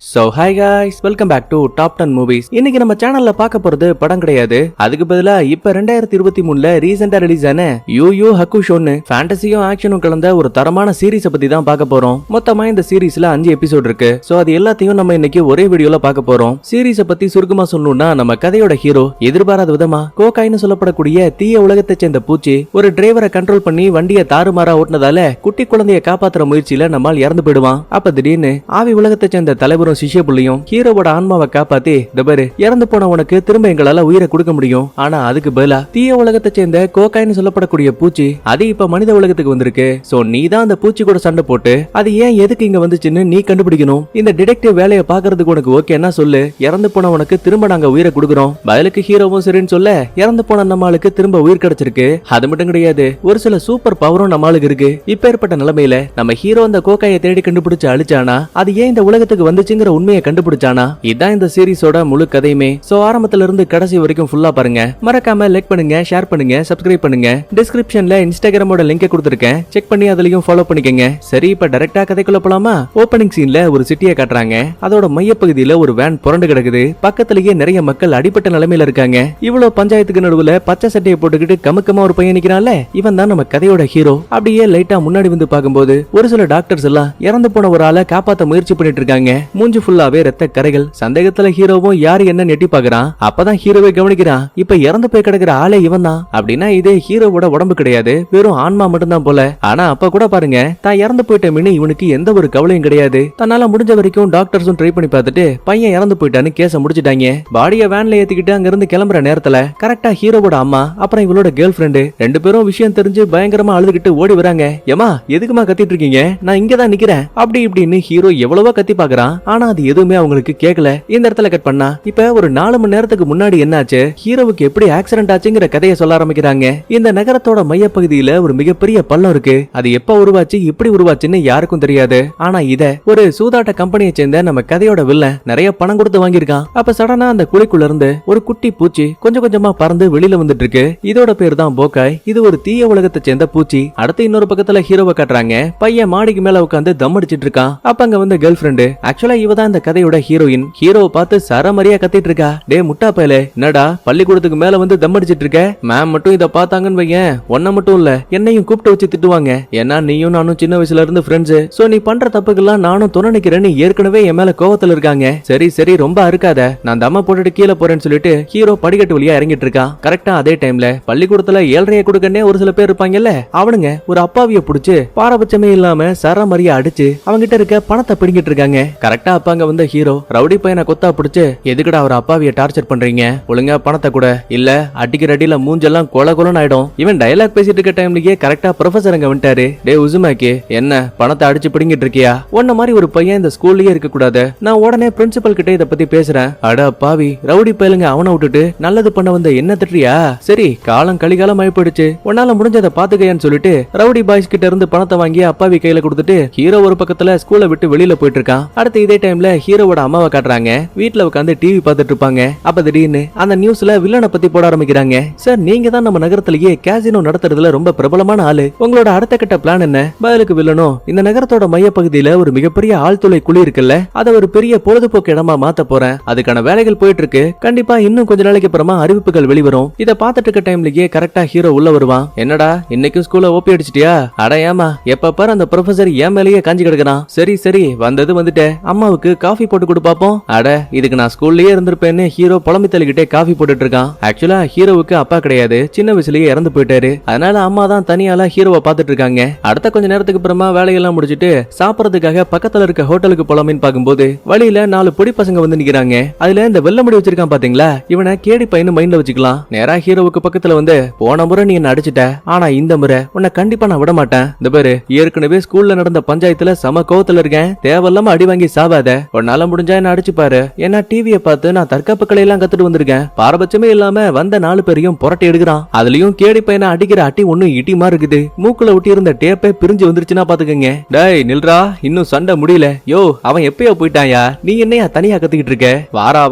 So hi guys, welcome back to Top 10 Movies. இன்னைக்கு நம்ம சேனல்ல பார்க்க போறது படம் கிடையாது. அதுக்கு பதிலா இப்ப 2023ல ரீசெண்டா ரிலீஸ் ஆன யூ யூ ஹக்குஷோன்னு ஃபேண்டசியும் ஆக்ஷனும் கலந்த ஒரு தரமான சீரிஸ் பத்தி தான் பார்க்க போறோம். மொத்தமா இந்த சீரிஸ்ல 5 எபிசோட் இருக்கு. சோ அது எல்லாத்தையும் நம்ம இன்னைக்கு ஒரே வீடியோல பார்க்க போறோம். சீரிஸ பத்தி சுருக்கமா சொல்லணும்னா நம்ம கதையோட ஹீரோ எதிர்பாராத விதமா கோகாயின்னு சொல்லப்படக்கூடிய தீய உலகத்தை சேர்ந்த பூச்சி ஒரு டிரைவரை கண்ட்ரோல் பண்ணி வண்டியை தாறுமாறா ஓட்டுனதால குட்டி குழந்தைய காப்பாத்துற முயற்சியில நம்மால் இறந்து போயிடுவான். அப்ப திடீர்னு ஆவி உலகத்தை சேர்ந்த தலைவரும் சிஷ்ய புள்ளியும் ஹீரோவோட ஆன்மாவை காப்பாத்தி தபரு இறந்து போன உனக்கு திரும்ப எங்களால உயிரை கொடுக்க முடியும், ஆனா அதுக்கு பதிலா தீய உலகத்தை சேர்ந்த கோகாயின்னு சொல்லப்படக்கூடிய பூச்சி அது இப்ப மனித உலகத்துக்கு வந்திருக்கு. சோ நீ தான் அந்த பூச்சி கூட சண்டை போட்டு அது ஏன் எதுக்கு இங்க வந்துச்சுன்னு நீ கண்டுபிடிக்கணும். இந்த டிடெக்டிவ் வேலையை பாக்குறதுக்கு உனக்கு ஓகேன்னா சொல்லு, இறந்து போன உனக்கு திரும்ப நாங்க உயிரை கொடுக்குறோம். பதிலுக்கு ஹீரோவும் சரின்னு சொல்ல இறந்து போன நம்மளுக்கு திரும்ப உயிர் கிடைச்சிருக்கு. அது மட்டும் கிடையாது, ஒரு சில சூப்பர் பவரும் நம்மளுக்கு இருக்கு. இப்ப ஏற்பட்ட நிலைமையில நம்ம ஹீரோ அந்த கோகாயை தேடி கண்டுபிடிச்சு அழிச்சானா அது ஏன் இந்த உலகத்துக்கு வந்துச்சுங்கிற உண்மையை கண்டுபிடிச்சானா இதான் இந்த சீரிஸோட முழு கதையுமே. சோ ஆரம்பத்துல இருந்து கடைசி வரைக்கும் ஃபுல்லா பாருங்க. மறக்காம லைக் பண்ணுங்க, ஷேர் பண்ணுங்க, சப்ஸ்கிரைப் பண்ணுங்க. டிஸ்கிரிப்ஷன்ல இன்ஸ்டாகிராமோட லிங்கை கொடுத்திருக்கேன், செக் பண்ணி அதுலயும் ஃபாலோ பண்ணிக்கங்க. சரி இப்ப டைரக்டா கதைக்குள்ள போலாமா? ஓபனிங் சீன்ல ஒரு சிட்டியை காட்டுறாங்க. அதோட மையப்பகுதியில ஒரு வேன் புரண்டு கிடக்குது. பக்கத்திலேயே நிறைய மக்கள் அடிபட்ட நிலைமையில இருக்காங்க. இவ்வளவு பஞ்சாயத்துக்கு நடுவுல பச்சை சட்டையை போட்டுக்கிட்டு கமுக்கமா ஒரு பையன் நிக்கிறான்ல, இவன் தான் நம்ம கதையோட ஹீரோ. அப்படியே லைட்டா முன்னாடி வந்து பாக்கும்போது ஒரு சில டாக்டர்ஸ் எல்லாம் இறந்து போன ஒரு ஆளை காப்பாத்த முயற்சி பண்ணிட்டு இருக்காங்க. மூஞ்சி ஃபுல்லாவே ரத்த கரைகள். சந்தேகத்துல ஹீரோவும் யாரு என்ன நெட்டி பாக்குறான். அப்பதான் ஹீரோவை கவனிக்கிறான், இப்ப இறந்து போய் கிடக்குற ஆளே இவன் தான். அப்படின்னா இதே ஹீரோவோட உடம்பு கிடையாது, வெறும் ஆன்மா மட்டும்தான் போல. ஆனா அப்ப கூட பாருங்க, தான் இறந்து போயிட்டேன்னு இவனுக்கு எந்த ஒரு கவலையும் கிடையாது. தன்னால முடிஞ்ச வரைக்கும் டாக்டர்ஸும் ட்ரை பண்ணி பார்த்துட்டு பையன் இறந்து போயிட்டான்னு கேஸ முடிச்சிட்டாங்க. பாடிய வேன்ல ஏத்திக்கிட்டு அங்க இருந்து கிளம்புற நேரத்துல கரெக்டா ஹீரோவோட அம்மா அப்புறம் இவளோட கேர்ள் ஃபிரெண்டு ரெண்டு பேரும் விஷயம் தெரிஞ்சு பயங்கரமா அழுதுகிட்டு ஓடி வராங்க. ஏமா எதுக்குமா கத்திட்டு இருக்கீங்க, நான் இங்கதான் நிக்கிறேன் அப்படி இப்படின்னு ஹீரோ எவ்வளவோ கத்தி பாக்குறான். ஆனா அது எதுவுமே அவங்களுக்கு கேட்கல. இந்த இடத்துல கட் பண்ணா இப்ப ஒரு 4 மணி நேரத்துக்கு முன்னாடி என்னாச்சு, ஹீரோவுக்கு எப்படி ஆக்சிடென்ட் ஆச்சுங்கிற கதையை சொல்ல ஆரம்பிக்கிறாங்க. இந்த நகரத்தோட மையப்பகுதியில ஒரு மிகப்பெரிய பள்ளம் இருக்கு. அது எப்ப உருவாச்சு இப்படி உருவாச்சுன்னு யாருக்கும் தெரியாது. ஆனா இத ஒரு சூதாட்ட கம்பெனியை சேர்ந்த நம்ம கதையோட வில்லன் நிறைய பணம் கொடுத்து வாங்கியிருக்கான். அப்ப சடனா அந்த குழிக்குள்ள இருந்து ஒரு குட்டி பூச்சி கொஞ்சம் கொஞ்சமா பறந்து வெளியில வந்துட்டு இருக்கு. இதோட பேர் தான் போக்காய். இது ஒரு தீய உலகத்தை சேர்ந்த பூச்சி. அடுத்து இன்னொரு பக்கத்துல ஹீரோவை காட்டுறாங்க. பையன் மாடிக்கு மேல உட்காந்து தம் அடிச்சிட்டு இருக்கான். அப்ப அங்க வந்து கேர்ள் ஃபிரெண்டு, ஆக்சுவலா இவ தான் இந்த கதையோட ஹீரோயின். ஹீரோவை பார்த்து சரமரியா கத்திட்டு இருக்கா. டே முட்டா பயலே, என்னடா பள்ளிக்கூடத்துக்கு மேல வந்து தம் அடிச்சிட்டு இருக்க? மேம் மட்டும் இத பாத்தாங்கன்னு வையேன், ஒன்ன மட்டும் இல்ல என்னையும் கூப்பிட்டு வச்சு திட்டுவாங்க. ஏன்னா நீயும் நானும் சின்ன வயசுல இருந்து ஃப்ரெண்ட்ஸ். சோ நீ பண்ற தப்புக்கெல்லாம் நானும் துணை நிக்கிறேன்னு ஏற்கனவே என் மேல கோவத்துல இருக்காங்க. சரி சரி ரொம்ப அறுக்காத, நான் தம்ம போட்டுட்டு கீழே போறேன்னு சொல்லிட்டு ஹீரோ படிக்கட்டு வழியா இறங்கிட்டு இருக்கான். கரெக்டா அதே டைம்ல பள்ளிக்கூடத்துல 7.5 கொடுக்கனே ஒரு சில பேர் இருப்பாங்கல்ல, அவனுங்க ஒரு அப்பாவிய புடிச்சு பாரபட்சமே இல்லாம சரமரியா அடிச்சு அவங்கிட்ட இருக்க பணத்தை பிடிங்கிட்டு இருக்காங்க. கரெக்டா அப்பாங்க வந்து ஹீரோ ரவுடி பையனை கொத்தா பிடிச்சு, எதுக்குடா அவர் அப்பாவிய டார்ச்சர் பண்றீங்க, ஒழுங்கா பணத்தை கூட, இல்ல அடிக்கிற அடியில மூஞ்செல்லாம் கொல கொலன்னு ஆயிடும். இவன் டயலாக் பேசிட்டு இருக்க டைம்லயே கரெக்டா ப்ரொஃபசர் அங்க வந்துட்டாரு. டே உசுமாக்கி, என்ன பணத்தை அடிச்சு பிடிங்கிட்டு இருக்கியா? உன்ன மாதிரி ஒரு பையன் இந்த ஸ்கூல்லயே இருக்க கூடாது. நான் உடனே பிரின்சிபல் கிட்ட இத பத்தி பேசுறேன். அட பாவி ரவுடி பையலுங்க, அவனை விட்டுட்டு நல்லது பண்ண வந்த என்ன திட்டுறியா? சரி காலம் கலிகாலம் ஆயிப்போயிடுச்சு, உன்னால முடிஞ்சதை பாத்துக்கையான்னு சொல்லிட்டு ரவுடி பாய்ஸ் கிட்ட இருந்து பணத்தை வாங்கி அப்பாவி கையில கொடுத்துட்டு ஹீரோ ஒரு பக்கத்துல ஸ்கூலை விட்டு வெளியில போயிட்டு இருக்கான். அடுத்து இதே டைம்ல ஹீரோவோட அம்மாவை காட்டுறாங்க. வீட்டுல உட்காந்து டிவி பார்த்துட்டு இருப்பாங்க. அப்ப திடீர்னு அந்த நியூஸ்ல வில்லனை பத்தி போட ஆரம்பிக்கிறாங்க. சார் நீங்க தான் நம்ம நகரத்திலேயே கேசினோ நடத்துறதுல ரொம்ப பிரபலமான ஆளு, உங்களோட அடுத்த கட்ட பிளான் என்ன? பதிலுக்கு வில்லனும், இந்த நகரத்தோட மையப்பகுதியில ஒரு மிகப்பெரிய ஆழ்துளை குழி இருக்குல்ல, அதை ஒரு பெரிய பொழுதுபோக்கு இடமா மாத்த போறேன். அதுக்கான வேலைகள் போயிட்டு இருக்கு. கண்டிப்பா இன்னும் கொஞ்ச நாளைக்கு அப்புறமா அறிவிப்புகள் வெளிவரும். இத பாத்துட்டு இருக்க டைம்லயே கரெக்டா ஹீரோ உள்ள வருவான். என்னடா இன்னைக்கும் ஸ்கூல்ல ஓபி அடிச்சிட்டியா? அட ஏமா எப்ப பாரு அந்த ப்ரொஃபசர் ஏன் மேலேயே காஞ்சி கிடக்குறான். சரி சரி வந்தது வந்துட்டே, அம்மாவுக்கு காஃபி போட்டு கொடு பாப்போம். அட இதுக்கு நான் ஸ்கூல்லயே இருந்திருப்பேன்னு ஹீரோ புலம்பி தள்ளிக்கிட்டே காஃபி போட்டுட்டு இருக்கான். ஆக்சுவலா ஹீரோவுக்கு அப்பா கிடையாது, சின்ன வயசுலயே இறந்து போயிட்டாரு. அதனால அம்மா தான் தனியால ஹீரோவை பாத்துட்டு இருக்காங்க. அடுத்த கொஞ்ச நேரத்துக்கு அப்புறமா வேலையெல்லாம் முடிச்சிட்டு சாப்பிடறதுக்காக பக்கத்துல இருக்க ஹோட்டலுக்கு போலாமின்னு பாக்கும்போது வழியில 4 பொடி பசங்க வந்து நிக்கிறாங்க. அதுல இந்த வெள்ள முடி வச்சிருக்கான் பாத்தீங்களா, இவனை கேடி பையனு மைண்ட்ல வச்சுக்கலாம். நேரா ஹீரோவுக்கு பக்கத்துல வந்து, போன முறை நீ என்ன அடிச்சிட்ட, ஆனா இந்த முறை உன்னை கண்டிப்பா நான் விட மாட்டேன். இந்த பேரு ஏற்கனவே ஸ்கூல்ல நடந்த பஞ்சாயத்துல சம கோவத்துல இருக்கேன், தேவையில்லாம அடி வாங்கி சாவாத, உன்னால முடிஞ்சா என்ன அடிச்சு பாரு. ஏன்னா டிவியை பார்த்து நான் தற்காப்பு கலை எல்லாம் கத்துட்டு வந்திருக்கேன். பாரபட்சமே இல்லாம வந்த 4 பேரையும் புரட்டி எடுக்கிறான். அதுலயும் கேடி பையனை அடிக்கிற அட்டி ஒண்ணு இட்டிமா இருக்குது. மூக்குல ஒட்டி இருந்த டேப்பே பிரிஞ்சு வந்துருச்சுன்னா பாத்துக்கங்க. டேய் நில்றா, இன்னும் சண்டை முடியல. யோ அவன் எப்பயோ போயிட்டாயா, நீ என்னையா தனியா கத்திக்கிட்டு இருக்க?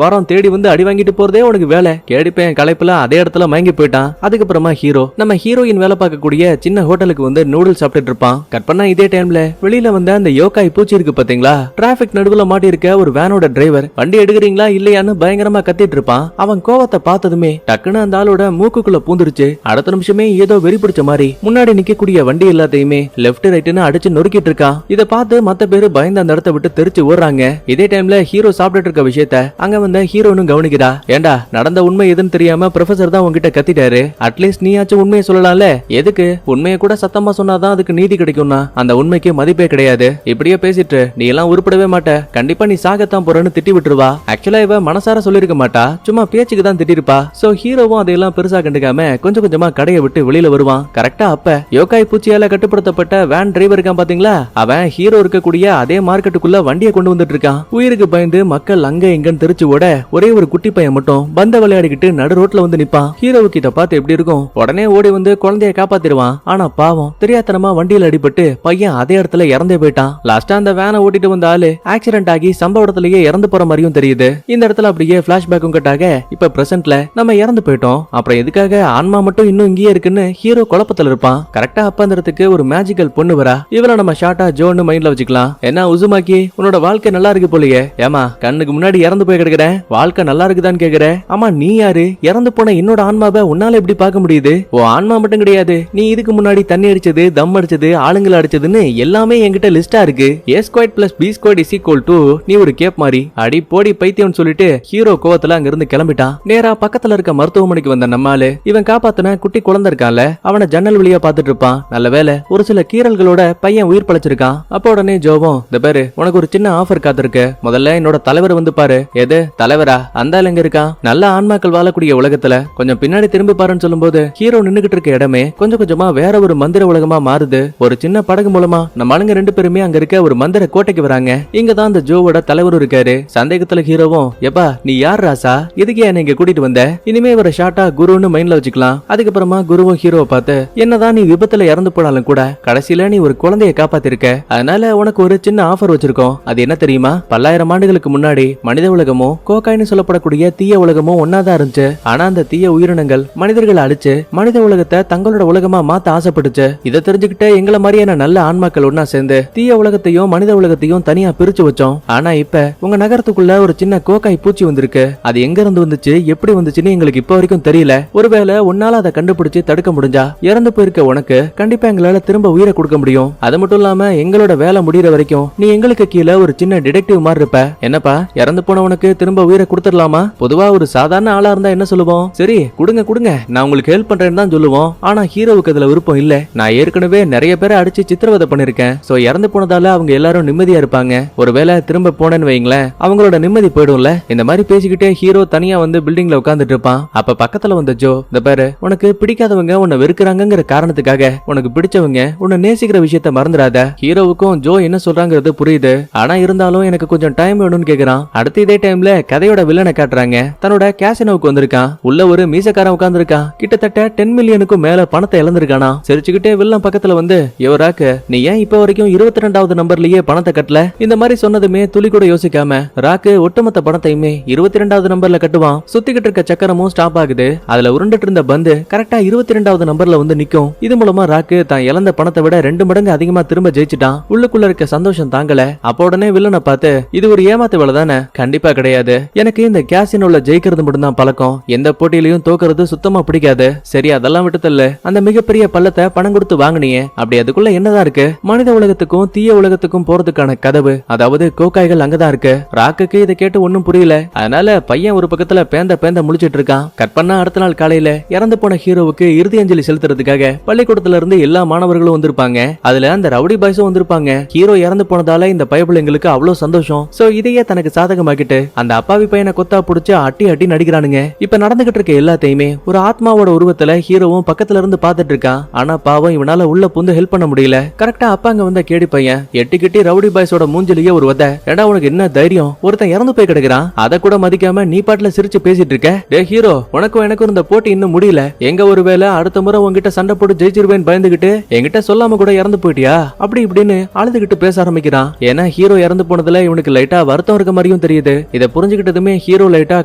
வாரம் தேடி வந்து அடி வாங்கிட்டு போறதே உனக்கு வேலை. கேடி பையன் களைப்புல அதே இடத்துல மயங்கி போயிட்டான். அதுக்கப்புறமா ஹீரோ நம்ம ஹீரோயின் வேலை பார்க்கக்கூடிய சின்ன ஹோட்டலுக்கு வந்து நூடுல்ஸ் சாப்பிட்டுட்டு இருப்பான். கட் பண்ணா இதே டைம்ல வெளியில வந்த அந்த யோகாய் பூச்சி இருக்கு பாத்தீங்களா, டிராபிக் நடுவுல விபத்துக்குள்ள மாட்டி இருக்க ஒரு வேனோட டிரைவர் வண்டி எடுக்கிறீங்களா இல்லையான்னு பயங்கரமா கத்திட்டு இருப்பான். அவன் கோவத்தை பார்த்ததுமே டக்குன்னு அந்த ஆளோட மூக்குக்குள்ள பூந்துருச்சு. அடுத்த நிமிஷமே ஏதோ வெறி பிடிச்ச மாதிரி முன்னாடி நிக்கக்கூடிய வண்டி எல்லாத்தையுமே லெப்ட் ரைட்னு அடிச்சு நொறுக்கிட்டு இருக்கான். இதை பார்த்து மத்த பேரு பயந்து அந்த இடத்த விட்டு தெரிச்சு ஓடுறாங்க. இதே டைம்ல ஹீரோ சாப்பிட்டு இருக்க விஷயத்த அங்க வந்த ஹீரோனும் கவனிக்கிறா. ஏண்டா நடந்த உண்மை எதுன்னு தெரியாம ப்ரொஃபசர் தான் உங்ககிட்ட கத்திட்டாரு, அட்லீஸ்ட் நீயாச்சும் உண்மையை சொல்லலாம்ல. எதுக்கு உண்மையை கூட சத்தமா சொன்னாதான் அதுக்கு நீதி கிடைக்கும்னா அந்த உண்மைக்கு மதிப்பே கிடையாது. இப்படியே பேசிட்டு நீ எல்லாம் உருப்படவே மாட்ட, கண்டிப்பா நீ சாகத்தான் போறன்னு திட்டி விட்டுருவா. ஆக்சுவலா இவ மனசார சொல்லிருக்க மாட்டா, சும்மா பேச்சுக்கு தான் திட்டிருப்பா. சோ ஹீரோவும் அதையெல்லாம் பெருசா கண்டுக்காம கொஞ்சம் கொஞ்சமா கடையை விட்டு வெளியில வருவான். கரெக்டா அப்ப யோகாய் பூச்சியால கட்டுப்படுத்தப்பட்ட வேன் டிரைவர் இருக்கான் பாத்தீங்களா, அவன் ஹீரோ இருக்கக்கூடிய அதே மார்க்கெட்டுக்குள்ள வண்டியை கொண்டு வந்துட்டு இருக்கான். உயிருக்கு பயந்து மக்கள் அங்க எங்கன்னு தெரிச்சு ஓட ஒரே ஒரு குட்டி பையன் மட்டும் பந்த விளையாடிக்கிட்டு நடு ரோட்ல வந்து நிப்பான். ஹீரோவுக்கு இத பார்த்து எப்படி இருக்கும், உடனே ஓடி வந்து குழந்தைய காப்பாத்திடுவான். ஆனா பாவம் தெரியாதனமா வண்டியில அடிபட்டு பையன் அதே இடத்துல இறந்தே போயிட்டான். லாஸ்டா அந்த வேனை ஓட்டிட்டு வந்த ஆளு ஆக்சிடென்ட் ஆகி சம்பவ இடத்துலயே இறந்து போற மாதிரியும் தெரியுது. இந்த இடத்துல அப்படியே பிளாஷ்பேக்கும் கட்டாக இப்ப பிரசன்ட்ல நம்ம இறந்து போயிட்டோம், அப்புறம் எதுக்காக ஆன்மா மட்டும் இன்னும் இங்கேயே இருக்குன்னு ஹீரோ குழப்பத்துல இருப்பான். கரெக்டா அப்ப அந்த இடத்துக்கு ஒரு மேஜிக்கல் பொண்ணு வரா. இவரை நம்ம ஷார்ட்டா ஜோன்னு மைண்ட்ல வச்சுக்கலாம். என்ன உசுமாக்கி உன்னோட வாழ்க்கை நல்லா இருக்கு போலயே, ஏமா கண்ணுக்கு முன்னாடி இறந்து போய் கிடக்குறேன், வாழ்க்கை நல்லா இருக்குதான்னு கேக்குற. ஆமா நீ யாரு, இறந்து போன என்னோட ஆன்மாவை உன்னால எப்படி பார்க்க முடியுது? ஓ ஆன்மா மட்டும் கிடையாது, நீ இதுக்கு முன்னாடி தண்ணி அடிச்சது, தம் அடிச்சது, ஆளுங்களை அடிச்சதுன்னு எல்லாமே என்கிட்ட லிஸ்டா இருக்கு. A squared plus B squared is equal to நீ ஒரு கேப் மாதிரி. அடி போடி பைத்தியம்னு சொல்லிட்டு ஹீரோ கோவத்துல அங்க இருந்து கிளம்பிட்டான். நேரா பக்கத்துல இருக்க மருத்துவமனைக்கு வந்த நம்மால இவன் காப்பாத்தின குட்டி குழந்தை இருக்கான்ல, அவனை ஜன்னல் வழியா பாத்துட்டு இருப்பான். நல்ல வேலை ஒரு சில கீறல்களோட பையன் உயிர் பழைச்சிருக்கான். அப்ப உடனே ஜோவும், இந்த பேரு உனக்கு ஒரு சின்ன ஆஃபர் காத்திருக்கு, முதல்ல என்னோட தலைவர் வந்து பாரு. எது தலைவரா, அந்த ஆள் எங்க இருக்கான்? நல்ல ஆன்மாக்கள் வாழக்கூடிய உலகத்துல கொஞ்சம் பின்னாடி திரும்பி பாருன்னு சொல்லும்போது ஹீரோ நின்னுகிட்டு இருக்க இடமே கொஞ்சம் கொஞ்சமா வேற ஒரு மந்திர உலகமா மாறுது. ஒரு சின்ன படகு மூலமா நம்ம ஆளுங்க ரெண்டு பேருமே அங்க இருக்க ஒரு மந்திர கோட்டைக்கு வராங்க. இங்கதான் அந்த ஜோவோட தலைவரும் இருக்காரு. சந்தேகத்துல ஹீரோவும், எப்பா நீ யார் ராசா, இதுக்கே என்ன இங்க கூட்டிட்டு வந்த? இனிமே ஒரு ஷார்ட்டா குருன்னு மைண்ட்ல வச்சுக்கலாம். அதுக்கப்புறமா குருவும் ஹீரோவை பார்த்து, என்னதான் நீ விபத்துல இறந்து போனாலும் கூட கடைசியில நீ ஒரு குழந்தைய காப்பாத்திருக்க, அதனால உனக்கு ஒரு சின்ன ஆஃபர் வச்சிருக்கோம். அது என்ன தெரியுமா, பல்லாயிரம் ஆண்டுகளுக்கு முன்னாடி மனித உலகமும் கோகாய்னு சொல்லப்படக்கூடிய தீய உலகமும் ஒன்னாதான் இருந்துச்சு. ஆனா அந்த தீய உயிரினங்கள் மனிதர்களை அழிச்சு மனித உலகத்தை தங்களோட உலகமா மாத்த ஆசைப்பட்டுச்சு. இதை தெரிஞ்சுக்கிட்ட எங்களை மாதிரியான நல்ல ஆன்மாக்கள் ஒன்னா சேர்ந்து தீய உலகத்தையும் மனித உலகத்தையும் தனியா பிரிச்சு வச்சோம். ஆனா இப்ப உங்க நகரத்துக்குள்ள ஒரு சின்ன கோக்காய் பூச்சி வந்திருக்கு. அது எங்க இருந்து வந்துச்சு, எப்படி வந்துச்சுன்னு எங்களுக்கு இப்ப வரைக்கும் தெரியல. ஒருவேளை உன்னால அதை கண்டுபிடிச்சு தடுக்க முடிஞ்சா இறந்து போயிருக்க உனக்கு கண்டிப்பா எங்களால திரும்ப உயிரை கொடுக்க முடியும். அது மட்டும் இல்லாம எங்களோட வேலை முடிகிற வரைக்கும் நீ எங்களுக்கு கீழே ஒரு சின்ன டிடெக்டிவ் மாதிரி இருப்ப. என்னப்பா இறந்து போனவனுக்கு திரும்ப உயிரை கொடுத்துடலாமா? பொதுவா ஒரு சாதாரண ஆளா இருந்தா என்ன சொல்லுவோம், சரி கொடுங்க கொடுங்க நான் உங்களுக்கு ஹெல்ப் பண்றேன்னு தான் சொல்லுவோம். ஆனா ஹீரோவுக்கு அதுல விருப்பம் இல்ல. நான் ஏற்கனவே நிறைய பேரை அடிச்சு சித்திரவதை பண்ணிருக்கேன். சோ இறந்து போனதால அவங்க எல்லாரும் நிம்மதியா இருப்பாங்க. ஒருவேளை திரும்ப போனேன்னு வைங்களேன் அவங்களோட நிம்மதி போயிடும்ல. இந்த மாதிரி பேசிக்கிட்டே ஹீரோ தனியா வந்து பில்டிங்ல உட்கார்ந்துட்டு இருப்பான். அப்ப பக்கத்துல வந்த ஜோ, இந்த பாரு உனக்கு பிடிக்காதவங்க உன்னை வெறுக்கிறாங்கிற காரணத்துக்காக உனக்கு பிடிச்சவங்க உன்னை நேசிக்கிற விஷயத்த மறந்துடாத. ஹீரோவுக்கும் ஜோ என்ன சொல்றாங்கிறது புரியுது. ஆனா இருந்தாலும் எனக்கு கொஞ்சம் டைம் வேணும்னு கேக்குறான். அடுத்த இதே டைம்ல கதையோட வில்லனை காட்டுறாங்க. தன்னோட கேசினோவுக்கு வந்திருக்கான். உள்ள ஒரு மீசக்காரன் உட்கார்ந்துருக்கான். கிட்டத்தட்ட 10 மில்லியனுக்கும் மேல பணத்தை இழந்திருக்கானா. சிரிச்சுக்கிட்டே வில்லன் பக்கத்துல வந்து, யோராக்கு நீ ஏன் இப்ப வரைக்கும் 22வது நம்பர்லயே பணத்தை கட்டல? இந்த மாதிரி சொன்னதுமே துளி கூட யோசிக்காம ராக்கு ஒட்டுமொத்த பணத்தையுமே 22வது நம்பர்ல கட்டுவான். சுத்திக்கிட்டு இருக்க சக்கரமும் ஸ்டாப் ஆகுது. அதுல உருண்டுட்டு இருந்த பந்து கரெக்டா 22வது நம்பர்ல வந்து நிக்கும். இது மூலமா ராக்கு தான் இழந்த பணத்தை விட 2 மடங்கு அதிகமா திரும்ப ஜெயிச்சிட்டான். உள்ளுக்குள்ள இருக்க சந்தோஷம் தாங்கல. அப்ப உடனே வில்லனை பார்த்து, இது ஒரு ஏமாத்து வேலை தானே? கண்டிப்பா கிடையாது, எனக்கு இந்த கேசினோல ஜெயிக்கிறது மட்டும் தான் பழக்கம், எந்த போட்டியிலையும் தோக்குறது சுத்தமா பிடிக்காது. சரி அதெல்லாம் விட்டு தள்ளு, அந்த மிகப்பெரிய பள்ளத்தை பணம் கொடுத்து வாங்கினியே, அப்படி அதுக்குள்ள என்னதான் இருக்கு? மனித உலகத்துக்கும் தீய உலகத்துக்கும் போறதுக்கான கதவு, அதாவது கோக்காய்கள் அங்கதான் இருக்கு. ராக்குக்கு இதை கேட்டு ஒன்னும் புரியல. அதனால பையன் ஒரு பக்கத்துல பேந்த பேந்த முழிச்சிட்டு இருக்கான். கட் பண்ணா அடுத்த நாள் காலையில இறந்து போன ஹீரோவுக்கு இறுதி அஞ்சலி செலுத்துறதுக்காக பள்ளிக்கூடத்துல இருந்து எல்லா மாணவர்களும் வந்திருப்பாங்க. அதுல அந்த ரவுடி பாய்ஸும் வந்திருப்பாங்க. ஹீரோ இறந்து போனதால இந்த பயபிள்ளைங்களுக்கு அவ்வளவு சந்தோஷம். சோ இதையே தனக்கு சாதகமாக்கிட்டு அந்த அப்பாவி பையனை கொத்தா புடிச்சு அட்டி அட்டி நடிக்கிறானுங்க. இப்ப நடந்துகிட்டு இருக்க எல்லாத்தையுமே ஒரு ஆத்மாவோட உருவத்துல ஹீரோவும் பக்கத்துல இருந்து பாத்துட்டு இருக்கான். ஆனா பாவம் இவனால உள்ள புந்து ஹெல்ப் பண்ண முடியல. கரெக்டா அப்பாங்க வந்த கேடி பையன் எட்டிக்கிட்டி ரவுடி பாய்ஸோட மூஞ்சிலேயே ஒரு வத, ஏடா உனக்கு என்ன தைரியம், ஒருத்தன் இறந்து போய் கிடக்குறான், அதை கூட மதிக்காம நீ பாட்டுல சிரிச்சு பேசிட்டு இருக்க? டே ஹீரோ, உனக்கும் எனக்கும் இந்த போட்டி இன்னும் முடியல. எங்க ஒருவேளை அடுத்த முறை உங்ககிட்ட சண்டை போட்டு ஜெயிச்சிருவேன் பயந்துகிட்டு என்கிட்ட சொல்லாம கூட இறந்து போயிட்டியா அப்படி இப்படின்னு அழுதுகிட்டு பேச ஆரம்பிக்கிறான். ஏன்னா ஹீரோ இறந்து போனதுல இவனுக்கு லைட்டா வருத்தம் இருக்க மாதிரியும் தெரியுது. இதை புரிஞ்சுக்கிட்டதுமே ஹீரோ லைட்டா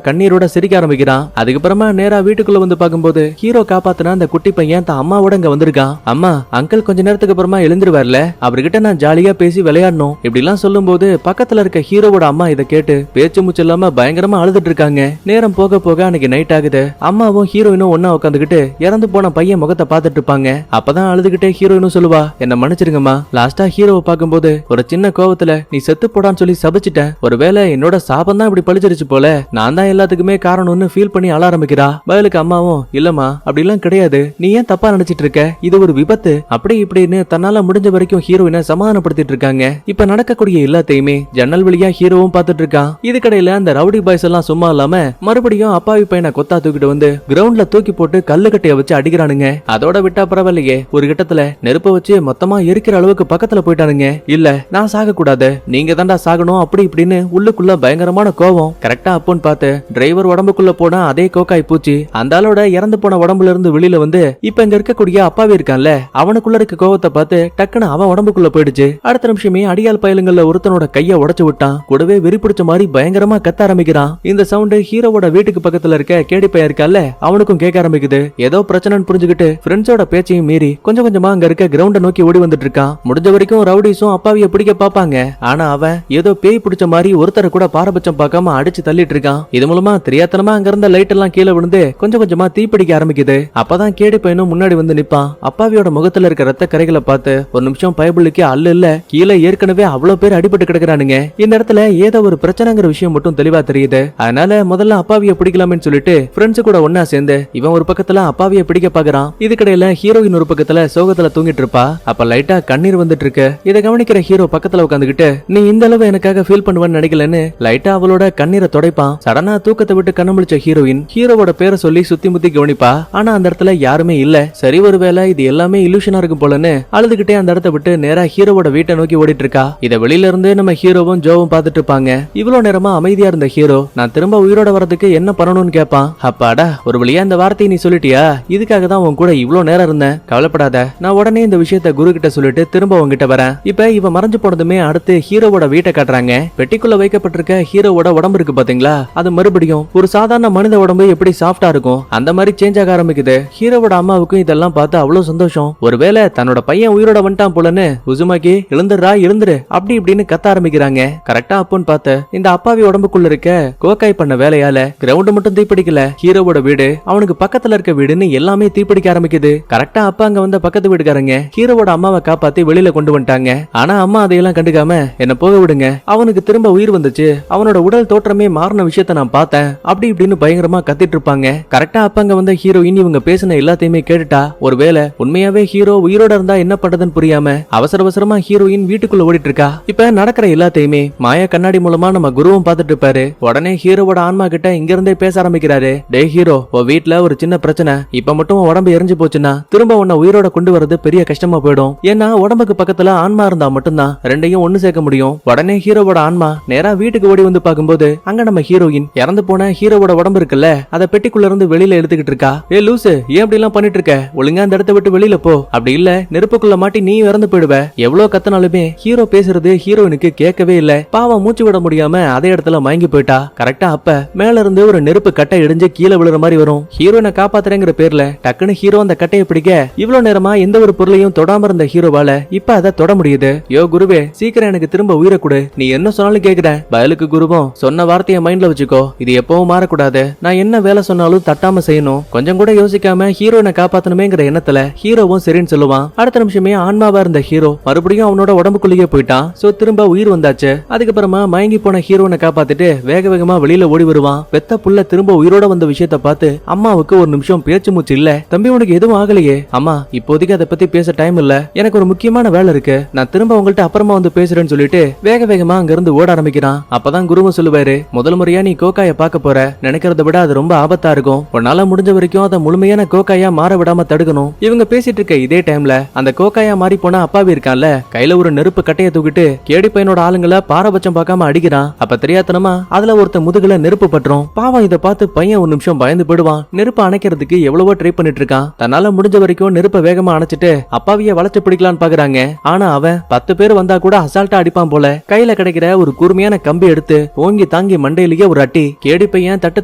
கண்ணீரோட சிரிக்க ஆரம்பிக்கிறான். அதுக்கப்புறமா நேரா வீட்டுக்குள்ள வந்து பாக்கும்போது ஹீரோ காப்பாத்தினா அந்த குட்டி பையன் தான் அம்மாவோட இங்க வந்திருக்கான். அம்மா அங்கிள் கொஞ்ச நேரத்துக்கு அப்புறமா எழுந்துருவார்ல, அவர்கிட்ட நான் ஜாலியா பேசி விளையாடணும் இப்படி எல்லாம் சொல்லும் போது பக்கத்துல இருக்க ஹீரோவோட அம்மா இதை கேட்டு பேச்சு மூச்சு இல்லாம பயங்கரமா அழுதுட்டு இருக்காங்க. நேரம் போக போக அன்னைக்கு நைட் ஆகுது. அம்மாவும் ஹீரோயினும் ஒன்னா உட்காந்துக்கிட்டு இறந்து போன பையன் முகத்தை பாத்துட்டு இருப்பாங்க. அப்பதான் அழுதுகிட்டே ஹீரோயினும் சொல்லுவா, என்ன மன்னிச்சிருங்கம்மா, லாஸ்டா ஹீரோவை பார்க்கும்போது ஒரு சின்ன கோவத்துல நீ செத்து போடான்னு சொல்லி சபிச்சிட்டேன். ஒருவேளை என்னோட சாபம் தான் இப்படி பழிச்சிருச்சு போல, நான் தான் எல்லாத்துக்குமே காரணம்னு ஃபீல் பண்ணி அழ ஆரம்பிக்கிறா. பதிலுக்கு அம்மாவும், இல்லம்மா அப்படிலாம் கிடையாது, நீ ஏன் தப்பா நினைச்சிட்டு இருக்க, இது ஒரு விபத்து அப்படி இப்படின்னு தன்னால முடிஞ்ச வரைக்கும் ஹீரோயினை சமாதானப்படுத்திட்டு இருக்காங்க. இப்ப நடக்கக்கூடிய எல்லாத்தையுமே ஜன்னல் வழியா ஹீரோவும் பாத்துட்டு இருக்கான். இதுக்கடையில அந்த ரவுடி பாய்ஸ் எல்லாம் சும்மா இல்லாம மறுபடியும் அப்பாவி பையனை கொத்தா தூக்கிட்டு வந்து கிரவுண்ட்ல தூக்கி போட்டு கல்லு கட்டைய வச்சு அடிக்கிறானுங்க. அதோட விட்டா பரவாயில்லையே, ஒரு கட்டத்துல நெருப்ப வச்சு மொத்தமா எரிக்கிற அளவுக்கு பக்கத்துல போயிட்டானுங்க. இல்ல நான் சாக கூடாது, நீங்க தாண்டா சாகணும் அப்படி இப்படின்னு உள்ளுக்குள்ள பயங்கரமான கோவம். கரெக்டா அப்போன்னு பார்த்து டிரைவர் உடம்புக்குள்ள போனா அதே கோக்காய் பூச்சி அந்த ஆளோட இறந்து போன உடம்புல இருந்து வெளியில வந்து இப்ப இங்க இருக்கக்கூடிய அப்பாவி இருக்கான்ல அவனுக்குள்ள இருக்க கோவத்தை பார்த்து டக்குன்னு அவன் உடம்புக்குள்ள போயிடுச்சு. அடுத்த நிமிஷமே அடியால் பயலுங்கள்ல ஒருத்தனோட கைய உடைச்சு விட்டான். கூடவே வெறி பிடிச்ச மாதிரி பயங்கரமா கத்த ஆரம்பிக்கிறான். இந்த சவுண்ட் ஹீரோவோட வீட்டுக்கு பக்கத்துல இருக்க கேடி பையன் இருக்கால அவனுக்கும் கேட்க ஆரம்பிக்குது. ஏதோ பிரச்சனைன்னு புரிஞ்சுக்கிட்டு ஃப்ரெண்ட்ஸோட பேச்சையும் மீறி கொஞ்சம் கொஞ்சமா அங்க இருக்க கிரவுண்ட நோக்கி ஓடி வந்துட்டு இருக்கான். முடிஞ்ச வரைக்கும் ரவுடிஸும் அப்பாவிய பிடிக்க பாப்பாங்க. ஆனா அவன் ஏதோ பேய் பிடிச்ச மாதிரி ஒருத்தரை கூட பாரபட்சம் பார்க்காம அடிச்சு தள்ளிட்டு இருக்கான். இது மூலமா தெரியாதனமா அங்க இருந்த லைட் எல்லாம் கீழே விழுந்து கொஞ்சம் கொஞ்சமா தீப்பிடிக்க ஆரம்பிக்குது. அப்பதான் கேடி பையனும் முன்னாடி வந்து நிப்பான். அப்பாவியோட முகத்துல இருக்க ரத்த கரைகளை பார்த்து ஒரு நிமிஷம் பயபுள்ளிக்கு அல்ல இல்ல கீழே ஏற்கனவே அவ்வளவு பேர் அடிபட்டு கிடக்குறானுங்க. இந்த இடத்துல ஏதோ ஒரு பிரச்சனைங்கிற விஷயம் மட்டும் தெளிவா தெரியுது. அதனால முதல்ல அப்பாவிய பிடிக்கலாம்னு சொல்லிட்டு ஃப்ரெண்ட்ஸ் கூட ஒன்னா சேர்ந்து இவன் ஒரு பக்கத்துல அப்பாவிய பிடிக்க பாக்குறான். இதுக்கடையில ஹீரோயின் ஒரு பக்கத்துல சோகத்துல தூங்கிட்டு இருப்பா. அப்ப லைட்டா கண்ணீர் வந்துட்டு இருக்கு. இதை கவனிக்கிற ஹீரோ பக்கத்துல உட்காந்துக்கிட்டு நீ இந்த அளவு எனக்காக ஃபீல் பண்ணுவேன்னு நினைக்கலன்னு லைட்டா அவளோட கண்ணீரை தொடைப்பான். சடனா தூக்கத்தை விட்டு கண்ணு முழிச்ச ஹீரோயின் ஹீரோவோட பேரை சொல்லி சுத்தி முத்தி கவனிப்பா. ஆனா அந்த இடத்துல யாருமே இல்ல. சரி ஒருவேளை இது எல்லாமே இல்யூஷனா இருக்கும் போலன்னு அழுதுகிட்டே அந்த இடத்த விட்டு நேரா ஹீரோவோட வீட்டை நோக்கி ஓடிட்டு இருக்கா. இத வெளியில இருந்து நம்ம ஹீரோவும் ஜோவும் பாத்துட்டு இருப்பாங்க. இவ்வளவு நேரமா அமைதியா இருந்த ஹீரோ நான் திரும்ப உயிரோட வரதுக்கு என்ன பண்ணணும்னு கேட்பான். அப்பாடா ஒரு வழியா இந்த வார்த்தையை நீ சொல்லிட்டியா, இதுக்காக தான் உன் கூட இவ்வளவு நேரம் இருந்தேன், கவலைப்படாத, நான் உடனே இந்த விஷயத்த குரு கிட்ட சொல்லிட்டு திரும்ப உங்ககிட்ட வரேன். இப்ப இவ மறைஞ்சு போனதுமே அடுத்து ஹீரோவோட வீட்டை காட்டுறாங்க. பெட்டிக்குள்ள வைக்கப்பட்டிருக்க ஹீரோவோட உடம்பு இருக்கு பாத்தீங்களா, அது மறுபடியும் ஒரு சாதாரண மனித உடம்பு எப்படி சாஃப்டா இருக்கும் அந்த மாதிரி சேஞ்ச் ஆக ஆரம்பிக்குது. ஹீரோவோட அம்மாவுக்கும் இதெல்லாம் பார்த்து அவ்வளவு சந்தோஷம். ஒருவேளை தன்னோட பையன் உயிரோட வந்துட்டான் போலன்னு உசுமாக்கி எழுந்துடுறா எழுந்துரு அப்படி இப்படின்னு கத்த ஆரம்பிக்கிறாங்க. கரெக்டா அப்போன்னு பார்த்து இந்த அப்பாவி உடம்புக்குள்ள இருக்க கோக்காய் பண்ண வேலையால கிரவுண்ட் மட்டும் தீப்பிடிக்கல, ஹீரோவோட வீடு அவனுக்கு பக்கத்துல இருக்க வீடுன்னு எல்லாமே தீப்பிடிக்க ஆரம்பிக்குது. கரெக்டா அப்பா அங்க வந்த பக்கத்து வீடுக்காரங்க ஹீரோவோட அம்மாவை காப்பாத்தி வெளியில கொண்டு வந்துட்டாங்க. ஆனா அம்மா அதையெல்லாம் கண்டுக்காம என்ன போக விடுங்க, அவனுக்கு திரும்ப உயிர் வந்துச்சு, அவனோட உடல் தோற்றமே மாறின விஷயத்த நான் பார்த்தேன் அப்படி இப்படின்னு பயங்கரமா கத்திட்டு இருப்பாங்க. கரெக்டா அப்ப அங்க வந்த ஹீரோயின் இவங்க பேசின எல்லாத்தையுமே கேட்டுட்டா. ஒருவேளை உண்மையாவே ஹீரோ உயிரோட இருந்தா என்ன பண்றதுன்னு புரியாம அவசர அவசரமா ஹீரோயின் வீட்டுக்குள்ள ஓடிட்டு இருக்கா. இப்ப நடக்கிற எல்லாத்தையுமே மாயா கண்ணாடி மூலமா நம்ம குருவும் பாத்துட்டு இருப்பாரு. உடனே ஹீரோவோட ஆன்மா கிட்ட இங்க இருந்தே பேச ஆரம்பிக்கிறாரு. டே ஹீரோ, உன் வீட்டுல ஒரு சின்ன பிரச்சனை, இப்ப மட்டும் உடம்பு எரிஞ்சு போச்சுன்னா திரும்ப உன்னை உயிரோட கொண்டு வரது பெரிய கஷ்டமா போயிடும். ஏன்னா உடம்புக்கு பக்கத்துல ஆன்மா இருந்தா மட்டும்தான் ரெண்டையும் ஒண்ணு சேர்க்க முடியும். உடனே ஹீரோவோட ஆன்மா நேரா வீட்டுக்கு ஓடி வந்து பாக்கும்போது அங்க நம்ம ஹீரோயின் இறந்து போன ஹீரோவோட உடம்பு இருக்குல்ல அத பெட்டிக்குள்ள இருந்து வெளியில எடுத்துக்கிட்டு இருக்கா. ஏ லூசு, ஏன் அப்படி எல்லாம் பண்ணிட்டு இருக்க, ஒழுங்கா அந்த இடத்தை விட்டு வெளியில போ, அப்படி இல்ல நெருப்புக்குள்ள மாட்டி நீ இறந்து போயிடுவ. எவ்வளவு கத்தனாலுமே ஹீரோ பேசுறது ஹீரோயினுக்கு கேட்கவே இல்ல. பாவம் மூச்சு விட முடியாம அதே இடத்துல மயங்கி போயிட்டா. கரெக்டா அப்ப மேல இருந்து ஒரு நெருப்பு கட்டை இடிஞ்சு கீழே விழுற மாதிரி வரும். ஹீரோயினை காப்பாத்துறேங்கிற பேர்ல டக்குன்னு ஹீரோ அந்த கட்டையை பிடிக்க இவ்வளவு நேரமா எந்த ஒரு பொருளையும் தொடாம இருந்த ஹீரோவால இப்ப அதை தொட முடியுது. யோ குருவே, சீக்கிரம் எனக்கு திரும்ப உயிரை கொடு, நீ என்ன சொன்னாலும் கேக்குறேன். பதிலுக்கு குருவும் சொன்ன வார்த்தையை மைண்ட்ல வச்சுக்கோ, இது எப்பவும் மாறக்கூடாது, நான் என்ன வேலை சொன்னாலும் தட்டாம செய்யணும், கொஞ்சம் கூட யோசிக்காம ஹீரோயினை காப்பாத்தணுமேங்கிற எண்ணத்துல ஹீரோவும் சரின்னு சொல்லுவான். அடுத்த நிமிஷமே ஆன்மாவா இருந்த ஹீரோ மறுபடியும் அவனோட உடம்புக்குள்ளேயே போயிட்டான். சோ திரும்ப உயிர் வந்தாச்சு. அதுக்கப்புறமா மயங்கி போன ஹீரோனை காப்பாத்திட்டு வேக வேகமா வெளியில ஓடி வருவான். பெத்த புள்ள திரும்ப உயிரோட வந்த விஷயத்த பார்த்து அம்மாவுக்கு ஒரு நிமிஷம் பேச்சு மூச்சு இல்ல. தம்பி உனக்கு எதுவும் ஆகலையே? அம்மா இப்போதைக்கு அதை பத்தி பேச டைம் இல்ல, எனக்கு ஒரு முக்கியமான வேலை இருக்கு, நான் திரும்ப உங்கள்ட்ட அப்புறமா வந்து பேசுறேன்னு சொல்லிட்டு வேக வேகமா அங்க இருந்து ஓட ஆரம்பிக்கிறான். அப்பதான் குருவும் சொல்லுவாரு, முதல் முறையா நீ கோக்காய பார்க்க போற, நினைக்கிறத விட அது ரொம்ப ஆபத்தா இருக்கும், உன்னால முடிஞ்ச வரைக்கும் அதை முழுமையான கோக்காயா மாற விடாம தடுக்கணும். இவங்க பேசிட்டு இருக்க இதே டைம்ல அந்த கோக்காயா மாறி போன அப்பாவி இருக்கான்ல கையில ஒரு நெருப்பு கட்டையை தூக்கிட்டு கேடி பையனோட ஆளுங்களை பாரபட்சம் பார்க்காம அடிக்கிறான். அப்ப தெரியாதனமா அதுல ஒருத்த முதுகுல நெருப்பு பட்டுரும். பாவம் இதை பார்த்து பையன் ஒரு நிமிஷம் பயந்து போயிடுவான். நெருப்பு அணைக்கிறதுக்கு எவ்வளவோ ட்ரை பண்ணிட்டு இருக்கான். தன்னால முடிஞ்ச வரைக்கும் நெருப்பை வேகமா அணைச்சிட்டு அப்பாவிய வளைச்சு பிடிக்கலான்னு பாக்குறாங்க. ஆனா அவன் 10 பேர் வந்தா கூட அசால்ட்டா அடிப்பான் போல. கையில கிடைக்கிற ஒரு கூர்மையான கம்பி எடுத்து ஓங்கி தாங்கி மண்டையிலேயே ஒரு அட்டி. கேடி பையன் தட்டு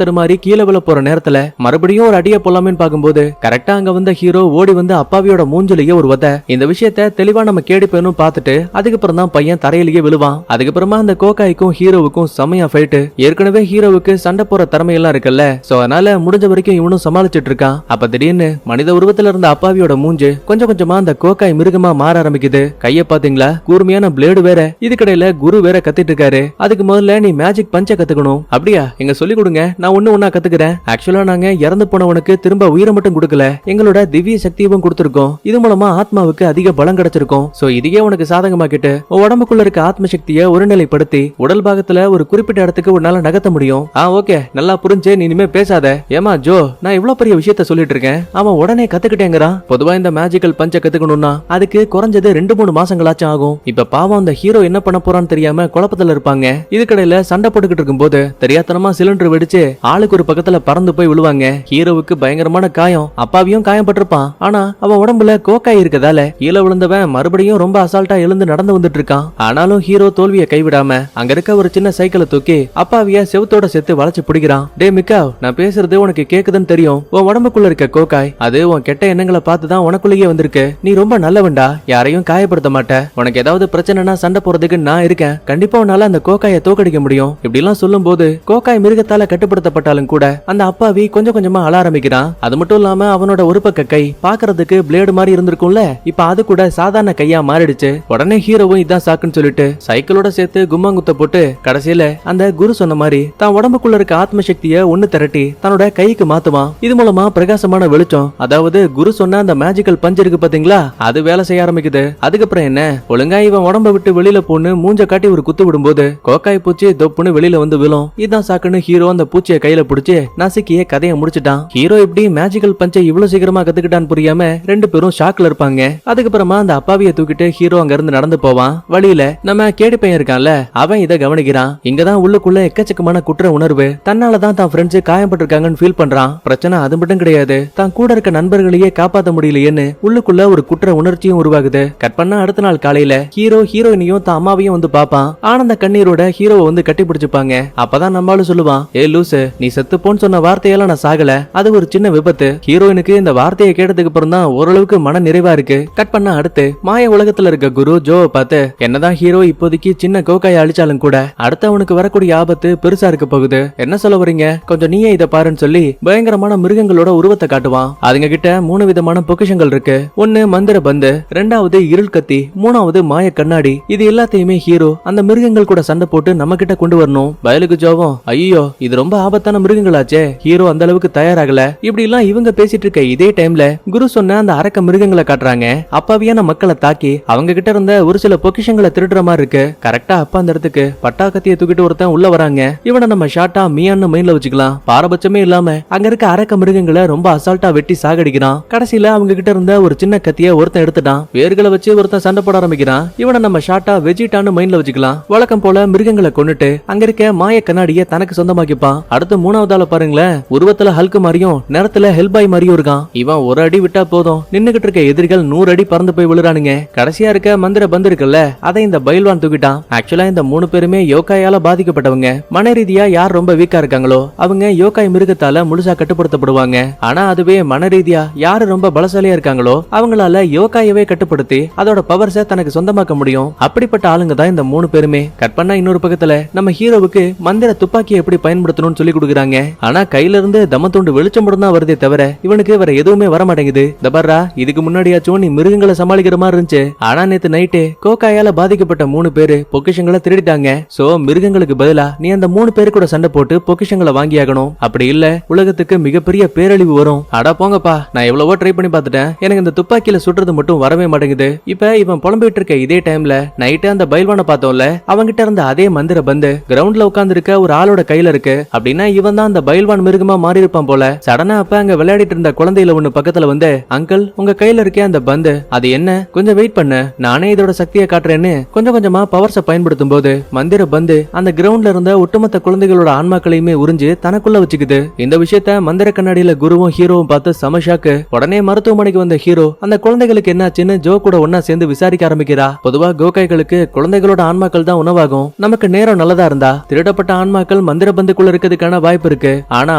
தருமாறி கீழே விழ போற நேரத்துல மறுபடியும் ஒரு அடிய போலாமேன்னு பாக்கும்போது கரெக்டா அங்க வந்த ஹீரோ ஓடி வந்து அப்பாவியோட மூஞ்சிலேயே ஒரு வத. இந்த விஷயத்த தெளிவா நம்ம கேடி பையனும் பார்த்துட்டு அதுக்கப்புறம் தான் பையன் தரையிலேயே விழுவான். போவான். அதுக்கப்புறமா அந்த கோகாய்க்கும் ஹீரோவுக்கும் செமையா ஃபைட். ஏற்கனவே ஹீரோவுக்கு சண்டை போற திறமையெல்லாம் இருக்குல்ல, சோ அதனால முடிஞ்ச வரைக்கும் இவனும் சமாளிச்சிட்டு இருக்கான். அப்ப திடீர்னு மனித உருவத்துல இருந்த அப்பாவியோட மூஞ்சு கொஞ்சம் கொஞ்சமா அந்த கோகாய் மிருகமா மாற ஆரம்பிக்குது. கைய பாத்தீங்களா, கூர்மையான பிளேடு வேற. இதுக்கடையில குரு வேற கத்திட்டு இருக்காரு. அதுக்கு முதல்ல நீ மேஜிக் பஞ்ச கத்துக்கணும். அப்படியா, எங்க சொல்லி கொடுங்க, நான் ஒண்ணா கத்துக்கிறேன். ஆக்சுவலா நாங்க இறந்து போனவனுக்கு திரும்ப உயிரை மட்டும் கொடுக்கல, எங்களோட திவ்ய சக்தியும் கொடுத்திருக்கோம். இது மூலமா ஆத்மாவுக்கு அதிக பலம் கிடைச்சிருக்கும். சோ இதையே உனக்கு சாதகமாக்கிட்டு உன் உடம்புக்குள்ள இருக்க ஆத்ம சக்தியை ஒருநிலைப்படுத்தி உடல் பாகத்துல ஒரு குறிப்பிட்ட இடத்துக்கு உன்னால நகர்த்த முடியும். ஓகே, நல்லா புரிஞ்சு, நீ இனிமே பேசாத. ஏமா ஜோ, நான் இவ்வளவு பெரிய விஷயத்த சொல்லிட்டு இருக்கேன், அவன் உடனே கத்துக்கிட்டேங்கிறான். பொதுவா இந்த மேஜிக்கல் பஞ்ச கத்துக்கணும்னா அதுக்கு குறைஞ்சது 2-3 மாசங்களாச்சும் ஆகும். இப்ப பாவம் அந்த ஹீரோ என்ன பண்ண போறான்னு தெரியாம குழப்பத்துல இருப்பாங்க. இதுக்கடையில சண்டை போட்டுக்கிட்டு இருக்கும் போது தெரியாதனமா சிலிண்டர் வெடிச்சு ஆளுக்கு ஒரு பக்கத்துல பறந்து போய் விழுவாங்க. ஹீரோவுக்கு பயங்கரமான காயம், அப்பாவியும் காயப்பட்டிருப்பான். ஆனா அவன் உடம்புல கோக்காய் இருக்கதால கீழே விழுந்தவன் மறுபடியும் ரொம்ப அசால்ட்டா எழுந்து நடந்து வந்துட்டு இருக்கான். ஆனாலும் ஹீரோ தோல்வியை கைவிடாம அங்க இருக்க ஒரு சின்ன சைக்கிளை தூக்கி அப்பாவிய செவுத்தோட சேர்த்து வளைச்சு பிடிக்கிறான். டே மிக்கா, நான் பேசுறது உனக்கு கேக்குதுன்னு தெரியும். உன் உடம்புக்குள்ள இருக்க கோக்காய் அது உன் கெட்ட எண்ணங்களை பார்த்துதான் உனக்குள்ளேயே வந்திருக்கு. நீ ரொம்ப நல்லவன்டா, யாரையும் காயப்படுத்த மாட்ட. உனக்கு ஏதாவது பிரச்சனைனா சண்டை போறதுக்கு நான் இருக்கேன். கண்டிப்பா உன்னால அந்த கோக்காயை தோக்கடிக்க முடியும். இப்படி எல்லாம் சொல்லும் போது கோக்காய் மிருகத்தால கட்டுப்படுத்தப்பட்டாலும் கூட அந்த அப்பாவி கொஞ்சம் கொஞ்சமா அழ ஆரம்பிக்கிறான். அது மட்டும் இல்லாம அவனோட ஒரு பக்க கை பாக்குறதுக்கு பிளேடு மாதிரி இருந்திருக்கும்ல, இப்ப அது கூட சாதாரண கையா மாறிடுச்சு. உடனே ஹீரோவும் இதான் சாக்குன்னு சொல்லிட்டு சைக்கிளோட சேர்த்து கும்மாங்குத்த போட்டு கடைசியில அந்த குரு சொன்ன மாதிரி தான் உடம்புக்குள்ள இருக்க ஆத்ம சக்தியை ஒண்ணு திரட்டி தன்னோட கைக்கு மாத்துவான். இது மூலமா பிரகாசமான வெளிச்சம், அதாவது குரு சொன்ன அந்த மேஜிக்கல் பஞ்ச் இருக்கு பாத்தீங்களா, அது வேலை செய்ய ஆரம்பிக்குது. அதுக்கப்புறம் என்ன, ஒழுங்கா இவன் உடம்ப விட்டு வெளியில போன்னு மூஞ்ச காட்டி ஒரு குத்து விடும்போது கோக்காய் பூச்சி தொப்புன்னு வெளியில வந்து விழும். இதான் சாக்குன்னு ஹீரோ அந்த பூச்சியை கையில பிடிச்சு நசுக்கிய கதையை முடிச்சிட்டான். ஹீரோ இப்படி மேஜிக்கல் பஞ்சை இவ்வளவு சீக்கிரமா கத்துக்கிட்டான்னு புரியாம ரெண்டு பேரும் ஷாக்ல இருப்பாங்க. அதுக்கப்புறமா அந்த அப்பாவியை தூக்கிட்டு ஹீரோ அங்க இருந்து நடந்து போவான். வழியில நம்ம கேடி பையன் இருக்கான்ல, அவன் இதை கவனிக்கிறான். இங்கதான் உள்ளுக்குள்ள எக்கச்சக்கமான குற்ற உணர்வு, தன்னாலதான் தான் ஃப்ரெண்ட்ஸ் காயப்பட்டிருக்காங்கன்னு ஃபீல் பண்றான். பிரச்சனை அது மட்டும் கிடையாது, தான் கூட இருக்க நண்பர்களையே காப்பாத்த முடியலையேன்னு உள்ளுக்குள்ள ஒரு குற்ற உணர்ச்சியும் உருவாகுது. கட் பண்ண அடுத்த நாள் காலையில ஹீரோ ஹீரோயினையும் தான் அம்மாவையும் வந்து பாப்பான். ஆனந்த கண்ணீரோட ஹீரோவை வந்து கட்டி பிடிச்சுப்பாங்க. அப்பதான் நம்மளும் சொல்லுவான், ஏ லூசு, நீ செத்துப்போன்னு சொன்ன வார்த்தையெல்லாம் நான் சாகல, அது ஒரு சின்ன விபத்து. ஹீரோயினுக்கு இந்த வார்த்தையை கேட்டதுக்கு அப்புறம் தான் ஓரளவுக்கு மன நிறைவா இருக்கு. கட் பண்ண அடுத்து மாய உலகத்துல இருக்க குரு ஜோவை பார்த்து, என்னதான் ஹீரோ இப்போதைக்கு சின்ன கோக்காயை அழிச்சாலும் கூட அடுத்து அவனுக்கு வரக்கூடிய ஆபத்து பெருசா இருக்க போகுது, என்ன சொல்ல வரீங்க, கொஞ்சம் நீயே இதை பாருன்னு சொல்லி பயங்கரமான மிருகங்களோட உருவத்தை காட்டுவான். அதுங்க கிட்ட 3 விதமான பொக்கிஷங்கள் இருக்கு. ஒன்னு மந்திர பந்து, 2வது இருள் கத்தி, 3வது மாய கண்ணாடி. இது எல்லாத்தையுமே ஹீரோ அந்த மிருகங்கள் கூட சண்டை போட்டு நம்ம கிட்ட கொண்டு வரணும். பயலுக்கு ஜோவும், ஐயோ இது ரொம்ப ஆபத்தான மிருகங்களாச்சே, ஹீரோ அந்த அளவுக்கு தயாராகல. இப்படி எல்லாம் இவங்க பேசிட்டு இருக்க இதே டைம்ல குரு சொன்ன அந்த அரக்க மிருகங்களை காட்டுறாங்க. அப்பாவியான மக்களை தாக்கி அவங்க கிட்ட இருந்த ஒரு சில பொக்கிஷங்களை திருடுற மாதிரி இருக்கு. கரெக்டா அப்பா அந்த இடத்துக்கு பட்டா கத்தியை தூக்கிட்டு ஒருத்தன் உள்ள வராங்க. இவனை நம்ம ஷார்ட்டா மியான்னு மைண்ட்ல வச்சுக்கலாம். பாரபட்சமே இல்லாம அங்க இருக்க அரக்க மிருகங்களை ரொம்ப அசால்ட்டா வெட்டி சாகடிக்கிறான். கடைசியில அவங்க கிட்ட இருந்த ஒரு சின்ன கத்தியை ஒருத்தன் எடுத்துட்டான். வேர்களை வச்சு ஒருத்தன் சண்டை போட ஆரம்பிக்கிறான். இவனை நம்ம ஷார்ட்டா வெஜிட்டான்னு மைண்ட்ல வச்சுக்கலாம். வழக்கம் போல மிருகங்களை கொண்டுட்டு அங்க இருக்க மாய கண்ணாடியை தனக்கு சொந்தமாக்கிப்பான். அடுத்து 3வது பாருங்களேன், உருவத்துல ஹல்க் மாதிரியும் நேரத்துல ஹெல்பாய் மாதிரியும் இருக்கான். இவன் ஒரு அடி விட்டா போதும் நின்னுகிட்டு இருக்க எதிரிகள் 100 அடி பறந்து போய் விழுறானுங்க. கடைசியா இருக்க மந்திர பந்து இருக்குல்ல, அதை இந்த பைல்வான் தூக்கிட்டான். ஆக்சுவலா இந்த 3 பேருமே யோகாயால பாதிக்கப்பட்டவங்க. மன ரீதியா யார் ரொம்ப வீக்கா இருக்காங்களோ அவங்க யோகாய் மிருகத்தால முழுசா கட்டுப்படுத்தப்படுவாங்க. ஆனா அதுவே மன ரீதியா யாரு ரொம்ப பலசாலியா இருக்காங்களோ அவங்களால யோகாயவே கட்டுப்படுத்தி அதோட பவர்ஸை தனக்கு சொந்தமாக்க முடியும். அப்படிப்பட்ட ஆளுங்க தான் இந்த 3 பேருமே. கட் பண்ணா இன்னொரு பக்கத்துல நம்ம ஹீரோவுக்கு மந்திர துப்பாக்கியை எப்படி பயன்படுத்தணும்னு சொல்லி கொடுக்குறாங்க. ஆனா கையில இருந்து தமத்துண்டு வெளிச்சம் மட்டும் தான் வருதே தவிர இவனுக்கு வேற எதுவுமே வர மாட்டேங்குது. தபர்ரா, இதுக்கு முன்னாடியாச்சும் நீ மிருகங்களை சமாளிக்கிற மாதிரி இருந்துச்சு. ஆனா நேத்து நைட்டு கோக்காயால பாதிக்கப்பட்ட 3 பேரு பொக்கிஷங்களை திருடிட்டாங்க. சோ மிருகங்களுக்கு பதிலா நீ அந்த 3 பேரு கூட சண்டை போட்டு பொக்கிஷங்களை வாங்கியாகணும். அப்படி இல்ல உலகத்துக்கு மிகப்பெரிய பேரழிவு வரும். அடா போங்கப்பா, நான் எவ்வளவோ ட்ரை பண்ணி பார்த்துட்டேன், எனக்கு இந்த துப்பாக்கியில சுடுறது மட்டும் வரவே மாட்டேங்குது. இப்ப இவன் புலம்பிட்டு இருக்க இதே டைம்ல நைட்டு அந்த பைல்வான பார்த்தோம்ல, அவங்கிட்ட இருந்த அதே மந்திர பந்து கிரவுண்ட்ல உட்கார்ந்து இருக்க ஒரு ஆளோட கையில இருக்கு. அப்படின்னா இவன் தான் அந்த பைல்வான் மிருகமா மாறி இருப்பான் போல. சடனா அப்ப அங்க விளையாடிட்டு இருந்த குழந்தையில ஒண்ணு பக்கத்துல வந்து, அங்கிள் உங்க கையில இருக்கே அந்த பந்து, அது என்ன, கொஞ்சம் வெயிட் பண்ண, நானே இதோட சக்தியை காட்டுறேன்னு கொஞ்சம் கொஞ்சமா பவர்ஸை பயன்படுத்தும் போது மந்திர பந்து அந்த கிரவுண்ட்ல இருந்த ஒட்டுமொத்த குழந்தைகளோட ஆன்மாக்களையுமே உறிஞ்சு தனக்குள்ள வச்சுக்குது. இந்த விஷயத்த மந்திர கண்ணாடியில குருவும் ஹீரோவும் பார்த்து சமஷாக்கு. உடனே மருத்துவமனைக்கு வந்த ஹீரோ அந்த குழந்தைகளுக்கு என்னாச்சுன்னு ஜோ கூட ஒன்னா சேர்ந்து விசாரிக்க ஆரம்பிக்கிறா. பொதுவா கோகாய்களுக்கு குழந்தைகளோட ஆன்மாக்கள் தான் உணவாகும். நமக்கு நேரம் நல்லதா இருந்தா திருடப்பட்ட ஆன்மாக்கள் மந்திர பந்துக்குள்ள இருக்கிறதுக்கான வாய்ப்பு இருக்கு. ஆனா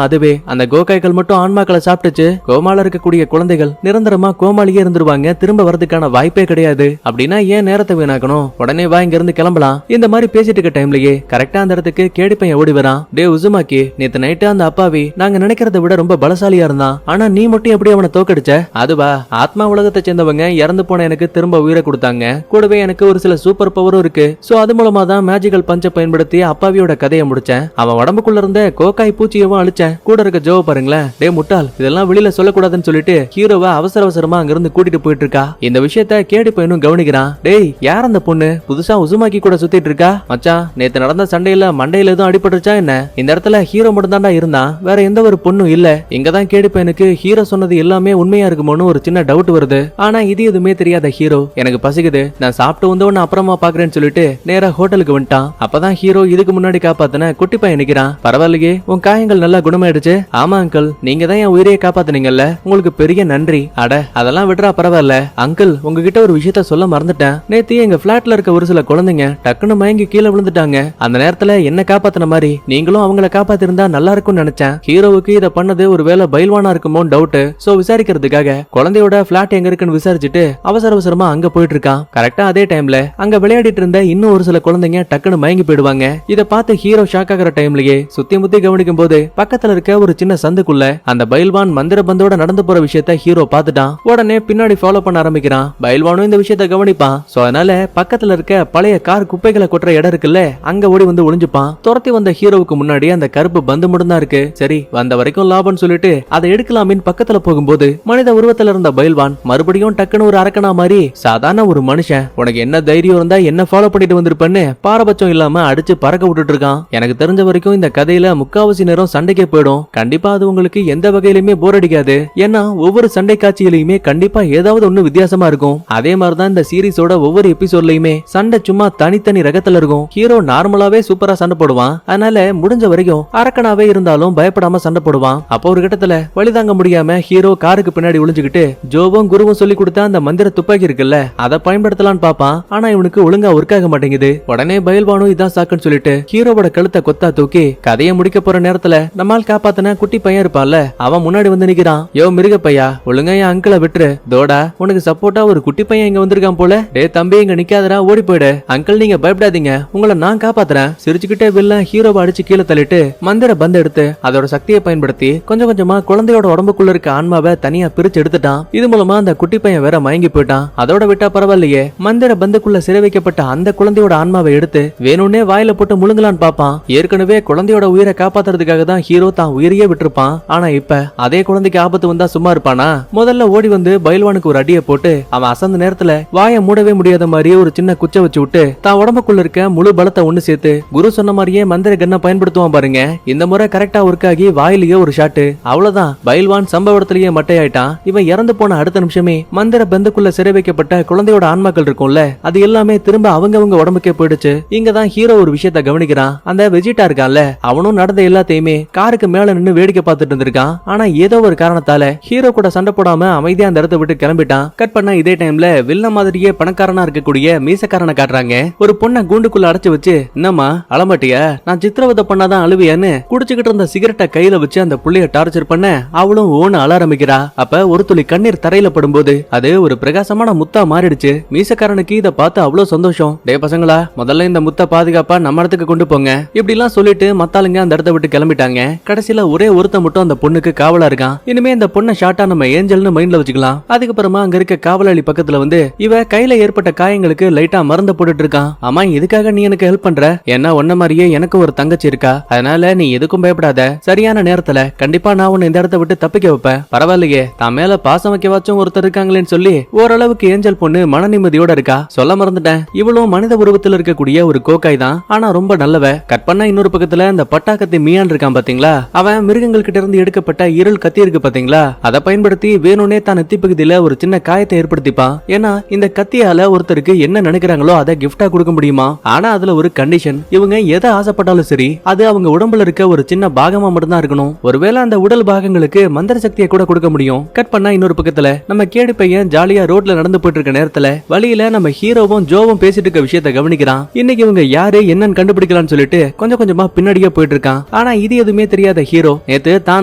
அதுவே அந்த கோகாய்கள் மட்டும் ஆன்மாக்களை சாப்பிட்டுச்சு கோமால இருக்கக்கூடிய குழந்தைகள் நிரந்தரமா கோமாளியே இருந்துருவாங்க, திரும்ப வரதுக்கான வாய்ப்பே கிடையாது. அப்படின்னா ஏன் நேரத்தை வீணாக்கணும், உடனே வா இங்க இருந்து கிளம்பலாம் இந்த மாதிரி பேசிட்டு இருக்க டைம்லயே கரெக்டா அந்த இடத்துக்கு கேடி பையன் ஓடி வரான். டே உசுமாக்கி, நேத்து நைட்டு அந்த அப்பாவி நாங்க நினைக்கிறத விட ரொம்ப பலசாலியா இருந்தான். ஆனா நீ மட்டும் எப்படி அவனை தோக்கடிச்ச? அதுவா, ஆத்மா உலகத்தை சேர்ந்தவங்க இறந்து போன எனக்கு திரும்ப உயிரை கொடுத்தாங்க. கூடவே எனக்கு ஒரு சில சூப்பர் பவரும் இருக்கு. சோ அது மூலமா தான் மேஜிக்கல் பஞ்ச பயன்படுத்தி அப்பாவியோட கதையை முடிச்சேன். அவன் உடம்புக்குள்ள இருந்த கோக்காய் பூச்சியவும் அழிச்சேன். கூட இருக்க ஜோவ பாருங்களேன். டே முட்டாள், இதெல்லாம் வெளியில சொல்லக்கூடாதுன்னு சொல்லிட்டு ஹீரோவை அவசர அவசரமா அங்கிருந்து கூட்டிட்டு போயிட்டு இருக்கா. இந்த விஷயத்த கேடி பையனும் கவனிக்கிறான். டேய், யார் அந்த பொண்ணு புதுசா உசுமாக்கி கூட சுத்திட்டு இருக்கா? மச்சான், நேத்து நடந்த சண்டையில மண்டையில எதுவும் அடிபட்டுருச்சா என்ன? இந்த இடத்துல ஹீரோ மட்டும் தான்டா இருந்தான், வேற எந்த ஒரு பொண்ணும் இல்ல. இங்கதான் கேடி பையனுக்கு ஹீரோ சொன்னது எல்லாமே உண்மையா இருக்குமோன்னு ஒரு சின்ன டவுட் வருது. ஆனா இது எதுவுமே தெரியாத ஹீரோ, எனக்கு பசிக்குது, நான் சாப்பிட்டு வந்தவன அப்புறமா பாக்குறேன்னு சொல்லிட்டு நேரா ஹோட்டலுக்கு வந்துட்டான். அப்பதான் ஹீரோ இதுக்கு முன்னாடி காப்பாத்தின குட்டி பையன் நிக்கிறான். பரவாயில்லையே, உன் காயங்கள் நல்லா குணமாயிடுச்சு. ஆமா அங்கிள், நீங்க தான் என் உயிரையே காப்பாத்தினீங்கல்ல, உங்களுக்கு பெரிய நன்றி. அட அதெல்லாம் விடுறா, பரவாயில்ல. அங்கிள், உங்ககிட்ட ஒரு விஷயத்த சொல்ல மறந்துட்டேன். நேத்து எங்க பிளாட்ல இருக்க ஒரு சில குழந்தைங்க டக்குன்னு மயங்கி கீழே விழுந்துட்டாங்க. அந்த நேரத்துல என்ன காப்பாத்தின மாதிரி நீங்களும் அவங்கள காப்பாத்திருந்தா நல்லா இருக்கும்னு நினைச்சேன். ஹீரோவுக்கு இத பண்ணது ஒருவேளை பைல்வானா இருக்குமோ டவுட். சோ விசாரிக்கிறதுக்காக குழந்தையோட பிளாட் எங்க இருக்குன்னு விசாரிச்சுட்டு அவசர அவசரமா அங்க போயிட்டு இருக்கான். கரெக்டா அதே டைம்ல அங்க விளையாடிட்டு இருந்த இன்னும் ஒரு சில குழந்தைங்க டக்குன்னு மயங்கி போயிடுவாங்க. இத பார்த்து ஹீரோ ஷாக் ஆகிற டைம்லயே சுத்தி முத்தி கவனிக்கும் போது பக்கத்துல இருக்க ஒரு சின்ன சந்துக்குள்ள அந்த பைல்வான் மந்திர பந்தோட நடந்து போற விஷயத்த ஹீரோ பார்த்துட்டான். உடனே பின்னாடி ஃபாலோ பண்ண ஆரம்பிக்கிறான். பைல்வானும் இந்த விஷயத்த கவனிப்பான். சோ அதனால பக்கத்துல இருக்க பழைய கார் குப்பைகளை கொட்டுற இடம் இருக்குல்ல, அங்க ஓடி வந்து ஒளிஞ்சுப்பான். துரத்தி வந்த ஹீரோவுக்கு முன்னாடி அந்த கருப்பு பந்து மட்டும் தான் இருக்கு. சரி, வந்த வரைக்கும் லாபம்னு சொல்லிட்டு அதை எடுக்கலாமின்னு பக்கத்துல போகும்போது மனித உருவத்துல இருந்த பைல்வான் மறுபடியும் டக்குன்னு ஒரு அரக்கனா மாதிரி சாதாரண ஒரு மனுஷன், உனக்கு என்ன தைரியம் இருந்தா என்ன ஃபாலோ பண்ணிட்டு வந்திருப்பேன்னு பாரபட்சம் இல்லாம அடிச்சு பறக்க விட்டுட்டு இருக்கான். எனக்கு தெரிஞ்ச வரைக்கும் இந்த கதையில முக்காவாசி நேரம் சண்டைக்கே போயிடும். கண்டிப்பா அது உங்களுக்கு எந்த வகையிலுமே போர் அடிக்காது. ஏன்னா ஒவ்வொரு சண்டை காட்சியிலுமே கண்டிப்பா ஏதாவது ஒண்ணு வித்தியாசமா இருக்கும். அதே மாதிரிதான் இந்த சீரிஸோட ஒவ்வொரு எபிசோட்லயுமே சண்டை சும்மா தனித்தனி ரகத்துல இருக்கும். ஹீரோ நார்மலாவே சூப்பரா சண்டை போடுவான். அதனால முடிஞ்ச வரைக்கும் அரக்கனாவே இருந்தாலும் பயப்படாம சண்டை போடுவான். அப்போ ஒரு கட்டத்துல வழிதாங்க முடியாம ஹீரோ காருக்கு பின்னாடி ஒளிஞ்சுக்கிட்டு ஜோவும் குருவும் சொல்லி கொடுத்த அந்த மந்திர துப்பாக்கி இருக்குல்ல, அதை பயன்படுத்தலான்னு பாப்பான். ஆனா இவனுக்கு ஒழுங்கா ஒர்க் ஆக மாட்டேங்குது. உடனே பயில்வானும் இதான் சாக்குன்னு சொல்லிட்டு ஹீரோவோட கழுத்தை கொத்தா தூக்கி கதையை முடிக்க போற நேரத்துல நம்மால் காப்பாத்தின குட்டி பையன் இருப்பான்ல, அவன் முன்னாடி வந்து நிக்கிறான். யோ மிருக பையா, ஒழுங்கா என் அங்கிளை விட்டுரு. தோடா, உனக்கு சப்போர்ட்டா ஒரு குட்டி பையன் இங்க வந்திருக்கான் போல. டே தம்பி, இங்க நிக்காதடா, ஓடி போயிடு. அங்கிள் நீங்க பயப்படாதீங்க, உங்களை நான் காப்பாத்துறேன். சிரிச்சுக்கிட்டே வில்லன் ஹீரோவை அடிச்சு கீழே தள்ளிட்டு மந்திர பந்து எடுத்து அதோட சக்தியை பயன்படுத்தி கொஞ்சம் கொஞ்சமா குழந்தையோட உடம்புக்குள்ள இருக்க ஆன்மாவை தனியா பிரிச்சு எடுத்துட்டான். இது மூலமா அந்த குட்டி பையன் வேற மயங்கி போயிட்டான். அதோட விட்டா பரவாயில்லையே, மந்திர பந்துக்குள்ள சிறை வைக்கப்பட்ட அந்த குழந்தையோட ஆன்மாவை எடுத்து வேணும்னே வாயில போட்டு முழுங்கலான்னு பாப்பான். ஏற்கனவே குழந்தையோட உயிரை காப்பாத்துறதுக்காக தான் ஹீரோ தான் உயிரையே விட்டுருப்பான். ஆனா இப்ப அதே குழந்தைக்கு ஆபத்து வந்தா சும்மா இருப்பானா? முதல்ல ஓடி வந்து பைல்வானுக்கு ஒரு அடியை போட்டு அவன் அசந்த நேரத்துல வாயை மூடவே முடியாத மாதிரி ஒரு சின்ன குச்சை வச்சு விட்டு தான் உடம்புக்குள்ள இருக்க முழு பலத்தை ஒண்ணு சேர்த்து குரு சொன்ன மாதிரியே மந்திர கண்ணை பயன்படுத்துவான் பாருங்க. இந்த முறை கரெக்டா ஒர்க் ஆகி வாயிலேயே ஒரு ஷாட்டு. அவ்வளவுதான், பைல்வான் சம்பவ இடத்திலேயே மட்டையாயிட்டான். இவன் இறந்து போன அடுத்த நிமிஷமே மந்திர பந்துக்குள்ள சிறை வைக்கப்பட்ட குழந்தையோட ஆன்மாக்கள் இருக்கும்ல, அது எல்லாமே திரும்ப அவங்க உடம்புக்கே போயிடுச்சு. இங்கதான் ஹீரோ ஒரு விஷயத்த கவனிக்கிறான். அந்த வெஜிட்டா இருக்கான்ல, அவனும் நடந்த எல்லாத்தையுமே காருக்கு மேல நின்னு வேடிக்கை பார்த்துட்டு இருந்திருக்கான். ஆனா ஏதோ ஒரு காரணத்தால ஹீரோ கூட சண்டை போடாம அமைதியா அந்த இடத்தை விட்டு கிளம்பிட்டான். கட் பண்ண இதே டைம்ல வில்ல மாதிரியே பணக்காரனா இருக்கக்கூடிய மீசக்காரனை காட்டுறாங்க. ஒரு பொண்ணை கூண்டுக்குள்ள அடைச்சு வச்சு, என்னம்மா அழமாட்டியா, நான் சித்திரவதை பண்ணாதான் அழுவியான்னு குடிச்சுக்கிட்டு இருந்த சிகரெட்டை கையில வச்சு அந்த புள்ளைய டார்ச்சர் பண்ண அவளும் ஓன அழ ஆரம்பிக்கிறா. அப்ப ஒரு துளி கண்ணீர் தரையில படும்போது அது ஒரு பிரகாசமான முத்தா மாறிடுச்சு. மீசக்காரனுக்கு இத பார்த்து அவ்வளவு சந்தோஷம். டே பசங்களா, முதல்ல இந்த முத்த பாதுகாப்பா நம்ம இடத்துக்கு கொண்டு போங்க, இப்படி எல்லாம் சொல்லிட்டு மத்தாளுங்க அந்த இடத்தை விட்டு கிளம்பிட்டாங்க. கடைசியில ஒரே ஒருத்த மட்டும் அந்த பொண்ணுக்கு காவலா இருக்கான். இனிமே இந்த பொண்ணை ஷார்ட்டா நம்ம ஏஞ்சல்னு மைண்ட்ல வச்சுக்கலாம். அதுக்கப்புறமா அங்க இருக்க காவலாளி பக்கத்துல வந்து இவ கையில ஏற்பட்ட காயங்களுக்கு லைட்டா மருந்து போட்டுட்டு இருக்கான். ஆமா, இதுக்காக நீ எனக்கு ஹெல்ப் பண்ற? ஏன்னா ஒன்ன மாதிரியே எனக்கு ஒரு தங்கச்சி இருக்கா, அதனால நீ எதுக்கும் பயப்படாத. சரியான நேரத்துல கண்டிப்பா நான் உன்னை இந்த இடத்தை விட்டு தப்பிக்க வைப்பேன். பரவாயில்லையே, தான் மேல பாசம் வைக்கவாச்சும் ஒருத்தர் இருக்காங்களேன்னு சொல்லி ஓரளவுக்கு ஏஞ்சல் பொண்ணு மன நிம்மதியோட இருக்கா. சொல்ல மறந்துட்டேன், இவளும் மனித உருவத்தில் இருக்கக்கூடிய ஒரு கோக்காய் தான், ஆனா ரொம்ப நல்லவ. கட் பண்ண இன்னொரு பக்கத்துல இந்த பட்டாக்கத்தி மீயான் இருக்கான் பாத்தீங்களா, அவன் மிருகங்கள் கிட்ட இருந்து எடுக்கப்பட்ட இருள் கத்தி இருக்கு பாத்தீங்களா, அதை பயன்படுத்தி வேணும்னே தான் நெத்தி பகுதியில ஒரு சின்ன காயத்தை ஏற்படுத்திப்பான். ஏன்னா இந்த கத்தியால ஒருத்தருக்கு என்ன நினைக்கிறாங்களோ அதை கிஃப்டா கொடுக்க முடியுமா. ஆனா அதுல ஒரு கண்டிஷன், இவங்க எதை ஆசைப்பட்டாலும் சரி அது அவங்க உடம்புல இருக்க ஒரு சின்ன பாகமா மட்டும் தான் இருக்கணும். ஒருவேளை அந்த உடல் பாகங்களுக்கு மந்திர சக்தியை கூட கொடுக்க முடியும். கட் பண்ணா இன்னொரு பக்கத்துல நம்ம கேடி பையன் ஜாலியா ரோட்ல நடந்து போயிட்டு இருக்க நேரத்துல வழியில நம்ம ஹீரோவும் ஜோவும் பேசிட்டு இருக்க விஷயத்த கவனிக்கிறான். இன்னைக்கு இவங்க யாரு என்னன்னு கண்டுபிடிக்கலாம்னு சொல்லிட்டு கொஞ்சம் கொஞ்சமா பின்னாடியே போயிட்டு இருக்கான். ஆனா இது எதுவுமே தெரியாத ஹீரோ நேத்து தான்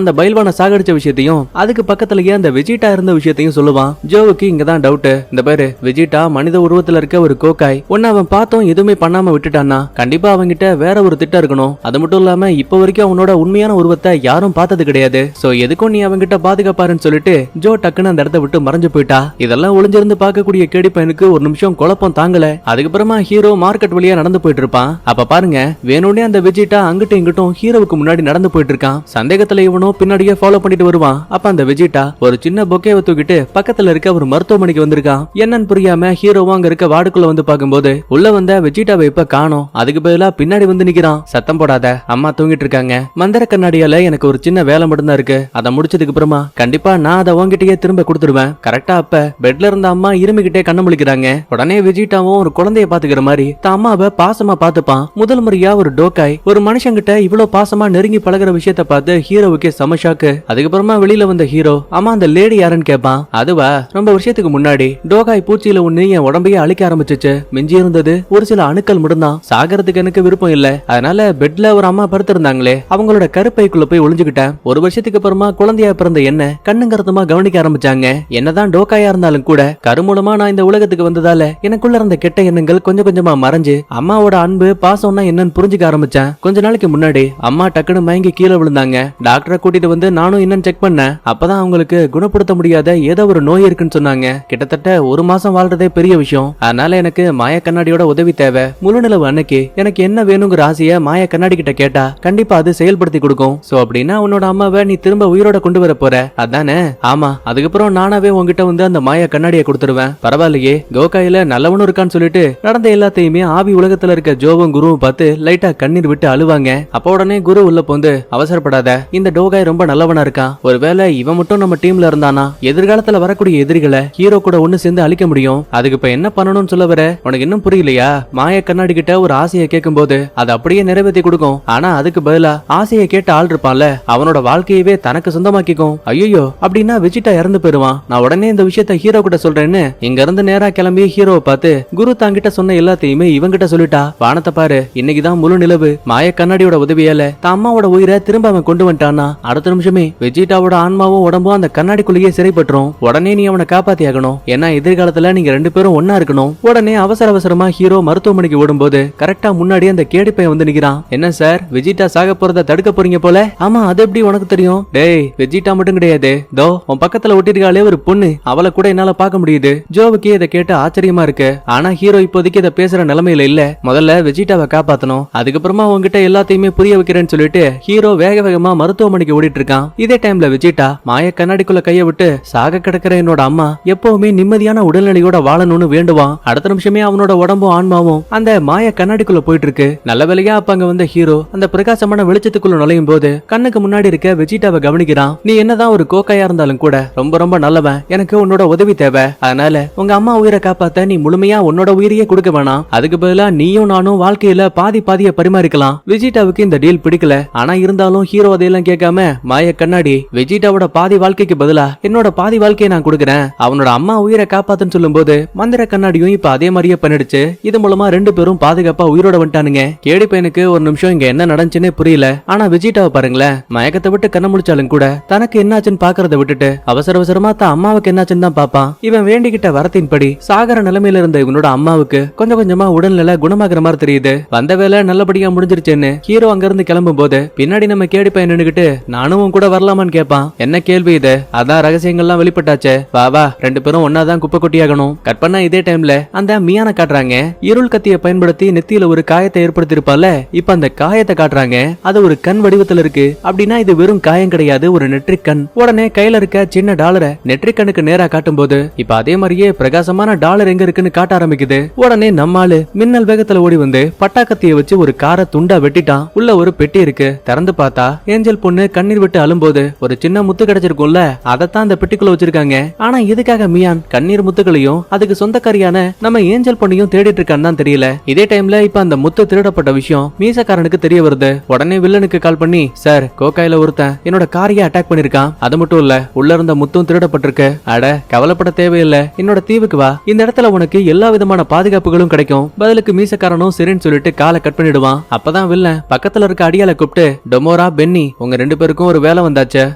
அந்த பைல்வான சாகடிச்ச விஷயத்தையும் அதுக்கு பக்கத்துலயே அந்த வெஜிட்டா இருந்த விஷயத்தையும் சொல்லுவான். ஜோவுக்கு இங்கதான் டவுட். இந்த பேரு வெஜிட்டா மனித உருவத்துல இருக்க ஒரு கோக்காய், உன்னை அவன் பார்த்தோம் எதுவுமே பண்ணாம விட்டுட்டான்னா கண்டிப்பா அவன்கிட்ட வேற ஒரு திட்டம் இருக்கணும். அது மட்டும் இல்லாம இப்ப வரைக்கும் அவனோட உண்மையான உருவத்தை யாரும் பார்த்தது கிடையாது. சோ எதுக்கும் நீ அவன்கிட்ட பாதுகாப்பாருன்னு சொல்லிட்டு ஜோ டக்குன்னு அந்த இடத்த விட்டு மறைஞ்சு போயிட்டா. இதெல்லாம் ஒளிஞ்சிருந்து பார்க்கக்கூடிய கேடி பையனுக்கு ஒரு நிமிஷம் குழப்பம் தாங்கல. அதுக்கப்புறமா ஹீரோ மார்க்கெட் வழியா நடந்து போயிட்டு இருப்பான். அப்ப பாருங்க வேணும்னே அந்த வெஜிட்டா அங்கிட்டும் இங்கிட்டும் ஹீரோவுக்கு முன்னாடி நடந்து போயிட்டு இருக்கான். சந்தேகத்துல இவனும் பின்னாடியே ஃபாலோ பண்ணிட்டு வருவான். அப்ப அந்த வெஜிட்டா ஒரு சின்ன பொக்கேவை தூக்கிட்டு பக்கத்துல இருக்க ஒரு மருத்துவமனைக்கு வந்திருக்கான். என்னன்னு புரியாம ஹீரோவும் அங்க இருக்க வார்டுக்குள்ள வந்து பார்க்கும்போது உள்ள வந்த வெஜிட்டாவை இப்ப காணோம். அதுக்கு பதிலா பின்னாடி வந்து நிக்கிறான். சத்தம் போடாத, அம்மா தூங்கிட்டு இருக்காங்க. மந்திர கண்ணாடியால எனக்கு ஒரு சின்ன வேலை மட்டும்தான் இருக்கு. அதை முடிச்சதுக்கு அப்புறமா கண்டிப்பா நான் அதை உங்ககிட்டயே திரும்ப கொடுத்துருவேன். கரெக்டா அப்ப பெட்ல இருந்த அம்மா இருமிக்கிட்டே கண்ண முழிக்கிறாங்க. உடனே வெஜிட்டாவும் ஒரு குழந்தைய பாத்துக்கிற மாதிரி தான் அம்மாவை பாசமா பாத்துப்பான். முதல் முறையா ஒரு டோக்காய் ஒரு மனுஷங்கிட்ட இவ்வளவு பாசமா நெருங்கி பழகிற விஷயத்த பார்த்து ஹீரோவுக்கே சமஷாக்கு. அதுக்கப்புறமா வெளியில வந்த ஹீரோ அம்மா அந்த லேடி யாருன்னு கேட்பான். அதுவா ரொம்ப வருஷத்துக்கு முன்னாடி டோகாய் பூச்சியில ஒண்ணு என் உடம்பையே அழிக்க ஆரம்பிச்சிச்சு. மிஞ்சி இருந்தது ஒரு சில அணுக்கள் மட்டும்தான். சாகறதுக்கு எனக்கு விருப்பம் இல்ல. அதனால பெட்ல ஒரு அம்மா படுத்திருந்தாங்களே அவங்களோட கருப்பைக்குள்ள போய் ஒளிஞ்சுக்கிட்டேன். ஒரு வருஷத்துக்கு அப்புறமா குழந்தையா பிறந்த என்ன கண்ணுங்கருத்தமா கவனிக்க ஆரம்பிச்சாங்க. என்னதான் டோக்காயா இருந்தாலும் கூட கரு மூலமா நான் இந்த உலகத்துக்கு வந்ததால எனக்குள்ள இருந்த கெட்ட எண்ணங்கள் கொஞ்சம் கொஞ்சமா மறைஞ்சு அம்மாவோட அன்பு பாசம்னா என்னன்னு புரிஞ்சுக்க ஆரம்பிச்சேன். கொஞ்ச நாளைக்கு முன்னாடி அம்மா டக்குனு மயங்கி கீழே விழுந்தாங்க. டாக்டரை கூட்டிட்டு வந்து நானும் என்னன்னு செக் பண்ணேன். அப்பதான் அவங்களுக்கு குணப்படுத்த முடியாத ஏதோ ஒரு நோய் இருக்குன்னு சொன்னாங்க. கிட்டத்தட்ட ஒரு மாசம் வாழ்றதே பெரிய விஷயம். அதனால எனக்கு மாய கண்ணாடியோட உதவி தேவை. முழு நிலவு அன்னைக்கு எனக்கு என்ன வேணுங்கிற ஆசைய மாய கண்ணாடி கிட்ட கேட்டா கண்டிப்பா அது செயல்படுத்தி கொடுக்கும். சோ அப்படின்னா உன்னோட அம்மாவை நீ திரும்ப உயிரோட கொண்டு வர போற அதானே? ஆமா. அதுக்கப்புறம் நானாவே உங்ககிட்ட வந்து அந்த மாய கண்ணாடியை கொடுத்துருவேன். பரவாயில்லையே, கோகாயில நல்லவனும் இருக்கான்னு சொல்லிட்டு நடந்த எல்லாத்தையுமே ஆவி உலகத்துல இருக்க ஜோவும் குருவும் பார்த்து லைட்டா கண்ணீர் விட்டு அழுவாங்க. அப்ப உடனே குரு உள்ள போந்து அவசரப்படாத, இந்த டோகாய் ரொம்ப நல்லவனா இருக்கான். ஒருவேளை இவன் மட்டும் நம்ம டீம்ல இருந்தானா எதிர்காலத்துல வரக்கூடிய எதிரிகளை ஹீரோ கூட ஒண்ணு சேர்ந்து அழிக்க முடியும். அதுக்கு இப்ப என்ன பண்ணணும்னு சொல்ல வர? உனக்கு இன்னும் புரியலையா? மாய கண்ணாடி கிட்ட ஒரு ஆசையை கேட்கும் போது அதை அப்படியே நிறைவேற்றி கொடுக்கும். ஆனா அதுக்கு பதிலா ஆசையை கேட்ட ஆள் இருப்பான்ல அவனோட வாழ்க்கையவே தனக்கு சொந்தமாக்கிக்கும். ஐயோ அப்படின்னா வெஜிட்டா இறந்து போயிருவான். நான் உடனே இந்த விஷயத்த ஹீரோ கிட்ட சொல்றேன்னு இங்க இருந்து நேரா கிளம்பி ஹீரோவை பார்த்து குரு தாங்கிட்ட சொன்ன எல்லாத்தையுமே இவங்கிட்ட சொல்லிட்டா. வானத்தை பாரு, இன்னைக்குதான் முழு நிலவு. மாய கண்ணாடியோட உதவியால தான் அம்மாவோட உயிரை திரும்ப அவன் கொண்டு வந்துட்டானா அடுத்த நிமிஷமே வெஜிட்டாவோட ஆன்மாவும் உடம்பும் அந்த கண்ணாடிக்குள்ளேயே சிறைப்பட்டுரும். உடனே நீ அவனை காப்பாத்தி ஆகணும். ஏன்னா எதிர்காலத்துல நீங்க ரெண்டு பேரும் ஒன்னா இருக்கணும். உடனே அவசர அவசரமா ஹீரோ மருத்துவமனைக்கு ஓடும்போது கரெக்டா முன்னாடி அந்த கேடி பையன் வந்து நிக்கிறான். என்ன சார், வெஜிட்டா சாக போறத தடுக்க போறீங்க போல? ஆமா, அது எப்படி உனக்கு தெரியும்? டேய், வெஜிட்டா மட்டும் கிடையாது, தோ உன் பக்கத்துல ஒட்டிருக்காளே ஒரு பொண்ணு, அவளை கூட என்னால பார்க்க முடியுது. ஜோவுக்கு இதை கேட்டு ஆச்சரியமா இருக்கு. ஆனா ஹீரோ இப்போதைக்கு இதை பேசுற நிலைமையில இல்ல. முதல்ல வெஜிட்டாவை காப்பாத்தணும். அதுக்கப்புறமா உங்ககிட்ட எல்லாத்தையுமே புரிய வைக்கிறேன்னு சொல்லிட்டு ஹீரோ வேக வேகமா மருத்துவமனைக்கு ஓடிட்டு இருக்கான். இதே டைம்ல வெஜிட்டா மாய கண்ணாடிக்குள்ள கைய விட்டு சாக கிடக்கிற என்னோட அம்மா எப்பவுமே நிம்மதியான உடல்நிலையோட வாழணும்னு வேண்டுவான். அடுத்த நிமிஷமே அவனோட உடம்பும் ஆன்மாவும் அந்த மாய கண்ணாடிக்குள்ள போயிட்டு இருக்கு. நல்ல வேலையா அப்ப அங்க வந்த ஹீரோ அந்த பிரகாசமான வெளிச்சத்துக்குள்ள நுழையும் போது கண்ணுக்கு முன்னாடி இருக்க வெஜிட்டாவை கவனிக்கிறான். நீ என்னதான் ஒரு கோக்காயா இருந்தாலும் கூட ரொம்ப ரொம்ப நல்லவன். எனக்கு உன்னோட உதவி தேவை. அதனால உங்க அம்மா உயிரை காப்பாத்த நீ முழுமையா உன்னோட உயிரையே கொடுக்க வேணாம். அதுக்கு பதிலா நீயும் நானும் வாழ்க்கையில பாதி பாதிய பரிமாறிக்கலாம். வெஜிட்டாவுக்கு இந்த டீல் பிடிக்கல. ஆனா இருந்தாலும் ஹீரோ அதையெல்லாம் கேட்காம மாய கண்ணாடி வெஜிட்டாவோட பாதி வாழ்க்கைக்கு பதிலா என்னோட பாதி வாழ்க்கையை நான் கொடுக்கறேன். அவனோட அம்மா உயிரை காப்பாத்துன்னு சொல்லும் போது மந்திர கண்ணாடியும் இப்ப அதே மாதிரியே பண்ணிடுச்சு. இது மூலமா ரெண்டு பேரும் பாதுகாப்பா உயிரோட வந்துட்டானுங்க. கேடி பையனுக்கு ஒரு நிமிஷம் இங்க என்ன நடந்துச்சுன்னே புரியல. ஆனா வெஜிட்டாவை பாருங்களேன், மயக்கத்தை விட்டு கண்ண முடிச்சாலும் கூட தனக்கு என்னாச்சுன்னு பாக்குறத விட்டுட்டு அவசர அவசரமா தான் அம்மாவுக்கு என்னாச்சுன்னு தான் பாப்பான். இவன் வேண்டிக்கிட்ட வரத்தின்படி சாகர நிலைமையில இருந்த இவனோட அம்மாவுக்கு கொஞ்சம் கொஞ்சமா உடல்நிலை குணமாகிற மாதிரி தெரியுது. வந்த வேலை நல்லபடியா முடிஞ்சிருச்சுன்னு ஹீரோ அங்க இருந்து கிளம்பும் போது பின்னாடி நம்ம கேடி பையன் நின்னுகிட்டு நானும் கூட வரலாமான்னு கேட்பான். என்ன கேள்வி இது? அதான் ரகசியங்கள்லாம் வெளிப்பட்டாச்சே, வா வா ரெண்டு பேரும் ஒன்னாதான் குப்பை கொட்டியாகணும். கட் பண்ணா இதே டைம்ல அந்த மியான காட்டுறாங்க. இருள் கத்திய பயன்படுத்தி நெத்தியில ஒரு காயத்தை ஏற்படுத்தி இருப்பால, இப்ப அந்த காயத்தை காட்டுறாங்க. அது ஒரு கண் வடிவத்துல இருக்கு. அப்படின்னா இது வெறும் காயம் கிடையாது, ஒரு நெற்றிக் கண். உடனே கையில இருக்க சின்ன டாலரை நெற்றிக் கண்ணுக்கு நேரா காட்டும் போது இப்ப அதே மாதிரியே பிரகாசமான டாலர் எங்க இருக்குன்னு காட்ட ஆரம்பிக்குது. உடனே நம்மாலு மின்னல் வேகத்துல ஓடி வந்து பட்டாக்கத்திய வச்சு ஒரு காரை துண்டா வெட்டிட்டான். உள்ள ஒரு பெட்டி இருக்கு. திறந்து பார்த்தா ஏஞ்சல் பொண்ணு கண்ணீர் விட்டு அழும்போது ஒரு சின்ன முத்து கிடைச்சிருக்கும்ல, அதத்தான் அந்த பெட்டிக்குள்ள வச்சிருக்காங்க. ஆனா இதுக்காக மியான் கண்ணீர் முத்துகளையும் அதுக்கு சொந்தக்காரியான நம்ம ஏஞ்சல் பொண்ணையும் தேடிட்டு இருக்கான்னு தான் தெரியல. இதே டைம்ல இப்ப அந்த முத்து திருடப்பட்ட விஷயம் மீசக்காரனுக்கு தெரிய வருது. உடனே வில்லனுக்கு கால் பண்ணி, சார் கோகாயில ஒருத்தன் என்னோட காரையே அட்டாக் பண்ணிருக்கான். அது மட்டும் இல்ல உள்ள இருந்த முத்தும் திருடப்பட்டிருக்கு. அட கவலைப்பட தேவையில்லை, என்னோட தீவுக்கு வா, இந்த இடத்துல உனக்கு எல்லா விதமான பாதுகாப்புகளும் கிடைக்கும். பதிலுக்கு மீசக்காரனும் சரின்னு சொல்லிட்டு காலை கட் பண்ணிடுவான். அப்பதான் வில்லன் பக்கத்துல இருக்க அடியால கூப்பிட்டு, டொமோரா பென்னி உங்க ரெண்டு பேருக்கும் ஒரு வேலை வந்தாச்சு.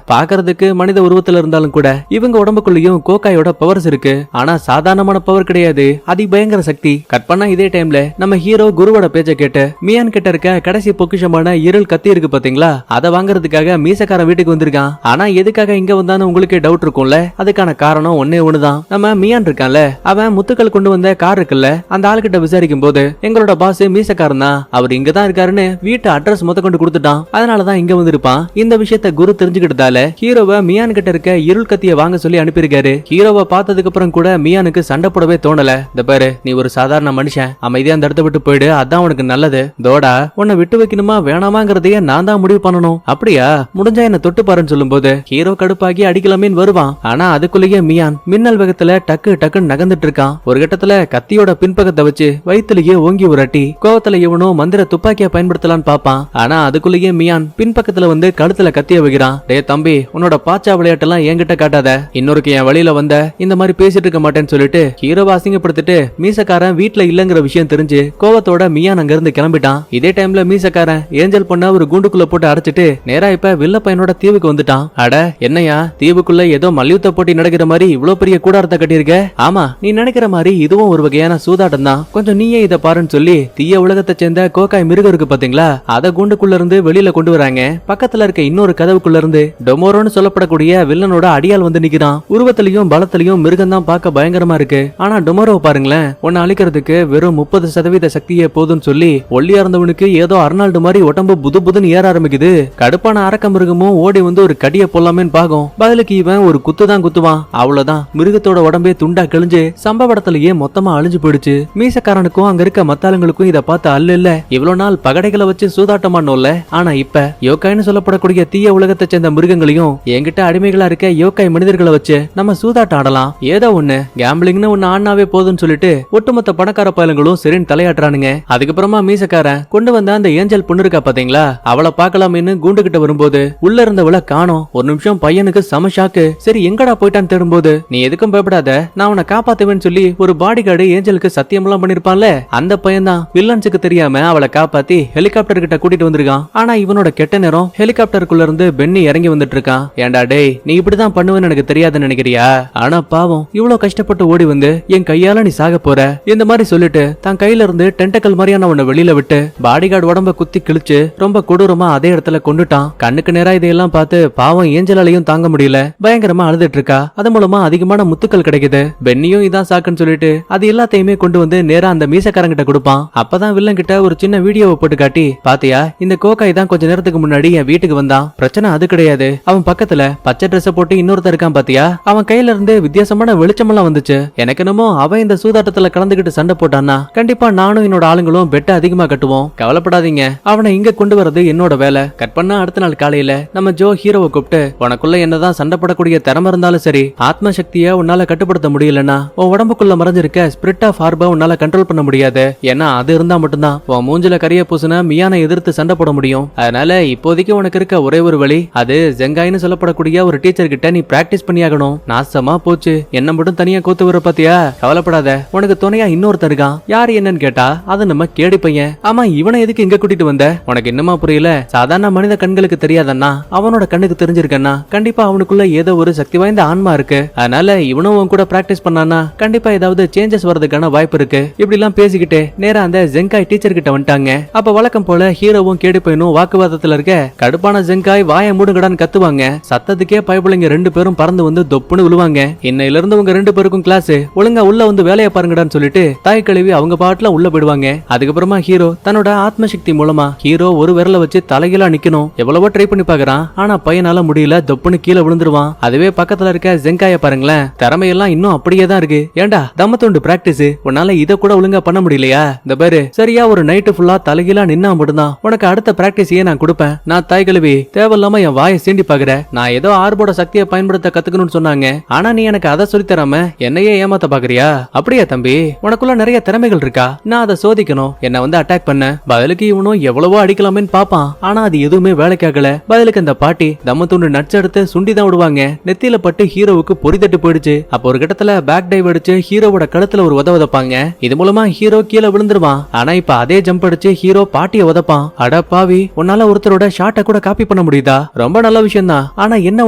பாக்குறதுக்கு மனித உருவத்துல இருந்தாலும் கூட இவங்க உடம்புக்குள்ளயும் கோகாயோட பவர்ஸ் இருக்கு. ஆனா சாதாரணமான பவர் கிடையாது, அதிபயங்கர சக்தி. கட் பண்ணா இதே டைம்ல நம்ம ஹீரோ குருவோட பேச்ச கேட்டு மியான் கிட்ட இருக்க கடைசி பொக்கிஷமான இருள் கத்தி இருக்கு பாத்தீங்களா, அதை வாங்குறதுக்காக மீசக்காரன் வீட்டுக்கு வந்திருக்கான். ஆனா எதுக்காக இங்க வந்தான்னு உங்களுக்கே டவுட் இருக்கும்ல. அதுக்கான காரணம் ஒன்னே ஒண்ணுதான். நம்ம மியான் இருக்கான்ல, அவன் முத்துக்கள் கொண்டு வந்த கார் இருக்குல்ல, அந்த ஆள்கிட்ட விசாரிக்கும் போது எங்களோட பாஸ் மீசக்காரன் தான், அவர் இங்கதான் இருக்காருன்னு வீட்டு அட்ரஸ் மொத்த கொண்டு கொடுத்துட்டான். அதனாலதான் இங்க வந்திருப்பான். இந்த விஷயத்த குரு தெரிஞ்சுக்கிட்டதால ஹீரோவை மியான் கிட்ட இருக்க இருள் கத்திய வாங்க சொல்லி அனுப்பியிருக்காரு. ஹீரோவை பார்த்ததுக்கு அப்புறம் கூட மியானுக்கு சண்டை போடவே தோணல. இந்த பாரு, நீ ஒரு சாதாரண மனுஷன், அமைதியா அந்த இடத்த விட்டு போயிடு, அதான் உனக்கு நல்லது. தோடா, உன்னை விட்டு வைக்கணுமா வேணாமாங்கிறதையே நான் தான் முடிவு பண்ணணும். அப்படியா, முடிஞ்சா என்ன தொட்டு பாருன்னு சொல்லும் போது ஹீரோ கடுப்பாகி அடிக்கலாமேன்னு வருவான். ஆனா அதுக்குள்ளேயே மியான் மின்னல் வேகத்துல டக்கு டக்குன்னு நகர்ந்துட்டு இருக்கான். ஒரு கட்டத்துல கத்தியோட பின்பக்கத்தை வச்சு வயிற்றுலயே ஓங்கி ஒரு அட்டி. கோவத்துல இவனும் மந்திர துப்பாக்கிய பயன்படுத்தலான்னு பாப்பான். ஆனா அதுக்குள்ளேயே மியான் பின்பக்கத்துல வந்து கழுத்துல கத்திய வைக்கிறான். டே தம்பி, உன்னோட பாச்சா விளையாட்டெல்லாம் என்கிட்ட காட்டாத, இன்னொருக்கு என் வழியில வந்த இந்த மாதிரி பேசிட்டு இருக்க மாட்டேன்னு சொல்லிட்டு ஹீரோவை அசிங்கப்படுத்திட்டு மீசக்காரன் வீட்டுல இல்லங்கிற விஷயம் தெரிஞ்சு கோவத்தோட மியான் அங்க இருந்து கிளம்பிட்டான். இதே டைம்ல மீசக்காரன் ஏஞ்சல் பொண்ண ஒரு கூண்டுக்குள்ள போட்டு அடைச்சிட்டு நேரா இப்ப வில்ல பையனோட தீவுக்கு வந்துட்டான். அட என்னையா, தீவுக்குள்ள ஏதோ மல்யுத்த போட்டி நடக்கிற மாதிரி இவ்வளவு பெரிய கூடாரத்தை கட்டியிருக்க? ஆமா, நீ நினைக்கிற மாதிரி இதுவும் ஒரு வகையான சூதாட்டம் தான், கொஞ்சம் நீயே இதை பாருன்னு சொல்லி தீய உலகத்தை சேர்ந்த கோக்காய் மிருகம் இருக்கு பாத்தீங்களா, அத கூண்டுக்குள்ள இருந்து வெளியில கொண்டு வராங்க. பக்கத்துல இருக்க இன்னொரு கதவுக்குள்ள இருந்து டொமோரோன்னு சொல்லப்படக்கூடிய வில்லனோட அடியால் வந்து நிக்கிறான். உருவத்திலையும் பலத்திலையும் மிருகம் தான் பார்க்க பயங்கரமா இருக்கு. ஆனா டொமோரோ பாருங்களேன், உன்னை அழிக்கிறதுக்கு வெறும் 30% சக்தியே போதும்னு சொல்லி ஒல்லியா இருந்தவனுக்கு ஏதோ அர்னால்டு மாதிரி உடம்பு புது புதுன்னு ஏற ஆரம்பிக்குது. கடுப்பான அரக்க மிருகமும் ஓடி வந்து ஒரு கடிய போலாமேன்னு பாக்கும். பதிலுக்கு இவன் ஒரு குத்து தான் குத்துவான். அவ்வளவுதான், மிருகத்தோட உடம்பே துண்டா கிழிஞ்சு சம்பவ இடத்துலயே மொத்தமா அழிஞ்சு போயிடுச்சு. மீசக்காரனுக்கும் அங்க இருக்க மத்தாளுங்களுக்கும் இத பார்த்து அல்ல இல்ல, இவ்வளவு நாள் பகடைகளை வச்சு சூதாட்டமானோல்ல, ஆனா இப்ப யோக்காய்னு சொல்லப்படக்கூடிய தீய உலகத்தை சேர்ந்த மிருகங்களையும் என்கிட்ட அடிமைகளா இருக்க யோக்காய் மனிதர்களை வச்சு நம்ம சூதாட்டம் ஆடலாம். ஏதோ ஒண்ணு கேம்பிளிங்னு ஒண்ணு ஆனாவே போதும்னு சொல்லிட்டு ஒட்டுமொத்த பணக்கார பயலுங்களும் சரின்னு தலையாட்டுறானுங்க. அதுக்கப்புறமா மீசக்காரன் கொண்டு வந்த அந்த ஏஞ்சல் பொண்ணு இருக்கா பாத்தீங்களா, அவளை பாக்கலாமேன்னு கூண்டு கிட்ட வரும்போது உள்ள இருந்தவளை காணோம். ஒரு நிமிஷம் பையனுக்கு சம ஷாக்கு. சரி எங்கடா போயிட்டான்னு தேடும்போது, நீ எதுக்கும் பயப்படாத, நான் உன்னை காப்பாத்துவேன்னு சொல்லி ஒரு பாடி கார்டு ஏஞ்சலுக்கு சத்தியமெல்லாம் பண்ணிருப்பான்ல, அந்த பையன் தான் வில்லன்ஸுக்கு தெரியாம அவளை காப்பாத்தி ஹெலிகாப்டர் கிட்ட கூட்டிட்டு வந்திருக்கான். ஆனா இவனோட கெட்ட நேரம் ஹெலிகாப்டருக்குள்ள இருந்து பென்னி இறங்கி வந்துட்டு இருக்கான். ஏண்டா டேய், நீ இப்படிதான் பண்ணுவேன்னு எனக்கு தெரியாதுன்னு நினைக்கிறியா? ஆனா பாவம், இவ்வளவு கஷ்டப்பட்டு ஓடி வந்து என் கையால நீ சாக போற இந்த மாதிரி சொல்லிட்டு தன் கையில இருந்து டென்டக்கல் மாதிரியான உன்னை வெளியில விட்டு பாடி கார்டு உடம்ப குத்தி கிழிச்சு ரொம்ப கொடூரமா அதே இடத்துல கொண்டுட்டான். கண்ணுக்கு நேரா இதையெல்லாம் பார்த்து பாவம் ஏஞ்சலாலையும் தாங்க முடியல, பயங்கரமா அழுதுட்டு இருக்கா. அது மூலமா அதிகமான முத்துக்கள் கிடைக்குது. பென்னியும் இதான் சாக்குன்னு சொல்லிட்டு அது எல்லாத்தையுமே கொண்டு வந்து நேரா அந்த மீசக்காரங்கிட்ட கொடுப்பான். அப்பதான் வில்லன் கிட்ட ஒரு சின்ன வீடியோவை போட்டு காட்டி, பாத்தியா இந்த கோக்காய் தான் கொஞ்ச நேரத்துக்கு முன்னாடி என் வீட்டுக்கு வந்தான், பிரச்சனை அது கிடையாது, அவன் பக்கத்துல பச்சை ட்ரெஸ் போட்டு இன்னொருத்தர் இருக்கான் பாத்தியா, அவன் கையில இருந்து வித்தியாசமான வெளிச்சமெல்லாம் வந்துச்சு. எனக்கு என்னமோ அவன் இந்த சூதாட்டத்துல கலந்துகிட்டு சண்டை போட்டான்னா கண்டிப்பா நானும் என்னோட ஆளுங்களும் பெட்ட அதிகமா கட்டுவோம், கவலைப்படாதீங்க, அவனை இங்க கொண்டு வரது என்னோட வேலை. கட் பண்ணா அடுத்த நாள் காலையில நம்ம ஜோ ஹீரோவை கூப்பிட்டு, உனக்குள்ள என்னதான் சண்டை போடக்கூடிய திறமை இருந்தாலும் சரி, ஆத்ம சக்தியை உன்னால கட்டுப்படுத்த முடியலன்னா உன் உடம்புக்குள்ள மறைஞ்சிருக்க ஸ்பிரிட் ஆஃப் ஹார்பை உன்னால கண்ட்ரோல் பண்ண முடியாது. ஏன்னா அது இருந்தா மட்டும்தான் உன் மூஞ்சில கரிய பூசின மியானை எதிர்த்து சண்டை போட முடியும். அதனால இப்போதைக்கு உனக்கு இருக்க ஒரே ஒரு வழி, அது ஜெங்காய்னு சொல்லப்படக்கூடிய ஒரு டீச்சர் கிட்ட நீ பிராக்டிஸ் பண்ணியாகணும். நாசமா போச்சு, என்ன மட்டும் தனியா கோத்து வர பாத்தியா, கவலைப்படாத, உனக்கு துணையா இன்னொருத்தர் இருக்கான். யாரு என்னன்னு கேட்டா அது நம்ம கேடி பையன். ஆமா, இவனை எதுக்கு இங்க கூட்டிட்டு வந்த, உனக்கு என்னமா புரியல? சாதாரண மனித கண்களுக்கு தெரியாதன்னா அவனோட கண்ணுக்கு தெரிஞ்சிருக்கன்னா கண்டிப்பா அவனுக்குள்ள ஏதோ ஒரு சக்தி வாய்ந்த ஆன்மா இருக்கு. அதனால இவனும் உன் கூட பிராக்டிஸ் பண்ணானா கண்டிப்பா ஏதாவது சேஞ்சஸ் வரதுக்கான வாய்ப்பு இருக்கு. இப்படி எல்லாம் பேசிக்கிட்டே நேரா அந்த ஜெங்காய் டீச்சர் கிட்ட வந்துட்டாங்க. அப்ப வழக்கம் போல ஹீரோவும் கேடி பையனும் வாக்குவாதத்துல இருக்க. கடுப்பான ஜெங்காய் வாய மூடுங்கடான்னு கத்துவாங்க. சத்தத்துக்கே பயப்புள்ளைங்க ரெண்டு பேரும் பறந்து வந்து தொப்புன்னு விழுவாங்க. இன்னையில இருந்து உங்க ரெண்டு பேருக்கும் கிளாஸ், ஒழுங்கா உள்ள வந்து வேலையை பாருங்கடான்னு சொல்லிட்டு தாய் கழுவி அவங்க பாட்டுல உள்ள போயிடுவாங்க. அதுக்கப்புறமா ஹீரோ தன்னோட ஆத்ம சக்தி மூலமா ஹீரோ ஒரு விரல வச்சு தலைகீழா நிக்கணும் எவ்வளவோ ட்ரை பண்ணி பாக்குறான். ஆனா பையனால முடியல, தொப்புன்னு கீழே விழுந்துருவான். அதுவே பக்கத்துல இருக்க ஜெங்காய பாருங்களேன், திறமையெல்லாம் இன்னும் அப்படியே தான் இருக்கு. ஏண்டா தம்மத்தோண்டு பிராக்டிஸ், உன்னால இத கூட ஒழுங்கா பண்ண முடியலையா? இந்த பாரு, சரியா ஒரு நைட்டு ஃபுல்லா தலைகீழா நின்னா மட்டும்தான் உனக்கு அடுத்த பிராக்டிஸையே நான் கொடுப்பேன். நான் தாய் கழுவி தேவையில்லாம என் வாயை சீண்டி பாக்குற. நான் ஏதோ ஆர்போட சக்தியை பயன்படுத்த கத்துக்கணும்னு சொன்னாங்க, ஆனா நீ எனக்கு அதை சொல்லி தராம என்னையே ஏமாத்த பாக்குறியா? அப்படியா தம்பி, உனக்குள்ள நிறைய திறமைகள் இருக்கா, நான் அதை சோதிக்கணும், என்ன வந்து அட்டாக் பண்ண. பதிலுக்கு இவனும் எவ்வளவோ அடிக்கலாமேன்னு பாப்பான். ஆனா அது எதுவுமே வேலைக்காகல. பதிலுக்கு அந்த பாட்டி தம்ம துண்டு நட்ஸ் எடுத்து சுண்டிதான் விடுவாங்க. நெத்தியில பட்டு ஹீரோவுக்கு பொறி தட்டு போயிடுச்சு. அப்போ ஒரு கட்டத்துல பேக் டைவ் அடிச்சு ஹீரோவோட கழுத்துல ஒரு உதவதப்பாங்க. இது மூலமா ஹீரோ கீழே விழுந்துருவான். ஆனா இப்ப அதே ஜம்ப் அடிச்சு ஹீரோ பாட்டிய உதப்பான். அட பாவி, உன்னால ஒருத்தரோட ஷாட்டை கூட காப்பி பண்ண முடியுதா? ரொம்ப நல்ல விஷயம் தான், ஆனா என்ன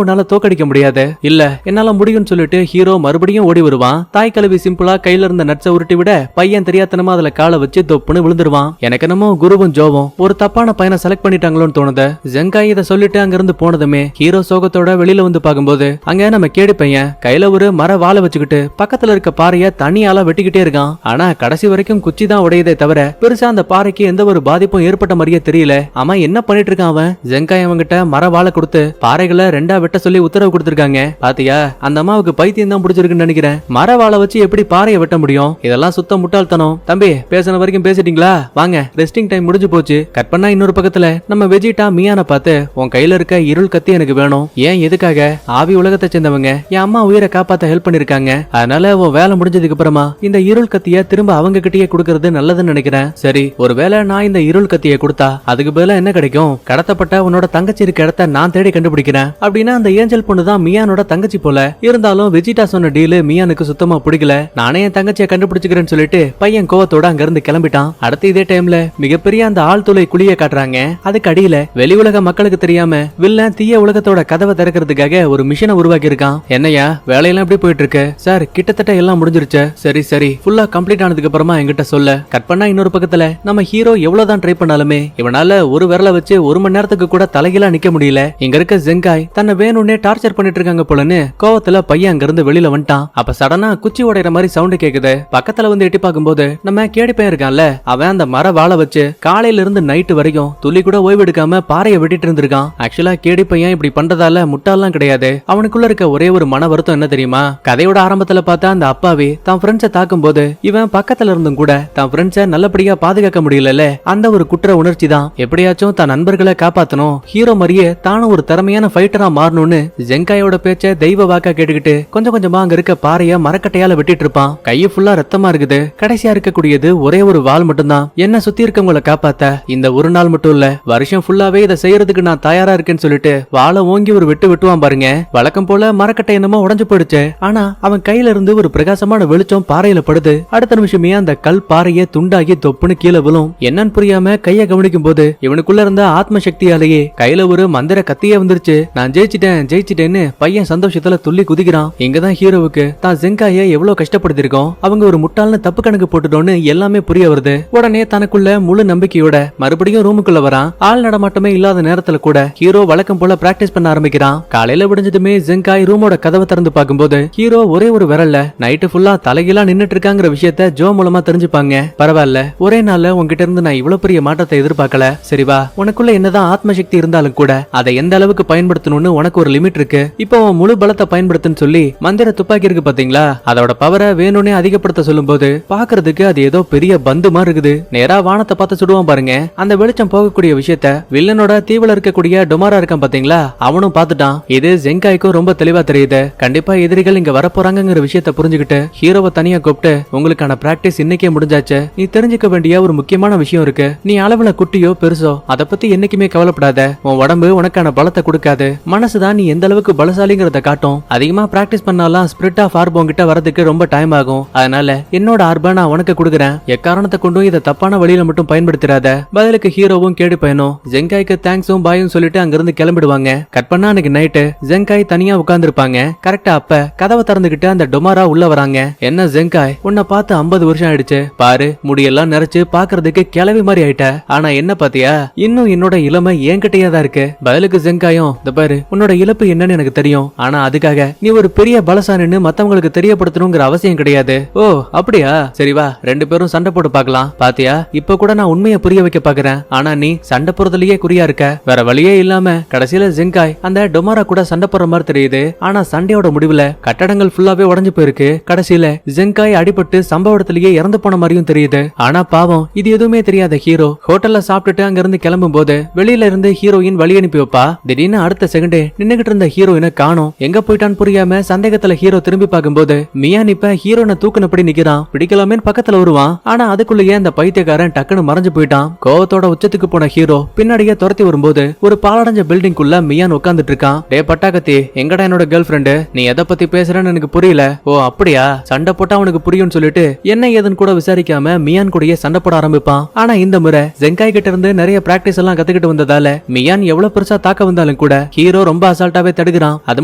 உன்னால தோக்கடிக்க முடியாது. இல்ல என்னால முடியும்னு சொல்லிட்டு ஹீரோ மறுபடியும் ஓடி வருவான். தாய் கழுவி சிம்பிளா கையில இருந்த நட்ஸை உருட்டி விட பையன் தெரியாதனமா அதுல காலை வச்சு தொப்புன்னு விழுந்துருவான். எனக்கு என்னமோ குருவும் ஜோவும் ஒரு தப்பான பையனை செலக்ட் பண்ணிட்டாங்களோன்னு தோணுது. ஜெங்காய் இதை சொல்லிட்டு அங்க இருந்து போனதுமே ஹீரோ சோகத்தோட வெளியில வந்து பாக்கும்போது அங்க நம்ம கேடி பையன் கையில ஒரு மர வாழை வச்சுக்கிட்டு பக்கத்துல இருக்க பாறைய தனியால வெட்டிக்கிட்டே இருக்கான். ஆனா கடைசி வரைக்கும் குச்சி தான் உடையதே தவிர பெருசா அந்த பாறைக்கு எந்த ஒரு பாதிப்பும் ஏற்பட்ட மாதிரியே தெரியல. அவன் என்ன பண்ணிட்டு இருக்கான்? அவன் ஜெங்காய் அவங்கிட்ட மர வாழை கொடுத்து பாறைகளை ரெண்டா வெட்ட சொல்லி உத்தரவு கொடுத்திருக்காங்க. பாத்தியா, அந்த அம்மாவுக்கு பைத்தியம் தான் பிடிச்சிருக்குன்னு நினைக்கிறேன். மர வாழை வச்சு எப்படி பாறையை வெட்ட முடியும்? இதெல்லாம் சுத்த முட்டாள்தனம். தம்பி, பேசின வரைக்கும் பேசிட்டீங்களா? வாங்க, ரெஸ்டிங் டைம் முடிஞ்சு போச்சு. கட் பண்ணா இன்னொரு பக்கத்துல நம்ம வெஜிடா மியான பார்த்து, உன் கையில இருக்க இருள் கத்தி எனக்கு வேணும். ஏன், எதுக்காக? ஆவி உலகத்தை சேர்ந்தவங்க என் அம்மா உயிரை காப்பாத்த ஹெல்ப் பண்ணிருக்காங்க. அதனால உன் வேலை முடிஞ்சதுக்கு அப்புறமா இந்த இருள் கத்திய திரும்ப அவங்க கிட்டயே கொடுக்கறது நல்லதுன்னு நினைக்கிறேன். சரி, ஒருவேளை நான் இந்த இருள் கத்தியை கொடுத்தா அதுக்கு பதிலா என்ன கிடைக்கும்? கடத்தப்பட்ட உன்னோட தங்கச்சி இருக்க இடத்த நான் தேடி கண்டுபிடிக்கிறேன். அப்படின்னா அந்த ஏஞ்சல் பொண்ணு தான் மியானோட தங்கச்சி போல. இருந்தாலும் வெஜிடா சொன்ன டீலு மியானுக்கு சுத்தமா பிடிக்கல. நானே என் தங்கச்சியை கண்டுபிடிச்சுக்கிறேன்னு சொல்லிட்டு பையன் கோவத்தோட அங்க இருந்து கிளம்பிட்டான். அடுத்து இதே டைம்ல மிகப்பெரிய அந்த ஆழ்துளை குழிய காட்டுறாங்க. அதுக்கு அடியில வெளி உலக மக்களுக்கு தெரியாம வில்லன் தீய உலகத்தோட கதவை திறக்கிறதுக்காக ஒரு மிஷினை உருவாக்கி இருக்கான். என்னையா வேலையெல்லாம் எப்படி போயிட்டு இருக்கு? சார், கிட்டத்தட்ட எல்லாம் முடிஞ்சிருச்சு. சரி சரி, ஃபுல்லா கம்ப்ளீட் ஆனதுக்கு அப்புறமா என்கிட்ட சொல்ல. கட் பண்ணா இன்னொரு பக்கத்துல நம்ம ஹீரோ எவ்வளவுதான் ட்ரை பண்ணாலுமே இவனால ஒரு விரல வச்சு 1 மணி நேரத்துக்கு கூட தலைகீழா நிக்க முடியல. இங்க இருக்க ஜெங்காய் தன்னை வேணும்னே டார்ச்சர் பண்ணிட்டு இருக்காங்க போலன்னு கோவத்துல பையன் அங்க இருந்து வெளியில வந்துட்டான். அப்ப சடனா குச்சி உடைற மாதிரி சவுண்ட் கேக்குது. பக்கத்துல வந்து எட்டி பார்க்கும்போது நம்ம கேடி பையன் இருக்கான்ல, அவன் அந்த மர வாழை வச்சு காலையில இருந்து நைட்டு வரைக்கும் துளி கூட ஓய்வு எடுக்காம பாறையை வெட்டிட்டு இருந்திருக்கான். ஆக்சுவலா கேடி பையன் இப்படி பண்றதால முட்டாள்லாம் கிடையாது. அவனுக்குள்ள இருக்க ஒரே ஒரு மன வருத்தம் என்ன தெரியுமா? கதையோட ஆரம்பத்துல பார்த்தா அந்த அப்பாவே தான் ஃப்ரெண்ட்ஸை தாக்கும் போது இவன் பக்கத்துல இருந்தும் கூட தான் ஃப்ரெண்ட்ஸை நல்லபடியா பாதுகாக்க முடியல. அந்த ஒரு குற்ற உணர்ச்சி தான் எப்படியாச்சும் தன் நண்பர்களை காப்பாத்தணும், ஹீரோ மாதிரியே தானும் ஒரு திறமையான ஃபைட்டரா மாறணும்னு ஜெங்காயோட பேச்ச தெய்வ வாக்கா கேட்டுக்கிட்டு கொஞ்சம் கொஞ்சமா அங்க இருக்க பாறைய மரக்கட்டையால வெட்டிட்டு இருப்பான். கையை ஃபுல்லா ரத்தமா இருக்குது. கடைசியா இருக்கக்கூடியது ஒரே ஒரு வாள் மட்டும்தான். என்ன சுத்தி இருக்கவங்களை காப்பாத்த இந்த ஒரு நாள் மட்டும் இல்ல, வருஷம் ஃபுல்லாவே இதை செய்யறதுக்கு நான் தயாரா இருக்கேன்னு சொல்லிட்டு வாளை ஓங்கி ஒரு வெட்டுவான் பாருங்க. வழக்கம் போல மரக்கட்டை என்னமோ உடஞ்சு போயிடுச்சு. ஆனா அவன் கையில இருந்து ஒரு பிரகாசமான வெளிச்சம் பாறையில படுது. அடுத்த நிமிஷமே அந்த கல் பாறைய துண்டாகி தொப்புன்னு கீழே விழும். என்னன்னு புரியாம கைய கவனிக்கும் போது இவனுக்குள்ள இருந்த ஆத்ம சக்தியாலேயே கையில ஒரு மந்திர கத்தியே வந்துருச்சு. நான் ஜெயிச்சிட்டேன்னு பையன் சந்தோஷத்துல துள்ளி குதிக்கிறான். இங்கதான் ஹீரோவுக்கு தான் ஜெங்காய எவ்வளவு கஷ்டப்படுத்திருக்கோம், அவங்க ஒரு முட்டாள்னு தப்பு கணக்கு போட்டுட்டோன்னு எல்லாமே புரிய வருது. உடனே தனக்குள்ள முழு நம்பிக்கையோட மறுபடியும் ரூமுக்குள்ள வரான். ஆள் நடமாட்டமே இல்லாத நேரத்துல கூட ஹீரோ வழக்கம் போல பிராக்டிஸ் பண்ண ஆரம்பிக்கிறான். காலையில விடிஞ்சதுமே ஜெங்காய் ரூமோட கதவை திறந்து பார்க்கும்போது ஹீரோ ஒரே ஒரு விரல்ல நைட்டு ஃபுல்லா தலைகீழா நின்னுட்டு இருக்காங்கிற விஷயத்த ஜோ மூலமா தெரிஞ்சுப்பாங்க. பரவாயில்ல, ஒரே நாள்ல உங்ககிட்ட இருந்து நான் இவ்வளவு பெரிய மாற்றத்தை எதிர்பார்க்கல. சரிவா, உனக்குள்ள என்னதான் ஆத்ம சக்தி இருந்தாலும் கூட அதை எந்த அளவுக்கு பயன்படுத்தணும்னு உனக்கு ஒரு லிமிட் இருக்கு. இப்போ முழு பலத்தை பயன்படுத்துன்னு சொல்லி மந்திர துப்பாக்கி இருக்கு பாத்தீங்களா, அதோட பவரை வேணும்னே அதிகப்படுத்த சொல்லும் போது பாக்குறதுக்கு அது ஏதோ பெரிய பந்து மாதிரி இருக்குது. நேரா வானத்தை பார்த்து சுடுவான் பாருங்க. அந்த வெளிச்சம் போகக்கூடிய விஷயத்த வில்லனோட தீவுல இருக்கக்கூடிய டொமாரா இருக்கான் பாத்தீங்களா, அவனும் பாத்துட்டான். இது ஜெங்காய்க்கும் ரொம்ப தெளிவா தெரியுது. கண்டிப்பா எதிரிகள் இங்க வரப்போறாங்கிற விஷயத்த புரிஞ்சுக்கிட்டு ஹீரோவை தனியா கூப்பிட்டு, உங்களுக்கான பிராக்டிஸ் இன்னைக்கே முடிஞ்சாச்சு. நீ தெரிஞ்சுக்க வேண்டிய ஒரு முக்கியமான விஷயம் இருக்கு. நீ அளவுல குட்டியோ பெருசோ அதை பத்தி என்னைக்குமே கவலைப்படாத. உன் உடம்பு உனக்கான பலத்தை கொடுக்காது, மனசுதான் நீ எந்த அளவுக்கு பலசாலிங்கிறத காட்டும். அதிகமா பிராக்டிஸ் பண்ணாலாம் ஸ்பிரிட் ஆஃப் ஆர்போ கிட்ட வரதுக்கு ரொம்ப டைம் ஆகும். அதனால என்னோட ஆர்பா நான் உனக்கு கொடுக்குறேன். எக்காரணத்தை கொண்டும் இதை தப்பான வழியில மட்டும் பயன்படுத்திடாத. பதிலுக்கு ஹீரோவும் கேடு பையனும் ஜெங்காய்க்கு தேங்க்ஸும் பாயும் சொல்லிட்டு அங்கிருந்து கிளம்பிடுவாங்க. கட் பண்ணா அன்னைக்கு நைட்டு ஜெங்காய் தனியா உட்கார்ந்து இருப்பாங்க. கரெக்டா அப்ப கதவை திறந்துகிட்டு அந்த டொமாரா உள்ள வராங்க. என்ன ஜெங்காய், உன்னை பார்த்து 50 வருஷம் ஆயிடுச்சு பாரு, முடியெல்லாம் நிறைச்சு பாக்குறதுக்கு கிளவி மாதிரி ஆயிட்ட. ஆனா என்ன பாத்தியா, இன்னும் என்னோட இளமை என்கிட்டயே தான் இருக்கு. பதிலுக்கு ஜெங்காயும், இந்த பாரு, உன்னோட இழப்பு என்னன்னு எனக்கு தெரியும். ஆனா அதுக்காக நீ ஒரு பெரிய பலசாலின்னு மத்தவங்களுக்கு தெரியப்படுத்தணுங்கிற அவசியம் கிடையாது. ஓ அப்படியா, சரி வா, 2 பேரும் சண்டை போட்டு பார்க்கலாம். பாத்தியா, இப்ப கூட நான் உண்மையை புரிய வைக்க பாக்குறேன். ஆனா நீ சண்டை போறதுலயே குறியா இருக்க. வேற வழியே இல்லாம கடைசியில ஜெங்காய் அந்த டொமாரா கூட சண்டை போற மாதிரி தெரியுது. ஆனா சண்டையோட முடிவுல கட்டடங்கள் ஃபுல்லாவே உடைஞ்சு போயிருக்கு. கடைசியில ஜெங்காய் அடிபட்டு சம்பவ இடத்திலேயே இறந்து போன மாதிரியும் தெரியுது. ஆனா பாவம், இது எதுவுமே தெரியாத ஹீரோ ஹோட்டல்ல சாப்பிட்டுட்டு அங்க இருந்து கிளம்பும் போது வெளியில இருந்து ஹீரோயின் வழி அனுப்பி வைப்பா. திடீர்னு அடுத்த செகண்டே நின்னுகிட்டு இருந்த ஹீரோயினை காணோம். எங்க போயிட்டான்னு புரியாம சந்தேகத்துல ஹீரோ திரும்பி பார்க்கும்போது மியான் இப்ப ஹீரோனை தூக்குனபடி நிக்கிறான். பிடிக்கலாமே பக்கத்துல வருவான். ஆனா அதுக்குள்ளேயே அந்த பைத்தியக்காரன் டக்குன்னு மறைஞ்சு போயிட்டான். கோவத்தோட உச்சத்துக்கு போன ஹீரோ பின்னாடியே துரத்தி வரும்போது ஒரு பாலடைஞ்ச பில்டிங் குள்ள மியான் உட்கார்ந்துட்டு இருக்கான். டே பட்டாக்கத்தி, எங்கடா என்னோட கேர்ள் ஃப்ரெண்டு? நீ எதை பத்தி பேசுறன்னு எனக்கு புரியல. ஓ அப்படியா, சண்டை போட்டா அவனுக்கு புரியும் சொல்லிட்டு என்ன ஏதுன்னு கூட விசாரிக்காம மியான் கூடயே சண்டை போட ஆரம்பிப்பான். ஆனா இந்த முறை ஜெங்காய் கிட்ட இருந்து நிறைய பிராக்டிஸ் எல்லாம் கத்துக்கிட்டு வந்ததால மியான் எவ்வளவு பெருசா தாக்க வந்தாலும் கூட ஹீரோ ரொம்ப அசால்ட்டாவே தடுக்கிறான். அது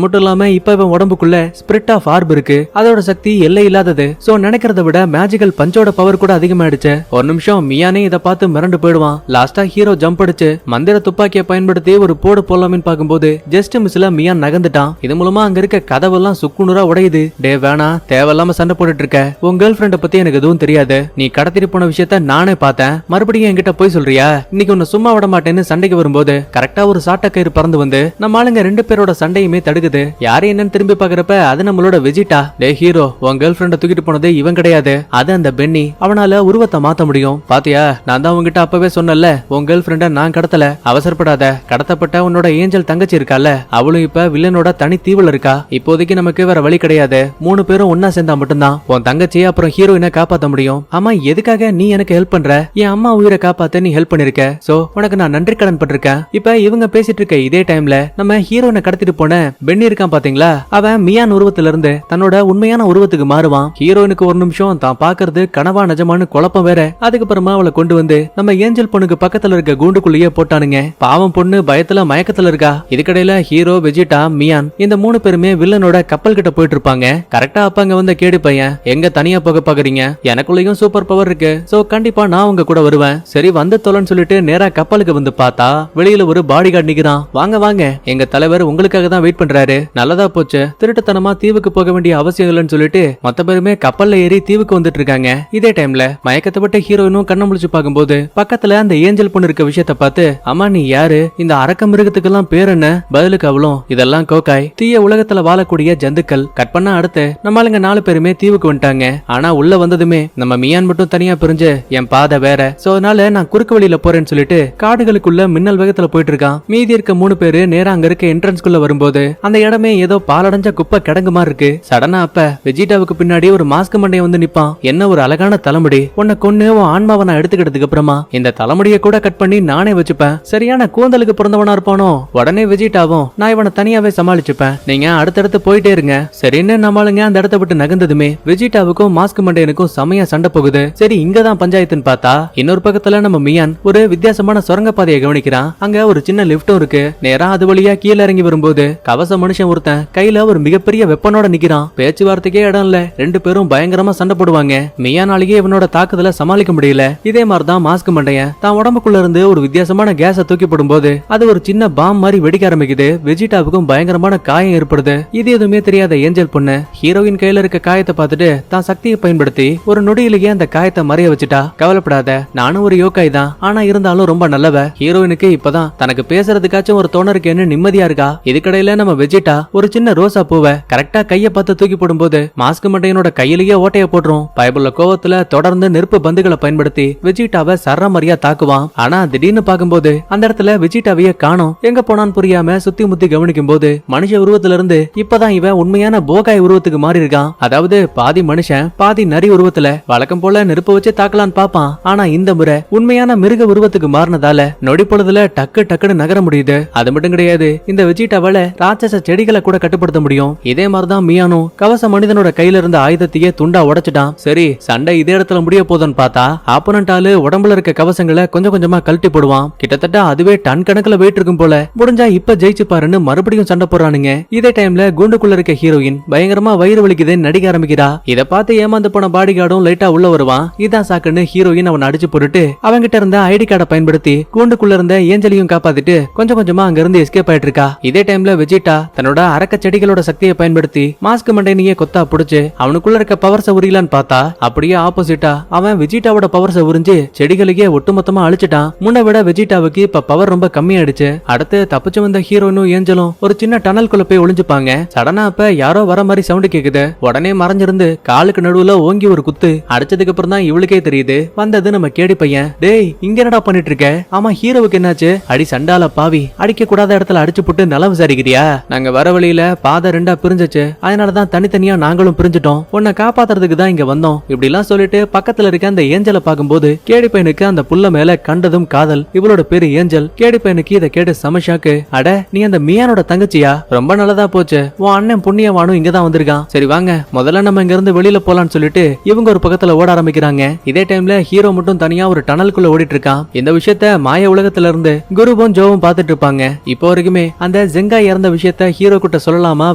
மட்டும் இல்லாம இப்ப இவன் உடம்புக்குள்ள ஸ்பிரிட் ஆஃப் ஆர்ப் இருக்கு. அதோட சக்தி எல்லை இல்லாதது. சோ நினைக்கிறத விட மேஜிக்கல் பஞ்சோட பவர் கூட அதிகமாயிடுச்சு. ஒரு நிமிஷம் மியானே இத பார்த்து மிரண்டு போயிடுவான். லாஸ்டா ஹீரோ ஜம்ப் அடிச்சு மந்திர துப்பாக்கியை பயன்படுத்தி ஒரு போடு போடலாம்னு பாக்கும்போது ஜஸ்ட் மிஸ்ல மியான் நகர்ந்துட்டான். இது மூலமா அங்க இருக்க கதவெல்லாம் சுக்குநூறா உடையுது. டே வேணா, தேவையில்லாம சண்டை போட்டுட்டு இருக்க. உன் கேர்ள் ஃபிரெண்ட பத்தி எனக்கு எதுவும் தெரியாது. நீ கடத்திட்டு போன விஷயத்த நானே பார்த்தேன். மறுபடியும் என்கிட்ட போய் சொல்றியா? இன்னைக்கு உன்னை சும்மா விட மாட்டேன்னு சண்டைக்கு வரும்போது கரெக்டா ஒரு சாட்ட கயிறு பறந்து வந்து நம்ம ஆளுங்க 2 பேரோட சண்டையுமே தடுக்குது. யாரு என்னன்னு திரும்பி பாக்குறப்ப அது நம்மளோட வெஜிடா. டே ஹீரோ, உன் கேர்ள் ஃபிரெண்ட தூக்கிட்டு போனது இவன் கிடையாது, அது அந்த பென்னி. அவனால உருவத்தை மாத்த முடியும். பாத்தியா, நான் தான் உங்ககிட்ட அப்பவே சொன்னல, உன் கேர்ள் ஃபிரெண்ட நான் கடத்தல, அவசரப்படாத. கடத்தப்பட்ட உன்னோட ஏஞ்சல் தங்கச்சி இருக்கால, அவளும் இப்ப வில்லனோட தனி தீவுல இருக்கா. இப்போதைக்கு நமக்கு வேற வழி கிடையாது. 3 பேரும் ஒன்னா சேர்ந்தா மட்டும்தான் உன் தங்கச்சியை அப்புறம் ஹீரோயினை காப்பாத்த முடியும். ஆமா, எதுக்காக நீ எனக்கு ஹெல்ப் பண்ற? என் அம்மா உயிரை காப்பாத்த நீ ஹெல்ப் பண்ணிருக்க. சோ உனக்கு நான் நன்றி கடன் பட்டிருக்கேன். இப்ப இவங்க பேசிட்டு இருக்க இதே டைம்ல நம்ம ஹீரோயினை கடத்திட்டு போன பென்னி இருக்கான் பாத்தீங்களா, அவன் மியான் உருவத்துல இருந்து தன்னோட உண்மையான உருவத்துக்கு மாறுவான். ஹீரோயினுக்கு ஒரு நிமிஷம் தான் பாக்குறது கனவா நிஜமானு குழப்பம் வேற. அதுக்கப்புறமா அவளை கொண்டு வந்து நம்ம ஏஞ்சல் பொண்ணுக்கு பக்கத்துல இருக்க கூண்டுக்குள்ளேயே போட்டானுங்க. பாவம் பொண்ணு பயத்துல மயக்கத்துல இருக்கா. இதுக்கடையில ஹீரோ, வெஜிடா, மியான் இந்த 3 பேருமே வில்லனோட கப்பல் கிட்ட போயிட்டு இருப்பாங்க. கரெக்டா அப்ப அங்க வந்த கேடு பையன், எங்க தனியா போக பாக்குறீங்க? எனக்குள்ளயும் சூப்பர் பவர் இருக்கு, சோ கண்டிப்பா நான் உங்க கூட வருவேன். சரி வந்து தொலைன்னு சொல்லிட்டு நேரா கப்பலுக்கு வந்து பார்த்தா வெளியில ஒரு பாடி கார்டு நிக்கிறான். வாங்க வாங்க, எங்க தலைவர் உங்களுக்காக தான் வெயிட் பண்றாரு. நல்லதா போச்சு, திருட்டுத்தனமா தீவுக்கு போக வேண்டிய அவசியம் இல்லைன்னு சொல்லிட்டு மொத்த பேருமே கப்பல்ல ஏறி தீவுக்கு வந்துட்டு இருக்காங்க. இதே டைம்ல மயக்கத்தை விட்ட ஹீரோயினும் கண்ண முழிச்சு பார்க்கும்போது பக்கத்துல அந்த ஏஞ்சல் பொண்ணு இருக்க விஷயத்த பார்த்து, அம்மா நீ யாரு? இந்த அரக்க மிருகத்துக்கெல்லாம் பேர் என்ன? பதிலுக்கு அவளும், இதெல்லாம் கோகாய், தீய உலகத்துல வாழக்கூடிய ஜந்துக்கள். கட் பண்ணா அடுத்து நம்மளுங்க 4 பேருமே தீவுக்கு வந்துட்டாங்க. ஆனா உள்ள வந்ததுமே நம்ம மியான் மட்டும் தனியா பிரிஞ்சு என் பாதை வேற, சோ அதனால நான் குறுக்கு வழியில போறேன்னு சொல்லிட்டு காடுகளுக்குள்ள மின்னல் வேகத்துல போயிட்டு இருக்கான். மீதி இருக்க 3 பேரு நேரா அங்க இருக்க என்ட்ரன்ஸ்குள்ள வரும்போது அந்த இடமே ஏதோ பாலடைஞ்ச குப்பை கிடங்கு மாதிரி இருக்கு. சடனா அப்ப வெஜிடாவுக்கு பின்னாடி ஒரு மாஸ்க் மண்டைய வந்து நிப்பான். என்ன ஒரு அழகான தலைமுடி, உன்னை கொன்னு உன் ஆன்மாவை நான் எடுத்துக்கிட்டதுக்கு அப்புறமா இந்த தலைமுடியை கூட கட் பண்ணி நானே வச்சுப்பேன். சரியான கூந்தலுக்கு பிறந்தவனா இருப்பானோ. உடனே வெஜிடாவும், நான் இவனை தனியாவே சமாளிச்சுப்பேன், நீங்க அடுத்தடுத்து போயிட்டே இருங்க. சரின்னு நம்மளுங்க அந்த இடத்த விட்டு நகர்ந்ததுமே வெஜிடாவுக்கும் மாஸ்க் மண்டையனுக்கும் செமையா சண்டை போகுது. சரி இங்கதான் பஞ்சாயத்துன்னு பார்த்தா இன்னொரு பக்கத்துல நம்ம மியான் ஒரு வித்தியாசமான சுரங்க பாதையை கவனிக்கிறான். அங்க ஒரு சின்ன லிப்டும் இருக்கு. நேரா அது வழியா கீழே இறங்கி வரும்போது கவச மனுஷன் ஒருத்தன் கையில ஒரு மிகப்பெரிய வெப்பனோட நிக்கிறான். பேச்சுவார்த்தைக்கே இடம் இல்ல, 2 பேரும் பயங்கரமா சண்டை போடுவாங்க. மியானாலேயே இவனோட தாக்குதல சமாளிக்க முடியல. இதே மாதிரிதான் மாஸ்க் மண்டையன் தான் உடம்புக்குள்ள இருந்து ஒரு வித்தியாசமான கேஸ தூக்கி போடும்போது அது ஒரு சின்ன பாம் மாதிரி வெடிக்க ஆரம்பிக்குது. வெஜிடாவுக்கும் பயங்கரமான காயம் ஏற்படுது. இது எதுவுமே தெரியாத ஏஞ்சல் பொண்ணு ஹீரோயின் கையில இருக்க காயத்தை பார்த்துட்டு தான் சக்தியை பயன்படுத்தி ஒரு நொடியிலேயே அந்த காயத்தை மறைய வச்சுட்டா. கவலைப்படாத, நானும் ஒரு யோகாய் தான், ஆனா இருந்தாலும் ரொம்ப நல்லவ. ஹீரோயினுக்கு இப்பதான் தனக்கு பேசுறதுக்காச்சும் ஒரு தோண இருக்கேன்னு நிம்மதியா இருக்கா. இதுக்கடையில நம்ம வெஜிடா ஒரு சின்ன ரோசா பூவை கரெக்டா கைய பார்த்து தூக்கி போடும்போது மாஸ்க் மண்டையனோட கையிலேயே ஓட்டைய போடுறோம். பயபுள்ள கோவத்துல தொடர்ந்து நெருப்பு பந்துகளை பயன்படுத்தி வெஜிடாவை சரமாரியா தாக்குவான். ஆனா திடீர்னு பாக்கும்போது அந்த இடத்துல வெஜிடாவையே காணோம். எங்க போனான்னு புரியாம சுத்தி முத்தி கவனிக்கும் போது மனுஷ உருவத்துல இருந்து இப்பதான் இவன் உண்மையான போகாய் உருவத்துக்கு மாறி இருக்கான். அதாவது பாதி மனுஷன் பாதி நரி உருவத்துல. வழக்கம் போல நெருப்பு வச்சு தாக்கலான்னு பாப்பான். ஆனா இந்த முறை உண்மையான மிருக உருவத்துக்கு மாறினதால நொடி பொழுதுல டக்கு டக்குன்னு நகர முடியுது. அது மட்டும் கிடையாது, இந்த வெஜிடாவால ராட்சச செடிகளை கூட கட்டுப்படுத்த முடியும். இதே மாதிரிதான் மியானும் கவச மனிதனோட கையில இருந்த ஆயுதத்தையே துண்டா உடைச்சிட்டான். சரி சண்டை இதே இடத்துல முடிய போதுன்னு பார்த்தா ஆப்போனன்ட் ஆளு உடம்புல இருக்க கவசங்களை கொஞ்சம் கொஞ்சமா கழட்டி போடுவான். கிட்டத்தட்ட அதுவே டன் கணக்குல வெயிட் இருக்கும் போல. முடிஞ்சா இப்ப ஜெயிச்சு பாருன்னு மறுபடியும் சண்டை போடுறானுங்க. இதே டைம்ல கூண்டுக்குள்ள இருக்க ஹீரோயின் பயங்கரமா வயிறு வலிக்குதுன்னு நடிக்க ஆரம்பிக்கிறா. இத பார்த்து ஏமாந்து போன பாடி கார்டும் லைட்டா உள்ள வருவான். இதான் சாக்குன்னு ஹீரோயின் அவன் அடிச்சு போட்டுட்டு அவங்கிட்ட இருந்த ஐடி கார்டை பயன்படுத்தி கூண்டுக்குள்ள இருந்த ஏஞ்சலியும் காப்பாத்திட்டு கொஞ்சம் கொஞ்சமா அங்க இருந்து எஸ்கேப் ஆயிட்டு இருக்கா. இதே டைம்ல வெஜிடா தன்னோட அரக்க செடிகளோட சக்தியை பயன்படுத்தி மாஸ்க் மண்டைனியே கொத்தா புடிச்சு அவனுக்குள்ள இருக்க பவர்ஸ உரியலான்னு பார்த்தா அப்படியே ஆப்போசிட்டா அவன் வெஜிடாவோட பவர்ஸ உறிஞ்சு செடிகளையே ஒட்டுமொத்தமா அழிச்சிட்டான். முன்ன விட வெஜிடாவுக்கு இப்ப பவர் ரொம்ப கம்மியாயிடுச்சு. அடுத்து தப்பிச்சு வந்த ஹீரோனும் ஏஞ்சலும் ஒரு சின்ன டனல்குள்ள போய் ஒளிஞ்சுப்பாங்க. சடனா அப்ப யாரோ வர மாதிரி சவுண்ட் கேக்குது. உடனே மறைஞ்சிருந்து காலுக்கு நடுவுல ஓங்கி ஒரு குத்து அடிச்சதுக்கு அப்புறம் தான் இவளுக்கே தெரியுது வந்தது நம்ம கேடி பையன். டேய் இங்க என்னடா பண்ணிட்டு இருக்க? ஆமா ஹீரோவுக்கு என்னாச்சு? அடி சண்டால பாவி, அடிக்க கூடாத இடத்துல அடிச்சு போட்டு நலம் விசாரிக்கிறியா? நாங்க வர வழியில பாதை 2 பிரிஞ்சிச்சு, அதனாலதான் தனித்தனியா நாங்களும் பிரிஞ்சிட்டோம். உன்னை காப்பாத்துறதுக்கு தான் இங்க வந்தோம். இப்படி எல்லாம் சொல்லிட்டு பக்கத்துல இருக்க அந்த ஏஞ்சலை பாக்கும்போது கேடி பையனுக்கு அந்த புள்ள மேல கண்டதும் காதல். இவளோட பேரு ஏஞ்சல். கேடி பையனுக்கு இதை கேட்டு சமஷாக்கு. அட நீ அந்த மியானோட தங்கச்சியா? ரொம்ப நல்லதா போச்சு. உன் அண்ணன் புண்ணியவானும் இங்கதான் வந்திருக்கான். சரி வாங்க முதல்ல நம்ம இங்க இருந்து வெளியில போலான்னு சொல்லிட்டு இவங்க ஒரு பக்கத்துல ஓட ஆரம்பிக்கிறாங்க. இதே டைம்ல ஹீரோ மட்டும் தனியா ஒரு டனலுக்குள்ள ஓடிட்டு இருக்கான். இந்த விஷயத்த மாய உலகத்துல இருந்து குருவும் ஜோவும் பாத்துட்டு இருப்பாங்க. இப்போ வரைக்குமே அந்த ஜெங்கா இறந்த விஷயத்த ஹீரோ கிட்ட சொல்லலாமா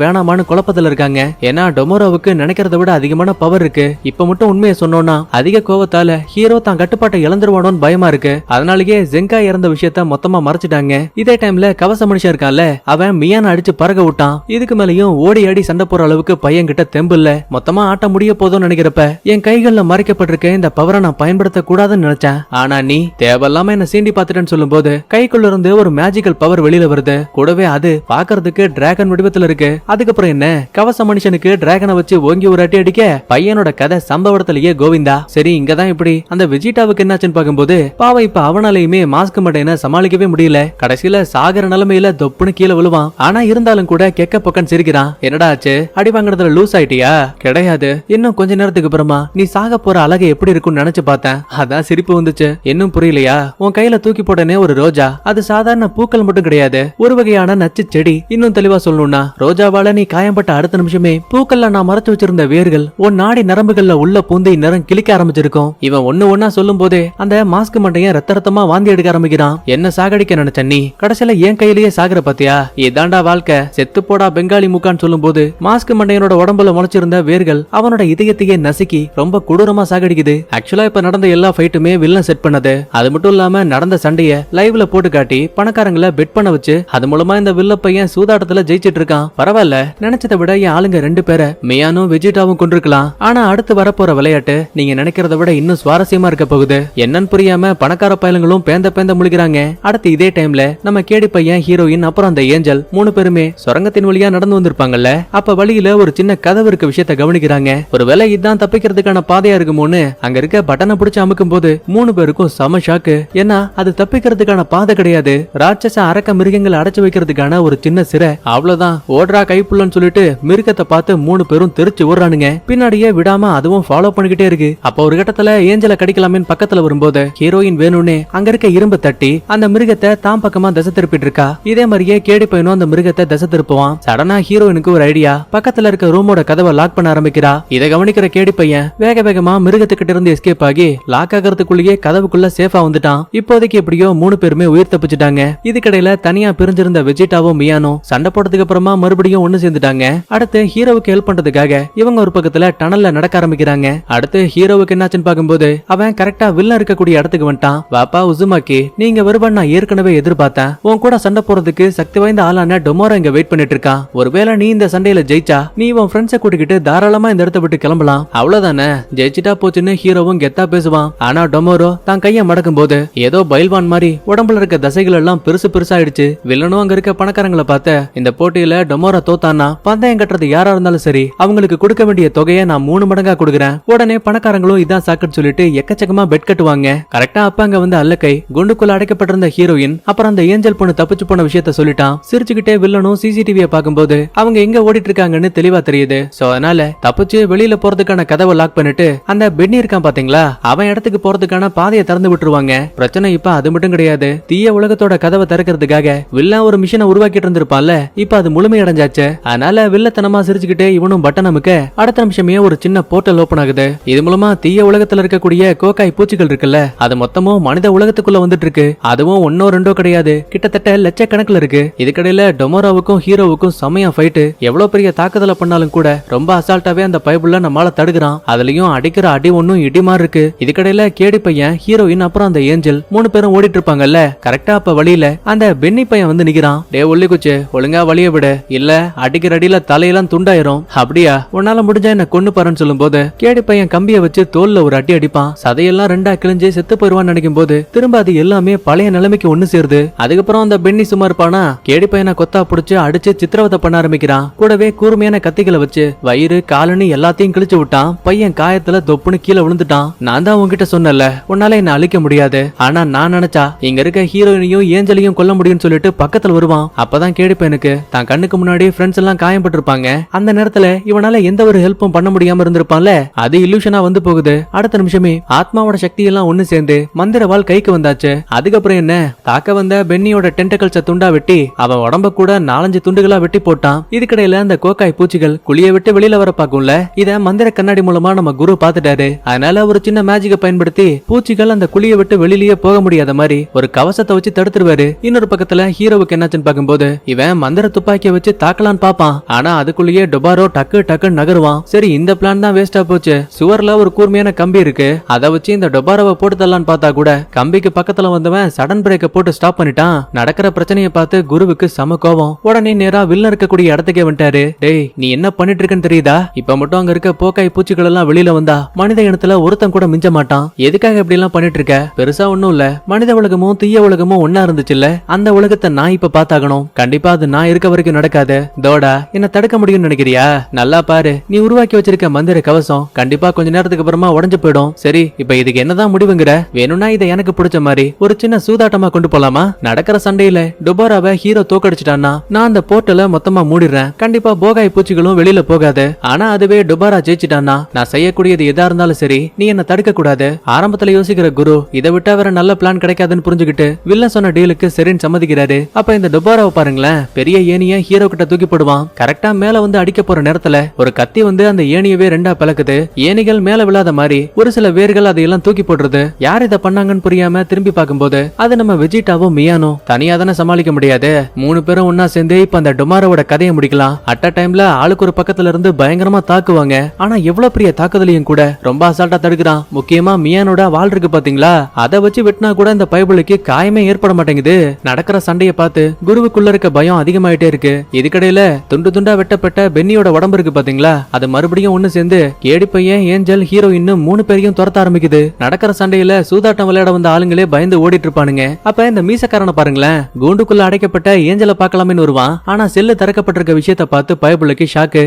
வேணாமான்னு குழப்பத்துல இருக்காங்க. ஏன்னா டொமோரோவுக்கு நினைக்கிறத விட அதிகமான பவர் இருக்கு. இருக்கு. இப்ப மட்டும் உண்மையை சொன்னோம்னா அதிக கோவத்தால ஹீரோ தான் கட்டுப்பாட்டை இழந்துருவானோன்னு பயமா இருக்கு. அதனாலேயே ஜெங்கா இறந்த விஷயத்த மொத்தமா மறைச்சிட்டாங்க. இதே டைம்ல கவச மனுஷன் இருக்கான்ல, அவன் மியானை அடிச்சு பறக்க விட்டான். இதுக்கு மேலயும் ஓடி ஆடி சண்டை போற அளவுக்கு பையன் கிட்ட தெம்பு இல்ல. மொத்தமா ஆட்டம் முடிய போதும்னு நினைக்கிறப்ப என் கைகள்ல மறைக்கப்பட்டிருக்க இந்த பவரை நான் பயன்படுத்த கூடாதுன்னு நினைச்சேன். ஆனா நீ தேவையில்லாம என்ன சீண்டி பாத்துட்டேன்னு சொல்லும் போது கைக்குள்ள இருந்து ஒரு மேஜிக்கல் பவர் வெளியில வருது. கூடவே அது பாக்குறதுக்கு டிராகன் வடிவத்துல இருக்கு. அதுக்கப்புறம் என்ன, கவச மனுஷனுக்கு டிராகனை வச்சு ஓங்கி ஒரு அடி அடிக்க பையனோட கதை சம்பவத்திலேயே கோவிந்தா. சரி, இங்கதான் இப்படி அந்த வெஜிடாவுக்கு என்னாச்சுன்னு பாக்கும்போது பாவம் இப்ப அவனாலையுமே மாஸ்க் மண்டையனை சமாளிக்கவே முடியல. கடைசியில சாகர நிலைமையில தொப்புன்னு கீழே விழுவான். ஆனா இருந்தாலும் கூட கெக்க பக்கம் சிரிக்கிறான். என்னடா ஆச்சு, அடி வாங்குறதுல லூஸ் ஆயிட்டியா? கிடையாது, இன்னும் கொஞ்ச நேரத்துக்கு அப்புறமா நீ சாக போற அழகை எப்படி இருக்கும்னு நினைச்சு பார்த்தேன். அதான் சிரிப்பு வந்துச்சு. இன்னும் புரியலையா? உன் கையில தூக்கி போட்டனே ஒரு ரோஜா, அது சாதாரண பூக்கள் மட்டும் கிடையாது, ஒரு வகையான நச்சு செடி. இன்னும் தெளிவா சொல்லணும்னா ரோஜாவால நீ காயம்பட்ட அடுத்த நிமிஷமே பூக்கள்ல நான் மறைச்சு வச்சிருந்த வேர்கள் உன் நாடி நரம்புகள்ல உள்ள பூந்து இந்நேரம் கிளிக்க ஆரம்பிச்சிருக்கும். இவன் ஒண்ணு ஒன்னா சொல்லும் போதே அந்த மாஸ்க் மண்டையன் ரத்த ரத்தமா வாந்தி எடுக்க ஆரம்பிக்கிறான். என்ன சாகடிக்க நினைச்ச நீ கடைசியில என் கையிலேயே சாகுற பாத்தியா? இதாண்டா வாழ்க்கை, செத்து போடா பெங்காலி முக்கான்னு சொல்லும் போது மாஸ்க் மண்டையனோட உடம்புல முளைச்சிருந்த வேர்கள் அவனோட இதயத்தையே நசுக்கி ரொம்ப கொடூரமா சாகடிக்குது. ஆக்சுவலா இப்ப நடந்த எல்லா ஃபைட்டுமே வில்லன் செட் பண்ணது. அது மட்டும் இல்லாம நடந்த சண்டைய லைவ்ல போட்டு காட்டி பணக்காரங்களை பெட் பண்ண வச்சு அது மூலமா இந்த வில்ல பையன் சூதாட்டத்துல ஜெயிச்சிட்டு இருக்கான். பரவாயில்ல, நினைச்சதை விட என் ஆளுங்க 2 பேரை மியானும் வெஜிடாவும் கொண்டிருக்கலாம். ஆனா அடுத்து வரப்போற விளையாட்டு நீங்க நினைக்கிறத விட இன்னும் சுவாரஸ்யமா இருக்க போகுது. என்னன்னு புரியாம பணக்கார பயலுங்களும் பேந்த முழிக்கிறாங்க. அடுத்து இதே டைம்ல நம்ம கேடி பையன், ஹீரோயின், அப்புறம் அந்த ஏஞ்சல் 3 பேருமே சுரங்கத்தின் வழியா நடந்து வந்திருப்பாங்கல்ல. அப்ப வழியில ஒரு சின்ன கதவு இருக்க விஷயத்த கவனிக்கிறாங்க. ஒருவேளை இதான் தப்பிக்கிறதுக்கான பாதையா இருக்குமோன்னு அங்க இருக்க பட்டனை பிடிச்சு அமுக்கும் போது 3 பேருக்கும் சம ஷாக்கு. ஏன்னா அது தப்பிக்கிறதுக்கான பாதை கிடையாது, ராட்சச அரக்க மிருகங்களை அடைச்சு வைக்கிறதுக்கான ஒரு சின்ன சிறை. அவ்வளவுதான், ஓடுறா கைப்புள்ளன்னு சொல்லிட்டு மிருகத்தை பார்த்து 3 பேரும் தெரிச்சு ஓடுறானுங்க. பின்னாடியே விடாம அதுவும் ஃபாலோ பண்ணிக்கிட்டே இருக்கு. அப்ப ஒரு கட்டத்துல ஏஞ்சலை கடிக்கலாமேன்னு பக்கத்துல வரும்போது ஹீரோயின் வேணும்னு அங்க இருக்க இரும்பு தட்டி அந்த மிருகத்தை தான் பக்கமா திசை திருப்பிட்டு இருக்கா. இதே மாதிரியே கேடி பையனும் அந்த மிருகத்தை திசை திருப்புவான். சடனா ஹீரோயினுக்கு ஒரு ஐடியா, பக்கத்துல இருக்க ரூமோட கதவை லாக் பண்ண ஆரம்பிக்கிறா. இதை கவனிக்கிற கேடி பையன் வேக வேகமா மிருகத்துக்கிட்ட இருந்து எஸ்கேப் ஆகி லாக் ஆகிறதுக்குள்ளேயே கதவுக்குள்ள சேஃபா வந்துட்டான். இப்போதைக்கு எப்படியோ 3 பேருமே உயிர் தப்பிச்சுட்டாங்க. இதுக்கிடையில தனியா பிரிஞ்சிருந்த வெஜிடாவும் மியானும் சண்டை போட்டதுக்கு அப்புறமா மறுபடியும் ஒண்ணு சேர்ந்துட்டாங்க. அடுத்து ஹீரோவுக்கு ஹெல்ப் பண்றதுக்காக இவங்க ஒரு பக்கத்துல டனல்ல நடக்க ஆரம்பிக்கிறாங்க. அடுத்து ஹீரோவுக்கு என்னாச்சுன்னு பாக்கும்போது அவன் கரெக்டா வில்ல இருக்கக்கூடிய இடத்துக்கு வந்துட்டான். வாப்பா உசுமாக்கி, நீங்க வருவன் நான் ஏற்கனவே எதிர்பார்த்தேன். உன் கூட சண்டை போறதுக்கு சக்தி வாய்ந்த ஆளான டொமோரா இங்க வெயிட் பண்ணிட்டு இருக்கான். ஒருவேளை நீ இந்த சண்டையில ஜெயிச்சா நீ உன் ஃப்ரெண்ட்ஸை கூட்டிக்கிட்டு தாராளமா இந்த இடத்தை விட்டு கிளம்பலாம். அவ்வளவுதானே, ஜெயிச்சிட்டா போச்சுன்னு ஹீரோவும் கெத்தா பேசுவான். ஆனா டொமோரோ தான் கைய மடக்கும் போது ஏதோ பைல்வான் மாதிரி உடம்புல இருக்க தசைகள் எல்லாம் பெருசாயிடுச்சு. வில்லனும் அங்க இருக்க பணக்காரங்களை பார்த்த இந்த போட்டியில டொமோரா தோத்தானா பந்தயம் கட்டுறது யாரா இருந்தாலும் சரி அவங்களுக்கு கொடுக்க வேண்டிய தொகையை நான் 3 மடங்கா கொடுக்குறேன். உடனே பணக்காரங்களும் இதான் சாக்குன்னு சொல்லிட்டு எக்கச்சக்கமா பெட் கட்டுவாங்க. கரெக்டா அப்ப அங்க வந்து அல்லக்கை குண்டுக்குள்ள அடைக்கப்பட்டிருந்த ஹீரோயின் அப்புறம் அந்த ஏஞ்சல் பொண்ணு தப்பிச்சு போன விஷயத்த சொல்லிட்டான். சிரிச்சுக்கிட்டே வில்லனும் சிசிடிவியை பார்க்கும்போது அவங்க எங்க ஓடிட்டு இருக்காங்கன்னு தெளிவா தெரியுது. சோ அதனால தப்பிச்சு வெளியில போறதுக்கான கதவை லாக் பண்ணிட்டு அந்த பென்னி இருக்கான் பாத்தீங்களா, அவன் இடத்துக்கு போறதுக்கான பாதையை திறந்து விட்டுருவாங்க. பிரச்சனை இப்ப அது மட்டும் கிடையாது, தீய உலகத்தோட கதவை திறக்கிறதுக்காக வில்லன் ஒரு மிஷினை உருவாக்கிட்டு இருந்திருப்பான்ல, இப்ப அது முழுமையடைஞ்சாச்சு. அதனால வில்லத்தனமா சிரிச்சுக்கிட்டே இவனும் பட்டன் அமுக்க அடுத்த நிமிஷமே ஒரு சின்ன போர்ட்டல் ஓபன் ஆகுது. இது மூலமா தீய உலகத்துல இருக்கக்கூடிய கோக்காய் பூச்சிகள் இருக்குல்ல, அது மொத்தமும் மனித உலகத்துக்குள்ள வந்துட்டு இருக்கு. அதுவும் 1ஓ 2ஓ கிடையாது, கிட்டத்தட்ட லட்சக்கணக்கில் இருக்கு. இதுக்கடையில டொமோராவுக்கும் ஹீரோவுக்கும் செமையா ஃபைட். எவ்வளவு பெரிய தாக்குதலை பண்ணாலும் கூட ரொம்ப அசால்ட்டாவே அந்த பைபிள்ல நம்மால தடுக்கிறான். அதுலயும் அடிக்கிற அடி ஒன்னும் இடிமாறு இருக்கு. இதுக்கடையில கேடி பையன், ஹீரோயின், அப்புறம் அந்த ஏஞ்சல் 3 பேரும் ஓடிட்டு இருப்பாங்கல்ல. கரெக்டா அப்ப வழியில அந்த பென்னி பையன் வந்து நிக்கிறான். டே ஒல்லி குச்சு, ஒழுங்கா வழிய விடு, இல்ல அடிக்கிற அடியில தலையெல்லாம் துண்டாயிரும். அப்படியா, உன்னால முடிஞ்சா என்ன கொண்டு பாருன்னு சொல்லும் போது கேடி பையன் கம்பிய வச்சு தோல்ல ஒரு அடி அடிப்பான். சதையெல்லாம் 2ஆ கிழிஞ்சு செத்து போயிருவான்னு நினைக்கும் போது திரும்ப அது எல்லாமே பழைய நிலைமைக்கு ஒண்ணு சேருது. அதுக்கப்புறம் அந்த பென்னி சும்மா இருப்பானா, கேடி பையனை கொத்தா புடிச்சு அடிச்சு சித்திரவதை பண்ண ஆரம்பிக்கிறான். கூடவே கூர்மையான கத்திகளை வச்சு வயிறு காலனி எல்லாத்தையும் கிழிச்சு விட்டான். பையன் காயத்துல தொப்புன்னு கீழே விழுந்துட்டான். நான் தான் உங்ககிட்ட சொன்னல, உன்னால என்ன அழிக்க முடியாது, ஆனா நான் நினைச்சா இங்க இருக்க ஹீரோயினையும் ஏஞ்சலையும் கொல்ல முடியும்னு சொல்லிட்டு பக்கத்துல வருவான். அப்பதான் கேடி பையனுக்கு தான் கண்ணுக்கு முன்னாடி ஃப்ரெண்ட்ஸ் எல்லாம் காயப்பட்டிருப்பாங்க. அந்த நேரத்துல இவனால எந்த ஒரு ஹெல்ப்பும் பண்ண முடியாம இருந்திருப்பான்ல, அது இல்லூஷனா வந்து போகுது. அடுத்த நிமிஷமே ஆத்மாவோட சக்தி எல்லாம் ஒண்ணு சேர்ந்து மந்திரவாள் கைக்கு வந்தாச்சு. அதுக்கப்புறம் என்ன, தாக்க வந்த பென்னியோட டென்டக்கல்ஸ துண்டா வெட்டி அவன் உடம்ப கூட 4-5 துண்டுகளா வெட்டி போட்டான். இதுக்கிடையில அந்த கோக்காய் பூச்சிகள் குழிய விட்டு வெளியில வர பாக்கும்ல, இத மந்திர கண்ணாடி மூலமா நம்ம குரு பாத்துட்டாரு. அதனால ஒரு சின்ன மேஜிக்கை பயன்படுத்தி பூச்சிகள் அந்த குழிய விட்டு வெளியிலேயே போக முடியாத மாதிரி ஒரு கவசத்தை வச்சு தடுத்துருவாரு. இன்னொரு பக்கத்துல ஹீரோவுக்கு என்னாச்சுன்னு பாக்கும்போது இவன் மந்திர துப்பாக்கிய வச்சு தாக்கலான்னு பாப்பான். ஆனா அதுக்குள்ளேயே டொபாரோ டக்கு டக்குன்னு நகருவான். சரி, இந்த பிளான் பிளான் தான் வேஸ்டா போச்சு. சுவர்ல ஒரு கூர்மையான கம்பி இருக்கு, அதை வச்சு இந்த டொபாராவை போட்டு தரலான்னு பார்த்தா கூட கம்பிக்கு பக்கத்துல வந்தவன் சடன் பிரேக்க போட்டு ஸ்டாப் பண்ணிட்டான். நடக்கிற பிரச்சனையை பார்த்து குருவுக்கு சம கோவம். உடனே நேரா வில்ல இருக்கக்கூடிய இடத்துக்கே வந்துட்டாரு. டேய், நீ என்ன பண்ணிட்டு இருக்கன்னு தெரியுதா? இப்ப மட்டும் அங்க இருக்க போக்காய் பூச்சிகள் எல்லாம் வெளியில வந்தா மனித இனத்துல ஒருத்தன் கூட மிஞ்ச மாட்டான். எதுக்காக இப்படி எல்லாம் பண்ணிட்டு இருக்க? பெருசா ஒண்ணும் இல்ல, மனித உலகமும் தீய உலகமும் ஒன்னா இருந்துச்சுல்ல, அந்த உலகத்தை நான் இப்ப பாத்தாகணும். கண்டிப்பா அது நான் இருக்க வரைக்கும் நடக்காது. தோடா, என்ன தடுக்க முடியும்னு நினைக்கிறியா? நல்லா பாரு, நீ உருவாக்கி வச்சிருக்க மந்திர கவசம் கண்டிப்பா கொஞ்ச நேரத்துக்கு அப்புறமா உடைஞ்சு போயிடும். சரி, இப்ப இதுக்கு என்னதான் முடிவுங்கிற? வேணும்னா இதை எனக்கு பிடிச்ச மாதிரி ஒரு சின்ன சூதாட்டமா கொண்டு போலாமா? நடக்கிற சண்டையில டொபாராவை ஹீரோ தோக்கடிச்சிட்டான்னா நான் அந்த போர்ட்டலை மொத்தமா மூடிடுறேன். கண்டிப்பா போகாய் பூச்சிகளும் வெளியில போகாது. ஆனா அதுவே டொபாரா ஜெயிச்சிட்டான்னா நான் செய்யக்கூடியது எதா இருந்தாலும் சரி, நீ என்ன தடுக்க கூடாது. ஆரம்பத்துல யோசிக்கிற குரு இதை விட்டா வேற நல்ல பிளான் கிடைக்காதுன்னு புரிஞ்சுக்கிட்டு வில்லன் சொன்ன டீலுக்கு சரின்னு சம்மதிக்கிறாரு. அப்ப இந்த டொபாராவை பாருங்களேன், பெரிய ஏணிய ஹீரோ கிட்ட தூக்கி போடுவான். கரெக்டா மேல வந்து அடிக்க போற நேரத்துல ஒரு கத்தி வந்து அந்த ஏணியவே ரெண்டா பிளக்குது. ஏணிகள் மேல விழாத மாதிரி ஒரு சில வேர்கள் அதையெல்லாம் தூக்கி போடுறது. யார் இதை பண்ணாங்கன்னு புரியாம திரும்பி பார்க்கும்போது அது நம்ம வெஜிடாவும் மியானும். தனியா தானே சமாளிக்க முடியாது. 3 பேரும் ஒன்னா சேர்ந்து இப்ப அந்த டொமாரோட கதையை முடிக்கலாம். அட் அ டைம்ல ஆளுக்கு ஒரு பக்கத்துல இருந்து பயங்கரமா தாக்குவாங்க. ஆனா எவ்வளவு பெரிய தாக்குதலையும் கூட ரொம்ப அசால்ட்டா தடுக்கிறான். முக்கியமா மியானோட வால் இருக்கு பாத்தீங்களா, அதை வச்சு வெட்டினா கூட இந்த பைபிளுக்கு காயமே ஏற்பட மாட்டேங்குது. நடக்கிற சண்டையை பார்த்து குருவுக்குள்ள இருக்க பயம் அதிகமாயிட்டே இருக்கு. இதுக்கடையில துண்டு துண்டா வெட்டப்பட்ட பென்னியோட உடம்பு இருக்கு பாத்தீங்களா, அது மறுபடியும் ஒண்ணு சேர்ந்து கேடி பையன், ஏஞ்சல், ஹீரோயின் 3 பேரையும் துரத்த ஆரம்பிக்குது. நடக்கிற சண்டையில சூதாட்டம் விளையாட வந்த ஆளுங்களே பயந்து ஓடிட்டு இருப்பானுங்க. அப்ப இந்த மீசக்காரனை பாருங்களேன், கூண்டுக்குள்ள அடைக்கப்பட்ட ஏஞ்சலை பார்க்கலாமே வருவான். ஆனா செல்லு திறக்கப்பட்டிருக்க விஷயத்தை பார்த்து பயபுளுக்கு ஷாக்கு.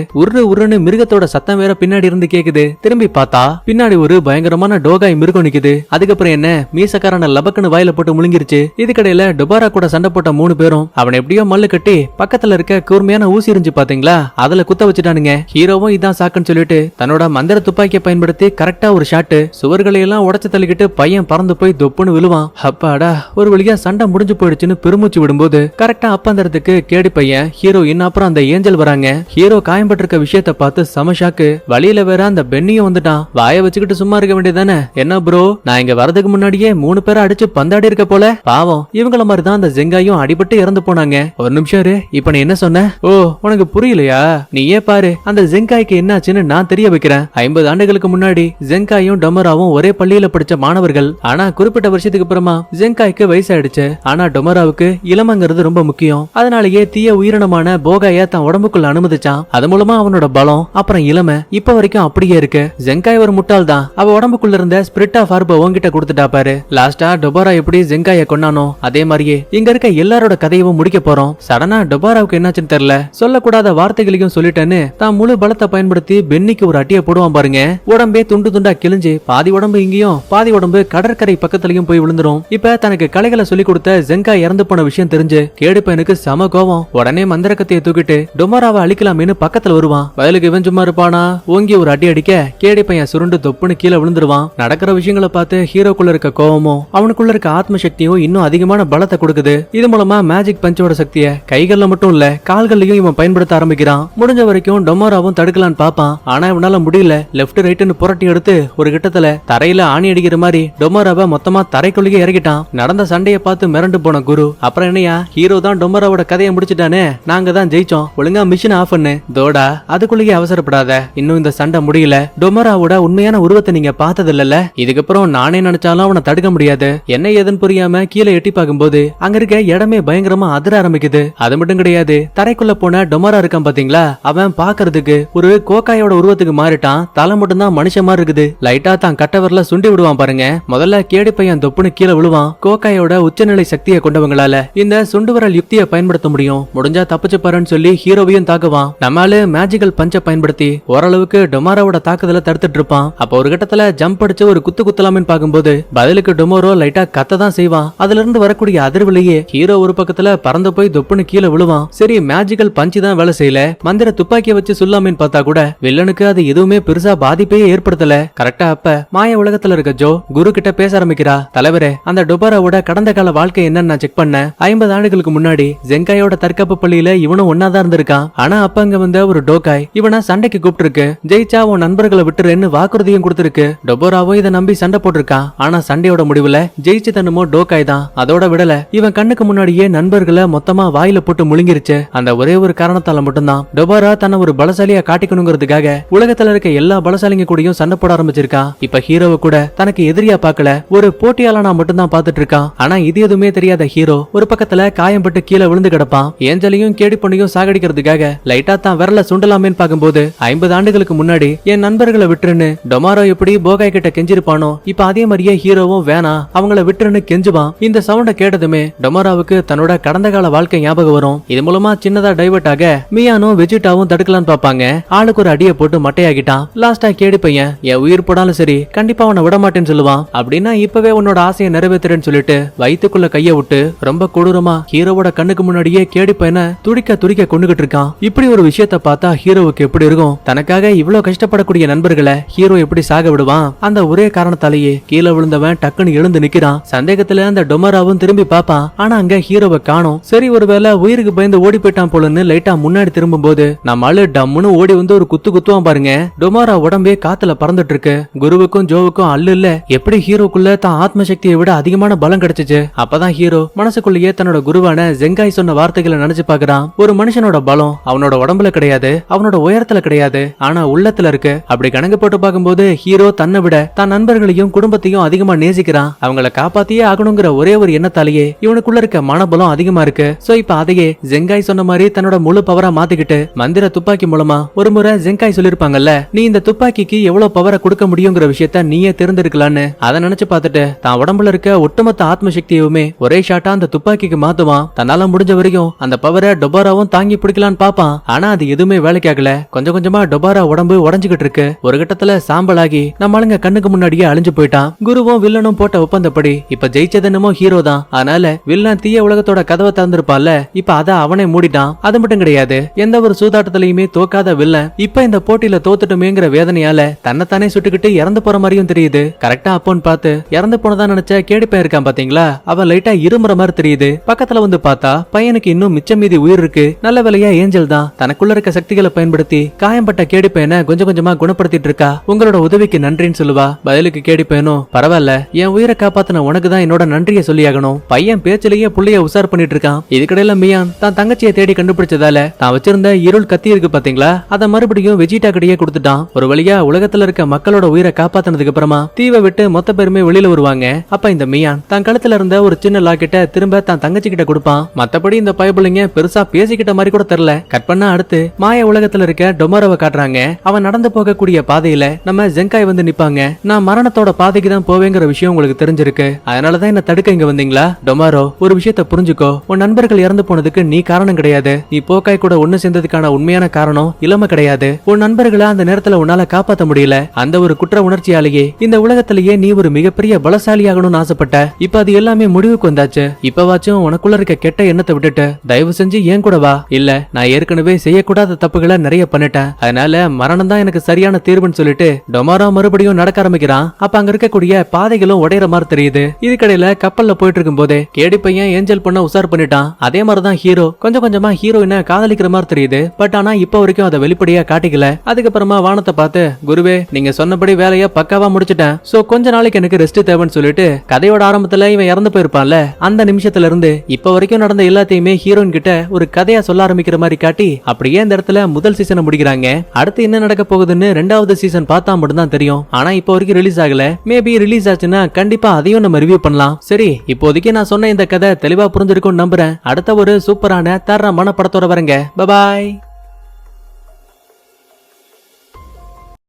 உருன்னு மிருகத்தோட சத்தம் வேற பின்னாடி இருந்து கேக்குது. திரும்பி பார்த்தா பின்னாடி ஒரு பயங்கரமான டோகாய் மிருகம் நிக்குது. அதுக்கப்புறம் என்ன, மீசக்காரனை லபக்குன்னு வாயில போட்டு முழுங்கிருச்சு. இதுக்கடையில டொபாரா கூட சண்டை போட்ட 3 பேரும் அவன் எப்படியோ மல்லு கட்டி பக்கத்துல இருக்க கூர்மையான ஊசி இருந்துச்சு பாத்தீங்களா, அதுல குத்த வச்சுட்டானுங்க. ஹீரோவும் இதான் சாக்குன்னு சொல்லிட்டு தன்னோட மந்திர துப்பாக்கியை பயன்படுத்தி கரெக்டா ஒரு ஷாட்டு சுவர்களை எல்லாம் உடைச்சு தள்ளிக்கிட்டு பையன் பறந்து போய் தொப்புன்னு விழுவான். அப்பாடா, ஒரு வழியா சண்டை முடிஞ்சு போயிடுச்சுன்னு பெருமூச்சு விடும்போது கரெக்டா அப்பந்தரத்துக்கு கேடி பையன், ஹீரோயின், அப்புறம் அந்த ஏஞ்சல் வராங்க. ஹீரோ காயம்பட்டிருக்க விஷயத்த பார்த்து சம ஷாக்கு. வழியில வேற அந்த பென்னியும் வந்துட்டான். வாய வச்சுக்கிட்டு சும்மா இருக்க வேண்டியதானே. என்ன ப்ரோ, நான் இங்க வரதுக்கு முன்னாடியே 3 பேரை அடிச்சு பந்தாடி இருக்க போல. பாவம், இவங்கள மாதிரிதான் அந்த ஜெங்காயும் அடிபட்டு இறந்து போனாங்க. ஒரு நிமிஷம் இரு, இப்ப நீ என்ன சொன்ன? ஓ, உனக்கு புரியலையா? நீயே பாரு, அந்த ஜெங்காய்க்கு என்னாச்சுன்னு நான் தெரிய வைக்கிறேன். 50 ஆண்டுகளுக்கு முன்னாடி ஜெங்காயும் டொமராவும் ஒரே பள்ளியில படிச்ச மாணவர்கள். ஆனா குறிப்பிட்ட வருஷத்துக்கு அப்புறமா ஜெங்காய்க்கு வயசாயிடுச்சு. ஆனா டொமராவுக்கு இளமங்கிறது ரொம்ப முக்கியம். அதனாலேயே தீய உயிரினமான போகாய தன் உடம்புக்குள்ள அனுமதிச்சான். அது மூலமா அவனோட பலம் அப்புறம் இளமை இப்ப வரைக்கும் அப்படியே இருக்கு. ஜெங்காய் ஒரு முட்டாள் தான். அவ உடம்புக்குள்ள இருந்த ஸ்பிரிட் ஆஃப் ஆர்ப உன்கிட்ட கொடுத்துட்டா பாரு. லாஸ்டா டொபாரா எப்படி ஜெங்காய கொண்டானோ அதே மாதிரியே இங்க இருக்க எல்லாரோட கதையவும் முடிக்க போறோம். சடனா டொபாராவுக்கு என்னாச்சுன்னு தெரியல, சொல்லக்கூடாத வார்த்தைகளையும் சொல்லிட்டேன்னு தான் முழு பலத்தை பயன்படுத்தி பென்னிக்கு ஒரு அட்டியை போடுவான் பாருங்க. உடம்பே துண்டு துண்டா கிழிஞ்சு பாதி உடம்பு இங்கேயும் பாதி உடம்பு கடற்கரை பக்கத்துலயும் போய் விழுந்துரும். இப்ப தனக்கு கலைகளை சொல்லி கொடுத்த ஜெங்கா இறந்து போன விஷயம் தெரிஞ்சு கேடு பையனுக்கு சம கோவம். உடனே மந்திர கத்தியை தூக்கிட்டு டொமராவை அழிக்கலாமேன்னு பக்கத்துல வருவான். பதிலுக்கு இவன் சும்மா இருப்பானா, ஓங்கி ஒரு அடி அடிக்க கேடி பையன் சுருண்டு தொப்புன்னு கீழே விழுந்துருவான். நடக்கிற விஷயங்களை பார்த்து ஹீரோக்குள்ள இருக்க கோவமும் அவனுக்குள்ள இருக்க ஆத்ம சக்தியும் இன்னும் அதிகமான பலத்தை கொடுக்குது. இது மூலமா மேஜிக் பஞ்சோட சக்தியை கைகள்ல மட்டும் இல்ல கால்கள்லயும் இவன் பயன்படுத்த ஆரம்பிக்கிறான். முடிஞ்ச வரைக்கும் டொமராவும் தடுக்கலான்னு பாப்பான். ஆனா இவனால முடியல. லெப்ட் ரைட்னு புரட்டி எடுத்து ஒரு கிட்டத்துல தரையில ஆணி அடிக்கிற மாதிரி டொமராவை மொத்தமா தரைக்குள்ளேயே இறக்கிட்டான். நடந்த சண்டையை பார்த்து மிரண்டு போன குரு, அப்புறம் என்னையா, ஹீரோ தான் டொமராவோட கதையை முடிச்சுட்டானே, நாங்க தான் ஜெயிச்சோம், ஒழுங்கா மிஷின் ஆஃப் பண்ணு. தோடா, அதுக்குள்ளேயே அவசரப்படாத, இன்னும் இந்த சண்டை முடியல. டொமராவோட உண்மையான உருவத்தை நீங்க பார்த்தது இல்லல்ல, இதுக்கப்புறம் நானே நினைச்சாலும் அவனை தடுக்க முடியாது. என்ன ஏதுன்னு புரியாம கீழே எட்டி பார்க்கும்போது அங்க இருக்க இடமே பயங்கரமா அதிர ஆரம்பிக்குது. அது மட்டும் கிடையாது, தரைக்குள்ள போன டொமரா இருக்கான் பாத்தீங்களா, அவன் பாக்குறதுக்கு ஒரு கோக்காயோட உருவத்துக்கு மாறிட்டான். தலை மட்டும் தான் மனுஷ மாதிரி இருக்குது. லைட்டா தான் கட்டவர்ல சுண்டி விடுவான் பாருங்க. முதல்ல கேடி பையன் தொப்புன்னு கீழே விழுவான். கோக்காயோட உச்சநிலை சக்தியை கொண்டவங்களால இந்த சுண்டு விரல் யுக்தியை பயன்படுத்த முடியும். முடிஞ்சா தப்பிச்சு பாருன்னு சொல்லி ஹீரோவையும் தாக்குவான். நம்மால மேஜிக்கல் பஞ்ச பயன்படுத்தி ஓரளவுக்கு டொமாரோட தாக்குதல தடுத்துட்டு இருப்பான். அப்ப ஒரு கட்டத்துல ஜம்ப் அடிச்சு ஒரு குத்தலாமேன்னு பாக்கும்போது பதிலுக்கு டொமோரோ லைட்டா கத்த தான் செய்வான். அதுல இருந்து வரக்கூடிய அதிர்வுலயே ஹீரோ ஒரு பக்கத்துல பறந்து போய் தொப்புன்னு கீழே விழுவான். சரி, மேஜிக்கல் பஞ்சு தான் வேலை செய்யல, மந்திர துப்பாக்கிய வச்சு சொல்லாமேன்னு பார்த்தா கூட வில்லனுக்கு அது எதுவுமே பெருசா பாதிப்பே ஏற்படுத்தல. கரெக்டா அப்ப மாய உலகத்துல இருக்க ஜோ குரு கிட்ட பேச ஆரம்பிக்கிறா. தலைவரே, அந்த டொபாராவோட கடந்த கால வாழ்க்கை என்னன்னு நான் செக் பண்ணேன். 50 ஆண்டுகளுக்கு முன்னாடி ஜெங்காயோட தற்காப்பு பள்ளியில இவனும் ஒன்னாதான் இருந்திருக்கான். ஆனா அப்ப அங்க வந்த ஒரு டோகாய் இவனை சண்டைக்கு கூப்பிட்டு இருக்கு. ஜெயிச்சா உன் நண்பர்களை விட்டுறேன்னு வாக்குறுதியும் கொடுத்திருக்கு. டொபோராவும் இதை நம்பி சண்டை போட்டிருக்கான். ஆனா சண்டையோட முடிவுல ஜெயிச்சு தன்னுமோ டோகாய் தான். அதோட விடல, இவன் கண்ணுக்கு முன்னாடியே நண்பர்களை மொத்தமா வாயில போட்டு முழுங்கிருச்சு. அந்த ஒரே ஒரு காரணத்தால மட்டும்தான் டொபாரா தன்னை ஒரு பலசாலியா காட்டிக்கணுங்கிறதுக்காக உலகத்துல இருக்க எல்லா பலசாலிங்க கூடயும் சண்டை போட ஆரம்பிச்சிருக்கான். இப்ப ஹீரோவை கூட தனக்கு எதிரியா பார்க்கல, ஒரு போட்டியாளனா மட்டும்தான் பாத்துட்டு இருக்கான். ஆனா இது எதுவுமே தெரியாத ஹீரோ ஒரு பக்கத்துல காயம்பட்டு கீழே விழுந்து கிடப்பான். ஏஞ்சலையும் கேடி பொண்ணையும் சாகடிக்கிறதுக்காக லைட்டா தான் விரல சுண்டலாமேன்னு பாக்கும்போது 50 ஆண்டுகளுக்கு முன்னாடி என் நண்பர்களை விட்டுருன்னு டொமாரோ எப்படி போகாய் கிட்ட கெஞ்சிருப்பானோ இப்ப அதே மாதிரியே ஹீரோவும் வேணாம் அவங்கள விட்டுருன்னு கெஞ்சுவான். இந்த சவுண்ட கேட்டதுமே டொமாரோவுக்கு தன்னோட கடந்த கால வாழ்க்கை ஞாபகம் வரும். இது மூலமா சின்னதா டைவர்ட் ஆக மியானும் வெஜிட்டாவும் தடுக்கலான்னு பாப்பாங்க. ஆளுக்கு ஒரு அடியை போட்டு மட்டையாகிட்டான். லாஸ்டா கேடி பையன் என் உயிர் போடாலும் சரி கண்டிப்பா அவனை விட மாட்டேன்னு சொல்லுவான். அப்படின்னா இப்பவே உன்னோட ஆசையை நிறைவேற்றுறேன்னு சொல்லிட்டு வயிற்றுக்குள்ள கைய விட்டு ரொம்ப கொடூரமா ஹீரோவோட கண்ணுக்கு முன்னாடியே கேடி பையனை துடிக்க துடிக்க கொண்டுகிட்டு இருக்கான். இப்படி ஒரு விஷயத்த பார்த்தா ஹீரோவுக்கு எப்படி இருக்கும்? தனக்காக இவ்வளவு கஷ்டப்படக்கூடிய நண்பர்களை ஹீரோ எப்படி சாக விடுவான்? அந்த ஒரே காரணத்தாலேயே கீழே விழுந்தவன் டக்குன்னு எழுந்து நிக்கிறான். சந்தேகத்துல அந்த டொமராவும் திரும்பி பாப்பான். ஆனா அங்க ஹீரோவை காணோம். சரி ஒருவேளை உயிருக்கு பயந்து ஓடி போயிட்டான் போலன்னு லைட்டா முன்னாடி திரும்பும் போது நம்ம ஆளு டம்முன்னு ஓடி வந்து ஒரு குத்துவான் பாருங்க. டொமாரா உடம்பே காத்துல பறந்துட்டு இருக்கு. குருவுக்கும் ஜோவுக்கும் அல்ல இல்ல எப்படி ஹீரோக்குள்ள தான் ஆத்ம சக்தியை விட அதிகமான பலம் கிடைச்சிச்சு. அப்பதான் ஹீரோ மனசுக்குள்ளேயே தன்னோட குருவான ஜெங்காய் சொன்ன வார்த்தைகளை நினைச்சு பாக்குறான். ஒரு மனுஷனோட பலம் அவனோட உடம்புல கிடையாது, அவனோட உயரத்துல கிடையாது, ஆனா உள்ளத்துல இருக்கு. அப்படி கணக்கு போட்டு பார்க்கும்போது ஹீரோ தன்னை விட தன் நண்பர்களையும் குடும்பத்தையும் அதிகமா நேசிக்கிறான். அவங்கள காப்பாத்தியே ஆகணுங்கிற ஒரே ஒரு எண்ணத்தாலேயே இவனுக்குள்ள இருக்க மனபலம் அதிகமா இருக்கு. சோ இப்ப அதையே ஜெங்காய் சொன்ன மாதிரி தன்னோட முழு பவரா மாத்திக்கிட்டு மந்திர துப்பாக்கி மூலமா ஒரு முறை ஜெங்காய் சொல்லிருப்பாங்கல்ல, நீ இந்த துப்பாக்கிக்கு எவ்வளவு பவரை கொடுக்க முடியுங்கிற விஷயத்த நீயே தெரிந்திருக்கலான்னு அதை நினைச்சு பார்த்துட்டு தான் உடம்புல இருக்க ஒட்டுமொத்த ஆத்ம சக்தியுமே ஒரே ஷாட்டா அந்த துப்பாக்கிக்கு மாத்துவான். தன்னால முடிஞ்ச வரைக்கும் அந்த பவரை டொபாராவும் தாங்கி பிடிக்கலான்னு பாப்பான். ஆனா அது எதுவுமே வேலைக்கு ஆகல. கொஞ்சம் கொஞ்சமா டொபாரா உடம்பு உடஞ்சுகிட்டு இருக்கு. ஒரு கட்டத்துல சாம்பலாகி நம்ம ஆளுங்க கண்ணுக்கு முன்னாடியே அழிஞ்சு போயிட்டான். குருவும் வில்லனும் போட்ட ஒப்பந்தப்படி இப்ப ஜெயிச்சது என்னமோ ஹீரோ தான். அதனால வில்லன் தீய உலகத்தோட கதவை திறந்திருப்பான்ல, இப்ப அத அவனே மூடிட்டான். அது மட்டும் கிடையாது, எந்த ஒரு சூதாட்டத்திலயுமே தோக்காத வில்லன் இப்ப இந்த போட்டியில தோத்துட்டுமேங்கிற வேதனையால தன்னைத்தானே சுட்டுக்கிட்டு இறந்து போற மாதிரியும் தெரியுது. கரெக்டா அப்போன்னு பார்த்து இறந்து போனதா நினைச்ச கேடி பையன் இருக்கான் பாத்தீங்களா, அவன் லைட்டா இருமுற மாதிரி தெரியுது. பக்கத்துல வந்து பார்த்தா பையனுக்கு இன்னும் மிச்சம் மீதி உயிர் இருக்கு. நல்ல வேலையா ஏஞ்சல் தான் தனக்குள்ள இருக்க சக்திகளை பயன்படுத்தி காயம்பட்ட கேடி பையனை கொஞ்சம் கொஞ்சமா குணப்படுத்திட்டு இருக்கா. உங்களோட உதவிக்கு நன்றின்னு சொல்லுவா. பதிலுக்கு கேடி பையனும் பரவாயில்ல, என் உயிரை காப்பாத்தின உனக்கு தான் என்னோட நன்றியை சொல்லியாகணும். பையன் பேச்சிலேயே புள்ளைய உசார் பண்ணிட்டு இருக்கான். இதுக்கடையில மியான் தான் தங்கச்சியை தேடி கண்டுபிடிச்சதால தான் வச்சிருந்த இருள் கத்தி இருக்கு பாத்தீங்களா, அதை மறுபடியும் வெஜிடா கடையே கொடுத்துட்டான். ஒரு வழியா உலகத்துல இருக்க மக்களோட உயிரை காப்பாத்தினதுக்கு அப்புறமா தீவை விட்டு மொத்த பேருமே வெளியில வருவாங்க. அப்ப இந்த மியான் தான் கழுத்துல இருந்த ஒரு சின்ன லாக்கெட்ட திரும்ப தான் தங்கச்சி கிட்ட கொடுப்பான். மத்தபடி இந்த பயபுள்ளைங்க பெருசா பேசிக்கிட்ட மாதிரி கூட தெரியல. கட் பண்ணா அடுத்து மாய உலகத்துல இருக்க டொமாரோவை காட்டுறாங்க. அவன் நடந்து போகக்கூடிய பாதையில நம்ம ஜெங்காய் வந்து நிப்பாங்க. நான் மரணத்தோட பாதைக்கு தான் போவேங்கிற விஷயம் உங்களுக்கு தெரிஞ்சிருக்கு, அதனாலதான் என்ன தடுக்க இங்க வந்தீங்களா? டொமாரோ, ஒரு விஷயத்த புரிஞ்சுக்கோ, உன் நண்பர்கள் இறந்து போனதுக்கு நீ காரணம் கிடையாது. நீ போக்காய் கூட ஒண்ணு சேர்ந்ததுக்கான உண்மையான காரணம் இளமை கிடையாது. உன் நண்பர்களை அந்த நேரத்துல உன்னால காப்பாத்த முடியல. அந்த ஒரு குற்ற உணர்ச்சியாலேயே இந்த உலகத்திலேயே நீ ஒரு மிகப்பெரிய பலசாலியாகணும்னு ஆசைப்பட்ட. இப்ப அது எல்லாமே முடிவுக்கு வந்தாச்சு. இப்பவாச்சும் உனக்குள்ள இருக்க கெட்ட எண்ணத்தை விட்டுட்டு தயவு செஞ்சு ஏன் கூட வா. இல்ல, நான் ஏற்கனவே செய்யக்கூடாத தப்புகளை நிறைய பண்ணிட்டேன், அதனால மரணம் தான் எனக்கு சரியான தீர்வுன்னு சொல்லிட்டு டொமாரோ மறுபடியும் நடக்க ஆரம்பிக்கிறான். அப்ப அங்க இருக்கக்கூடிய பாதைகளும் உடையற மாதிரி தெரியுது. இதுக்கடையில கப்பல்ல போயிட்டு இருக்கும் போதே கேடி பையன் ஏஞ்சல் பண்ண உசார் பண்ணிட்டான். அதே மாதிரிதான் ஹீரோ கொஞ்சம் கொஞ்சமா ஹீரோயினை காதலிக்கிற மாதிரி தெரியுது. பட் ஆனா இப்ப வரைக்கும் அதை வெளிப்படையா காட்டிக்கல. அதுக்கப்புறமா வானத்தை பார்த்து, குருவே நீங்க சொன்னபடி வேலைய பக்காவா முடிச்சிட்டேன், சோ கொஞ்ச நாளைக்கு எனக்கு ரெஸ்ட் தேவைன்னு சொல்லிட்டு கதையோட ஆரம்பத்துல இவன் இறந்து போயிருப்பான்ல, அந்த நிமிஷத்துல இருந்து இப்ப வரைக்கும் நடந்த எல்லாத்தையுமே ஹீரோயின் கிட்ட ஒரு கதையா சொல்ல ஆரம்பிக்கிற மாதிரி காட்டி அப்படியே இந்த இடத்துல முதல் சீசனை முடிக்கிறாங்க. அடுத்து என்ன நடக்க போகுதுன்னு ரெண்டாவது சீசன் பார்த்தா மட்டும் தான் தெரியும். ஆனா இப்போ வரைக்கும் ரிலீஸ் ஆகல. மேபி ரிலீஸ் ஆச்சுன்னா கண்டிப்பா அதையும் நம்ம ரிவ்யூ பண்ணலாம். சரி, இப்போதைக்கு நான் சொன்ன இந்த கதை தெளிவா புரிஞ்சிருக்கும்னு நம்புறேன். அடுத்த ஒரு சூப்பரான தரமான படத்தோட வரங்க. Bye bye.